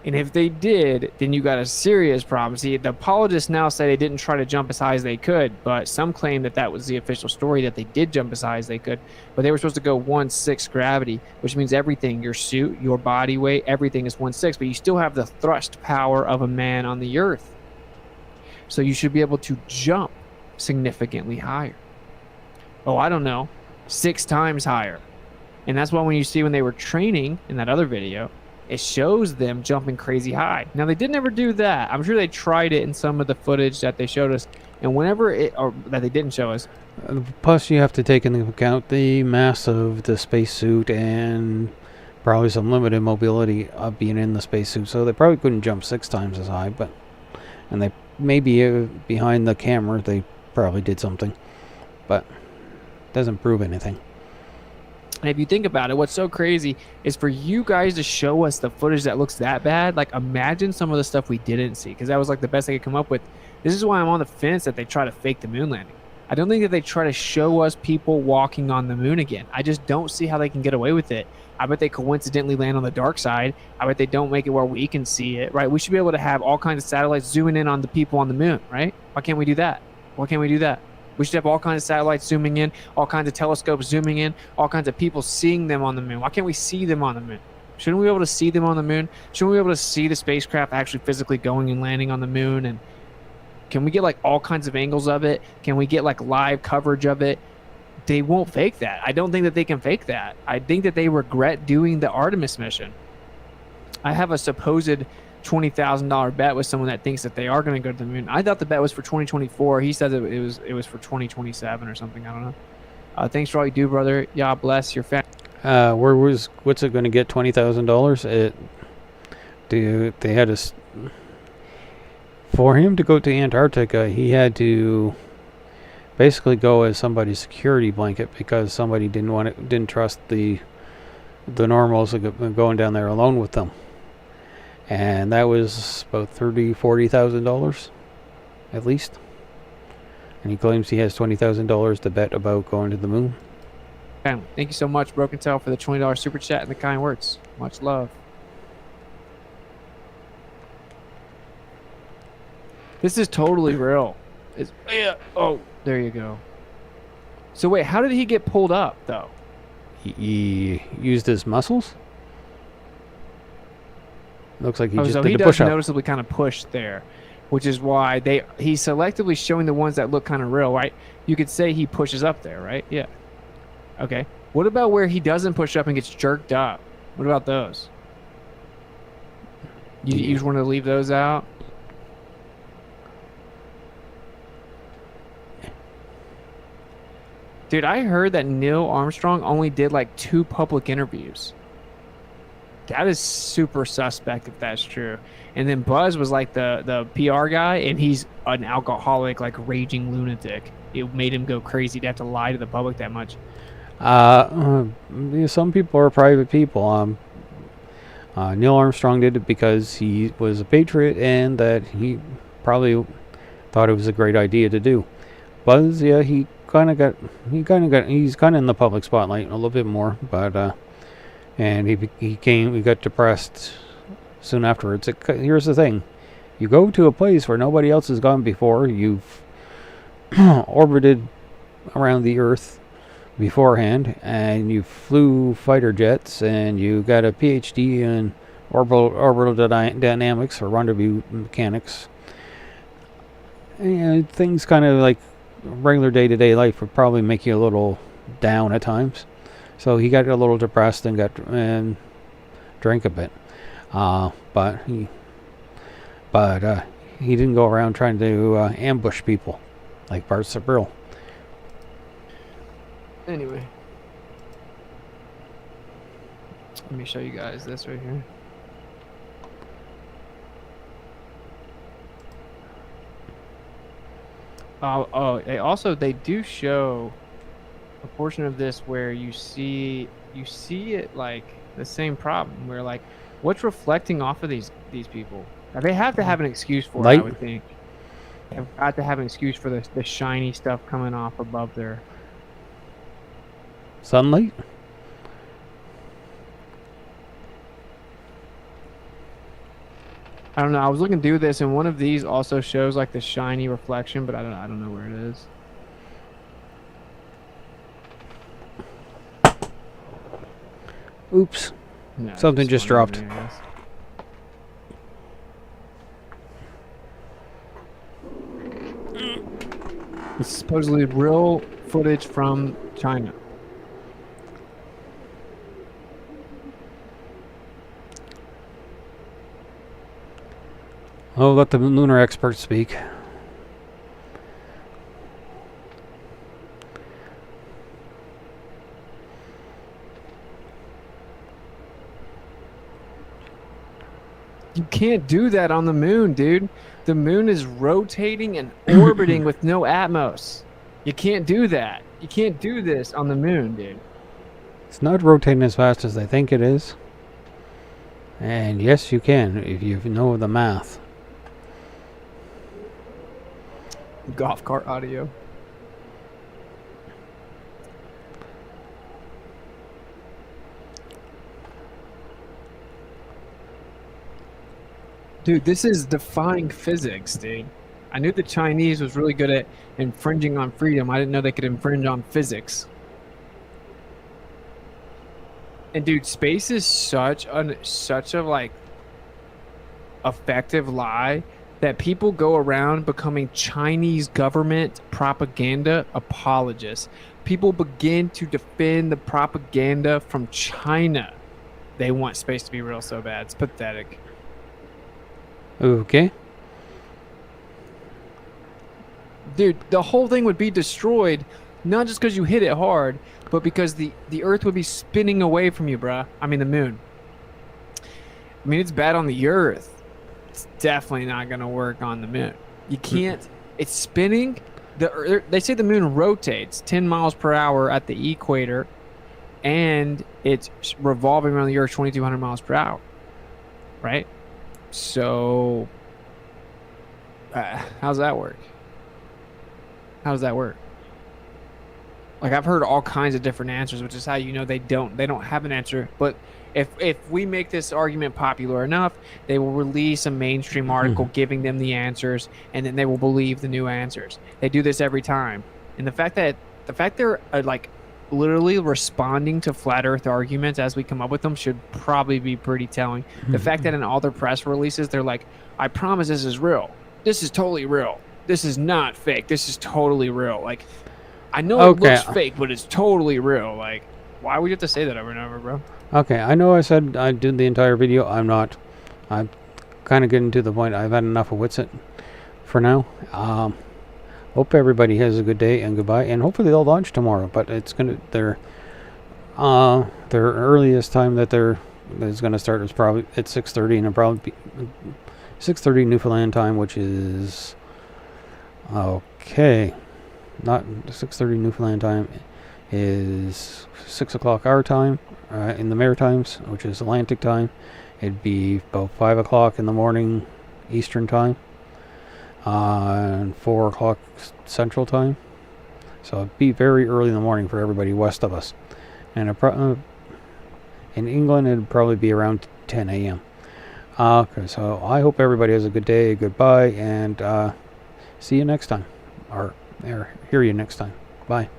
Speaker 6: And if they did, then you got a serious problem. See, the apologists now say they didn't try to jump as high as they could, but some claim that that was the official story, that they did jump as high as they could, but they were supposed to go 1/6 gravity, which means everything, your suit, your body weight, everything is 1/6, but you still have the thrust power of a man on the Earth. So you should be able to jump significantly higher. Oh, I don't know, 6 times higher. And that's why when you see when they were training in that other video, it shows them jumping crazy high. Now, they didn't ever do that. I'm sure they tried it in some of the footage that they showed us. And whenever or that they didn't show us.
Speaker 1: Plus, you have to take into account the mass of the spacesuit and probably some limited mobility of being in the spacesuit. So they probably couldn't jump 6 times as high. And they maybe behind the camera, they probably did something. But it doesn't prove anything.
Speaker 6: And if you think about it, what's so crazy is for you guys to show us the footage that looks that bad. Like, imagine some of the stuff we didn't see, because that was like the best they could come up with. This is why I'm on the fence that they try to fake the moon landing. I don't think that they try to show us people walking on the moon again. I just don't see how they can get away with it. I bet they coincidentally land on the dark side. I bet they don't make it where we can see it, right? We should be able to have all kinds of satellites zooming in on the people on the moon, right? Why can't we do that? Why can't we do that? We should have all kinds of satellites zooming in, all kinds of telescopes zooming in, all kinds of people seeing them on the moon. Why can't we see them on the moon? Shouldn't we be able to see them on the moon? Shouldn't we be able to see the spacecraft actually physically going and landing on the moon? And can we get like all kinds of angles of it? Can we get like live coverage of it? they won't fake that. I don't think that they can fake that. I think that they regret doing the Artemis mission. I have a supposed $20,000 bet with someone that thinks that they are going to go to the moon. I thought the bet was for 2024. He said that it was for 2027 or something. I don't know. Thanks for all you do, brother. Yeah, bless your family.
Speaker 1: What's it going to get? $20,000? They had to, for him to go to Antarctica, he had to basically go as somebody's security blanket because somebody didn't trust the normals going down there alone with them, and that was about $30,000-$40,000 at least. And he claims he has $20,000 to bet about going to the moon.
Speaker 6: Thank you so much, Broken Tail, for the $20 super chat and the kind words. Much love. This is totally real. Oh, there you go. So wait, how did he get pulled up though?
Speaker 1: He used his muscles. Looks like he just
Speaker 6: so
Speaker 1: did
Speaker 6: he
Speaker 1: the
Speaker 6: does
Speaker 1: push-up.
Speaker 6: noticeably kind of push there, which is why he's selectively showing the ones that look kind of real, right? You could say he pushes up there, right? Yeah. Okay. What about where he doesn't push up and gets jerked up? What about those? You just want to leave those out? Dude, I heard that Neil Armstrong only did like 2 public interviews. That is super suspect if that's true. And then Buzz was like the PR guy, and he's an alcoholic, like raging lunatic. It made him go crazy to have to lie to the public that much.
Speaker 1: Some people are private people. Neil Armstrong did it because he was a patriot and that he probably thought it was a great idea to do. Buzz, yeah, he's kind of in the public spotlight a little bit more, but and he got depressed soon afterwards. Here's the thing: you go to a place where nobody else has gone before. You've orbited around the Earth beforehand, and you flew fighter jets, and you got a PhD in orbital dynamics or rendezvous mechanics. And things kind of like regular day-to-day life would probably make you a little down at times. So he got a little depressed and drank a bit. But he didn't go around trying to ambush people like Bart Sabrill.
Speaker 6: Anyway, let me show you guys this right here. They do show a portion of this where you see it like the same problem where like what's reflecting off of these people. Now, they have to have an excuse for it, I would think. They've got to have an excuse for the shiny stuff coming off above there.
Speaker 1: Sunlight?
Speaker 6: I don't know. I was looking through this, and one of these also shows like the shiny reflection, but I don't know where it is.
Speaker 1: Oops.
Speaker 6: No,
Speaker 1: Something just dropped.
Speaker 6: It's supposedly real footage from China.
Speaker 1: Oh, let the lunar experts speak.
Speaker 6: You can't do that on the moon, dude. The moon is rotating and orbiting with no atmos. You can't do that. You can't do this on the moon, dude.
Speaker 1: It's not rotating as fast as they think it is. And yes, you can if you know the math.
Speaker 6: Golf cart audio. Dude, this is defying physics, dude. I knew the Chinese was really good at infringing on freedom. I didn't know they could infringe on physics. And dude, space is such a like effective lie that people go around becoming Chinese government propaganda apologists. People begin to defend the propaganda from China. They want space to be real so bad. It's pathetic.
Speaker 1: Okay.
Speaker 6: Dude, the whole thing would be destroyed, not just because you hit it hard, but because the Earth would be spinning away from you, bruh. I mean, the moon. I mean, it's bad on the Earth. It's definitely not going to work on the moon. You can't. It's spinning. They say the moon rotates 10 miles per hour at the equator, and it's revolving around the Earth 2,200 miles per hour. Right? So, how's that work? How does that work? Like, I've heard all kinds of different answers, which is how you know they don't have an answer. But if we make this argument popular enough, they will release a mainstream article giving them the answers, and then they will believe the new answers. They do this every time. And the fact they're like literally responding to flat earth arguments as we come up with them should probably be pretty telling. The fact that in all their press releases they're like, I promise this is real. This is totally real. This is not fake. This is totally real. Like, I know it looks fake, but it's totally real. Like, why would you have to say that over and over, bro?
Speaker 1: Okay, I know I said I did the entire video. I'm kind of getting to the point. I've had enough of Witsit for now. Hope everybody has a good day and goodbye. And hopefully they'll launch tomorrow. But it's gonna their earliest time that is gonna start is probably at 6:30, and it'll probably be 6:30 Newfoundland time, which is okay. Not 6:30 Newfoundland time is 6 o'clock our time in the Maritimes, which is Atlantic time. It'd be about 5 o'clock in the morning Eastern time, and 4 o'clock Central time. So it'd be very early in the morning for everybody west of us. And in England, it'd probably be around 10 a.m. Okay, so I hope everybody has a good day, goodbye, and see you next time. Or hear you next time. Bye.